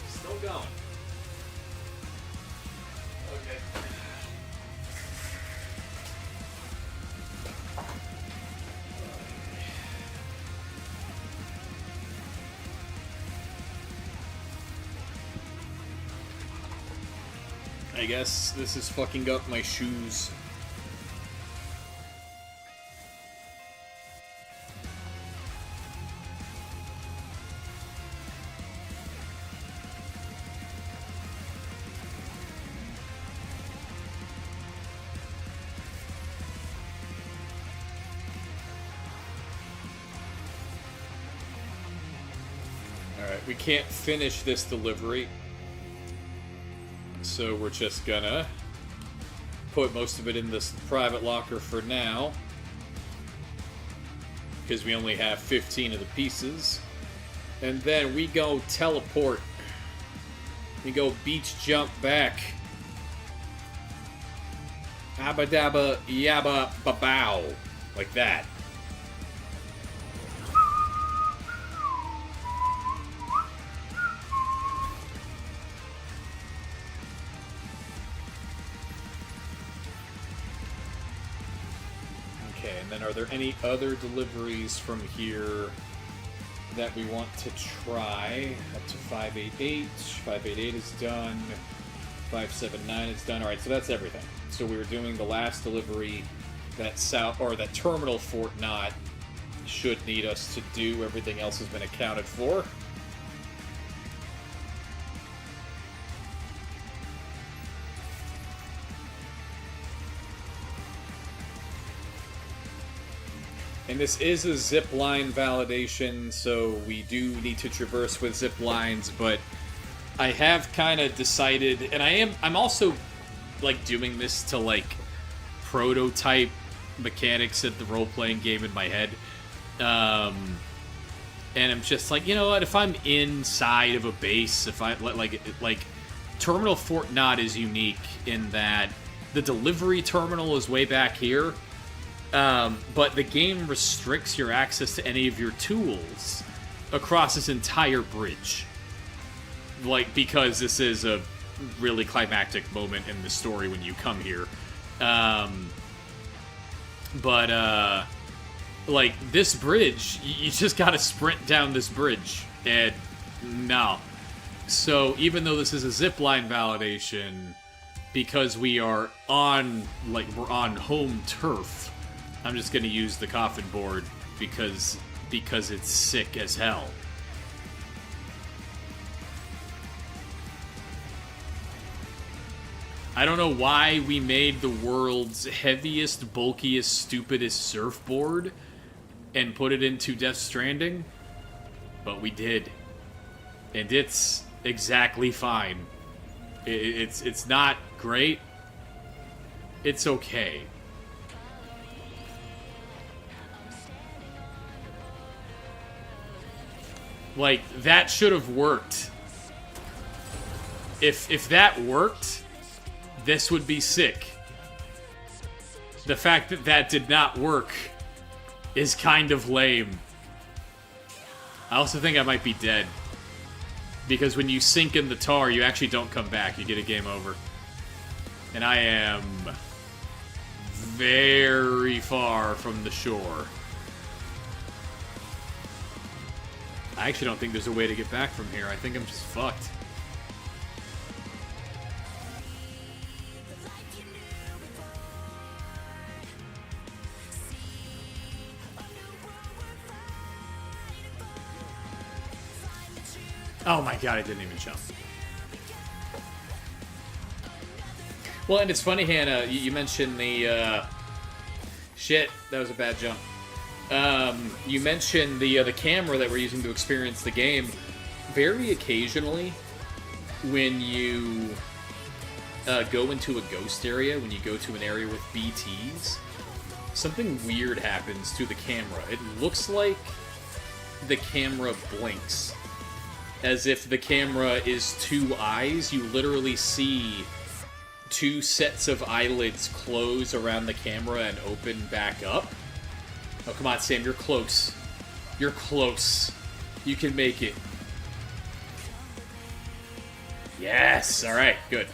Still going. Okay. I guess this is fucking up my shoes. We can't finish this delivery, so we're just gonna put most of it in this private locker for now, because we only have 15 of the pieces, and then we go teleport. We go beach jump back. Abba dabba yabba babow, like that. And then are there any other deliveries from here that we want to try. Up to 588. 588 is done. 579 is done. Alright, so that's everything. So we were doing the last delivery that that Terminal Fort Knot should need us to do. Everything else has been accounted for. And this is a zipline validation, so we do need to traverse with zip lines, but I have kind of decided, and I'm also, like, doing this to, like, prototype mechanics of the role-playing game in my head. And I'm just like, you know what, if I'm inside of a base, if I, like, Terminal Fort Knot is unique in that the delivery terminal is way back here, but the game restricts your access to any of your tools across this entire bridge. Like, because this is a really climactic moment in the story when you come here. Like, this bridge, you just gotta sprint down this bridge. And, no. So, even though this is a zipline validation, because we are on, like, we're on home turf, I'm just gonna use the coffin board because it's sick as hell. I don't know why we made the world's heaviest, bulkiest, stupidest surfboard and put it into Death Stranding, but we did. And it's exactly fine. It's not great. It's okay. Like, that should have worked. If that worked, this would be sick. The fact that that did not work is kind of lame. I also think I might be dead. Because when you sink in the tar, you actually don't come back. You get a game over. And I am very far from the shore. I actually don't think there's a way to get back from here. I think I'm just fucked. Oh my god, I didn't even jump. Well, and it's funny, Hannah, you mentioned the, shit, that was a bad jump. You mentioned the camera that we're using to experience the game. Very occasionally, when you go into a ghost area, when you go to an area with BTs, something weird happens to the camera. It looks like the camera blinks. As if the camera is two eyes. You literally see two sets of eyelids close around the camera and open back up. Oh, come on, Sam, you're close. You're close. You can make it. Yes! Alright, good.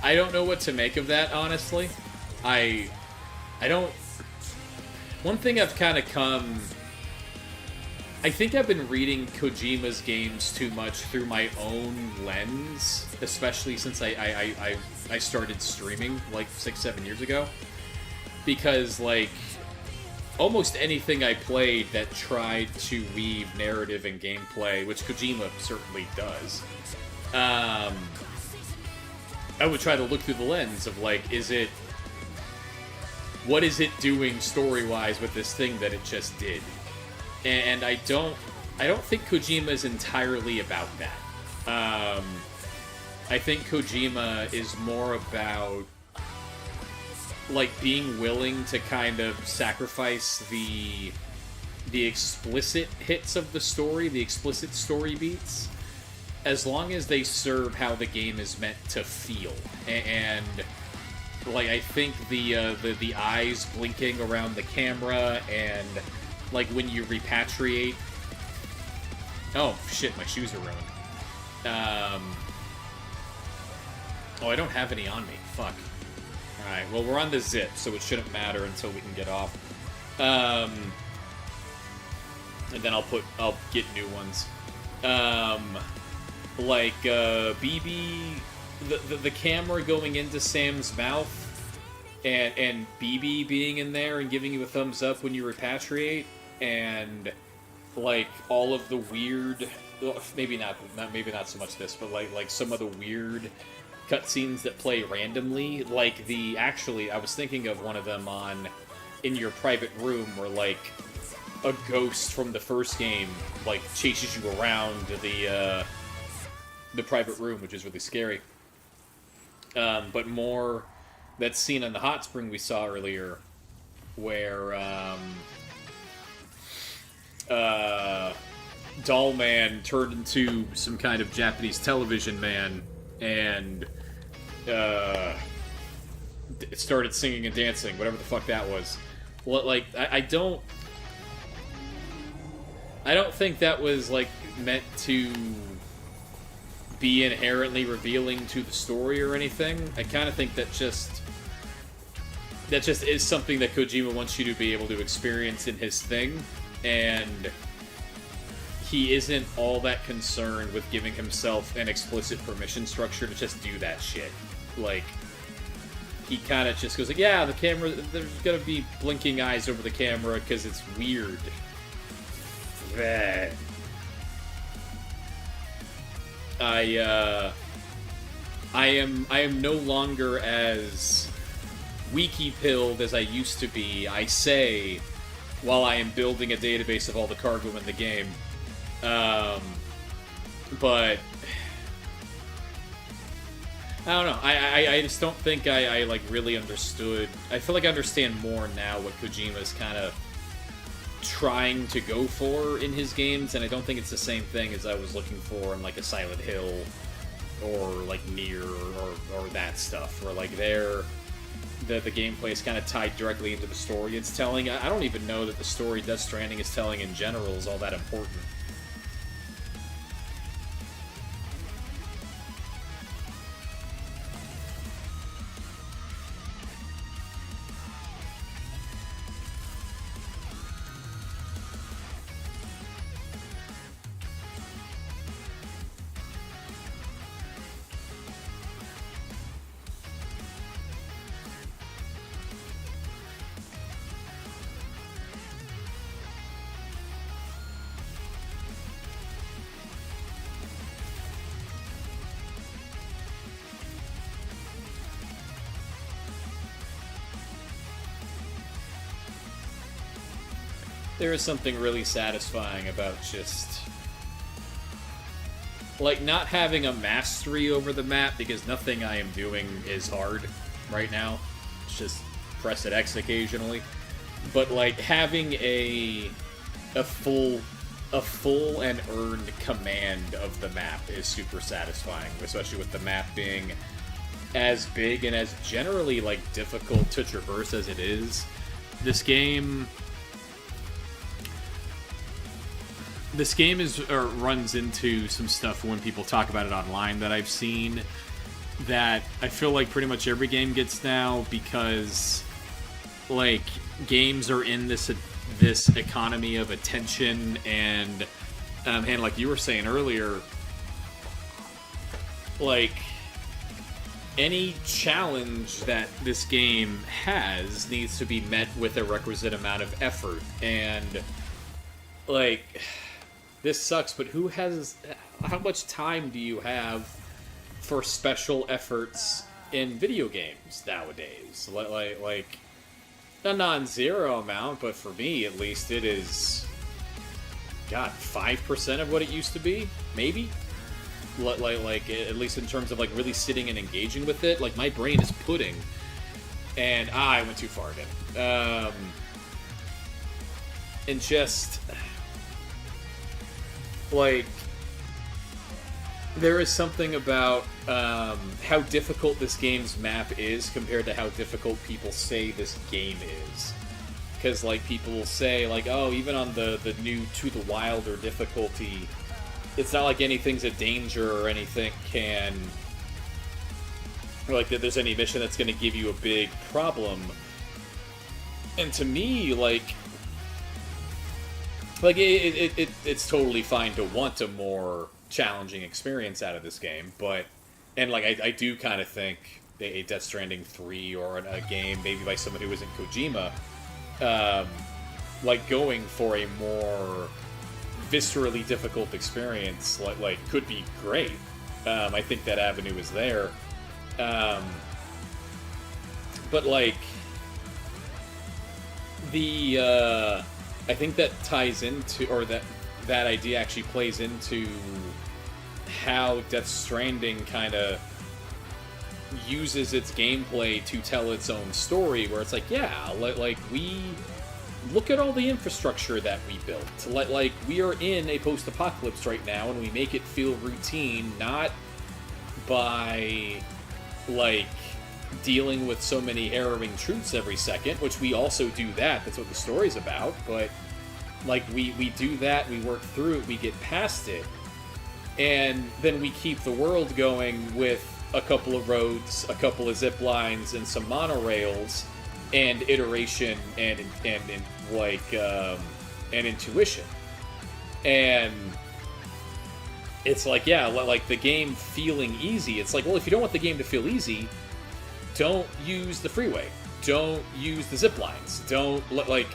I don't know what to make of that, honestly. I don't... One thing I've kind of come... I think I've been reading Kojima's games too much through my own lens, especially since I started streaming, like, 6-7 years ago. Because, like, almost anything I played that tried to weave narrative and gameplay, which Kojima certainly does, I would try to look through the lens of, like, what is it doing story-wise with this thing that it just did? And I don't think Kojima is entirely about that. I think Kojima is more about, like, being willing to kind of sacrifice the explicit hits of the story, the explicit story beats, as long as they serve how the game is meant to feel. And like, I think the eyes blinking around the camera, and like when you repatriate... Oh shit, my shoes are ruined. Oh, I don't have any on me. Fuck. Alright, well, we're on the zip, so it shouldn't matter until we can get off. And then I'll get new ones. BB, the camera going into Sam's mouth, and BB being in there and giving you a thumbs up when you repatriate, and like all of the weird, maybe not so much this, but like some of the weird cutscenes that play randomly, like I was thinking of one of them in your private room where like a ghost from the first game like chases you around the private room, which is really scary. But more that scene in the hot spring we saw earlier, where Doll Man turned into some kind of Japanese television man and started singing and dancing, whatever the fuck that was. Well, like I don't think that was like meant to be inherently revealing to the story or anything. I kind of think that just is something that Kojima wants you to be able to experience in his thing, and he isn't all that concerned with giving himself an explicit permission structure to just do that shit. Like, he kind of just goes like, yeah, the camera, there's gonna be blinking eyes over the camera because it's weird. Bleh. I am no longer as wiki-pilled as I used to be, I say, while I am building a database of all the cargo in the game. But I don't know. I just don't think I like really understood. I feel like I understand more now what Kojima's kind of trying to go for in his games, and I don't think it's the same thing as I was looking for in like a Silent Hill or like Nier or that stuff, where like the gameplay is kind of tied directly into the story it's telling. I don't even know that the story Death Stranding is telling in general is all that important. There is something really satisfying about just like not having a mastery over the map, because nothing I am doing is hard right now. It's just press at X occasionally. But like having a full and earned command of the map is super satisfying, especially with the map being as big and as generally like difficult to traverse as it is. This game runs into some stuff when people talk about it online that I've seen that I feel like pretty much every game gets now, because like games are in this economy of attention, and like you were saying earlier, like any challenge that this game has needs to be met with a requisite amount of effort, and like this sucks, but how much time do you have for special efforts in video games nowadays? Like a non-zero amount, but for me at least it is, God, 5% of what it used to be, maybe? Like at least in terms of like really sitting and engaging with it. Like my brain is pudding, and I went too far again. And just like there is something about how difficult this game's map is compared to how difficult people say this game is. Because like people will say like, oh, even on the new To the Wilder difficulty, it's not like anything's a danger or anything can, or like that there's any mission that's going to give you a big problem. And to me, it's totally fine to want a more challenging experience out of this game, but and like I do kind of think a Death Stranding 3 or a game maybe by someone who isn't Kojima, like going for a more viscerally difficult experience like could be great. I think that avenue is there, but like the I think that ties into, or that idea actually plays into how Death Stranding kind of uses its gameplay to tell its own story, where it's like, yeah, like we look at all the infrastructure that we built. Like we are in a post-apocalypse right now, and we make it feel routine, not by like dealing with so many harrowing truths every second, which we also do that. That's what the story's about. But like we do that, we work through it, we get past it, and then we keep the world going with a couple of roads, a couple of zip lines, and some monorails, and iteration and intuition. And it's like, yeah, like the game feeling easy. It's like, well, if you don't want the game to feel easy, don't use the freeway. Don't use the zip lines. Don't, like,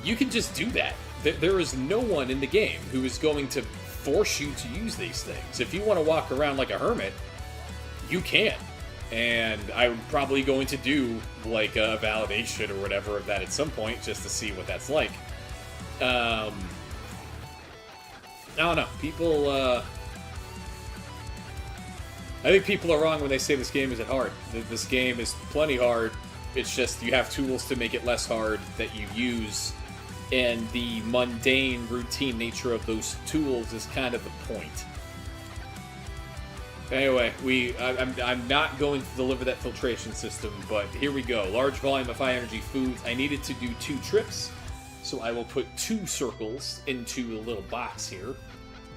you can just do that. There is no one in the game who is going to force you to use these things. If you want to walk around like a hermit, you can. And I'm probably going to do, like, a validation or whatever of that at some point, just to see what that's like. I don't know. People, I think people are wrong when they say this game isn't hard. This game is plenty hard. It's just you have tools to make it less hard that you use, and the mundane, routine nature of those tools is kind of the point. Anyway, I'm not going to deliver that filtration system, but here we go. Large volume of high energy foods. I needed to do 2 trips, so I will put 2 circles into a little box here.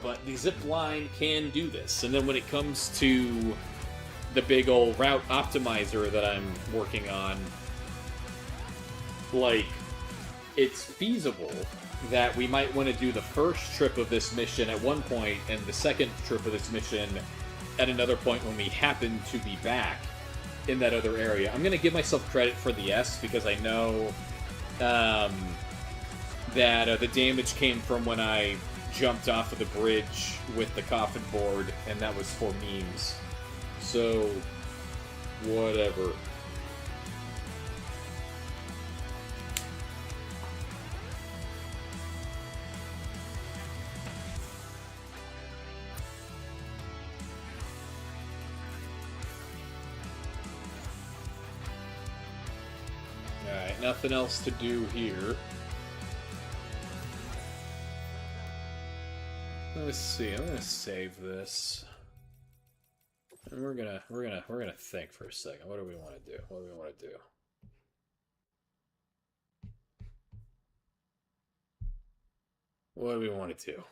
But the zip line can do this. And then when it comes to the big old route optimizer that I'm working on, like, it's feasible that we might want to do the first trip of this mission at one point and the second trip of this mission at another point when we happen to be back in that other area. I'm going to give myself credit for the S, because I know that the damage came from when I jumped off of the bridge with the coffin board, and that was for memes. So, whatever. Alright, nothing else to do here. Let's see. I'm gonna save this, and we're gonna think for a second. What do we want to do? What do we want to do? What do we want to do?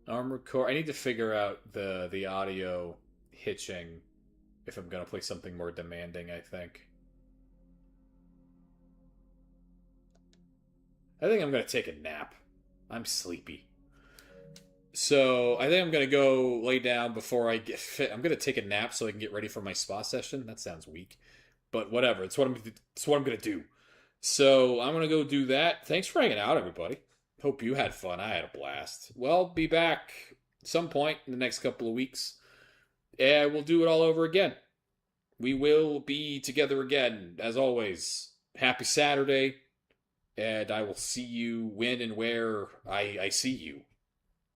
Armor core. I need to figure out the audio hitching if I'm gonna play something more demanding. I think I'm gonna take a nap. I'm sleepy. So I think I'm gonna go lay down before I get fit. I'm gonna take a nap so I can get ready for my spa session. That sounds weak, but whatever. It's what I'm gonna do. So I'm gonna go do that. Thanks for hanging out, everybody. Hope you had fun. I had a blast. Well, be back some point in the next couple of weeks, and we'll do it all over again. We will be together again, as always. Happy Saturday, and I will see you when and where I see you.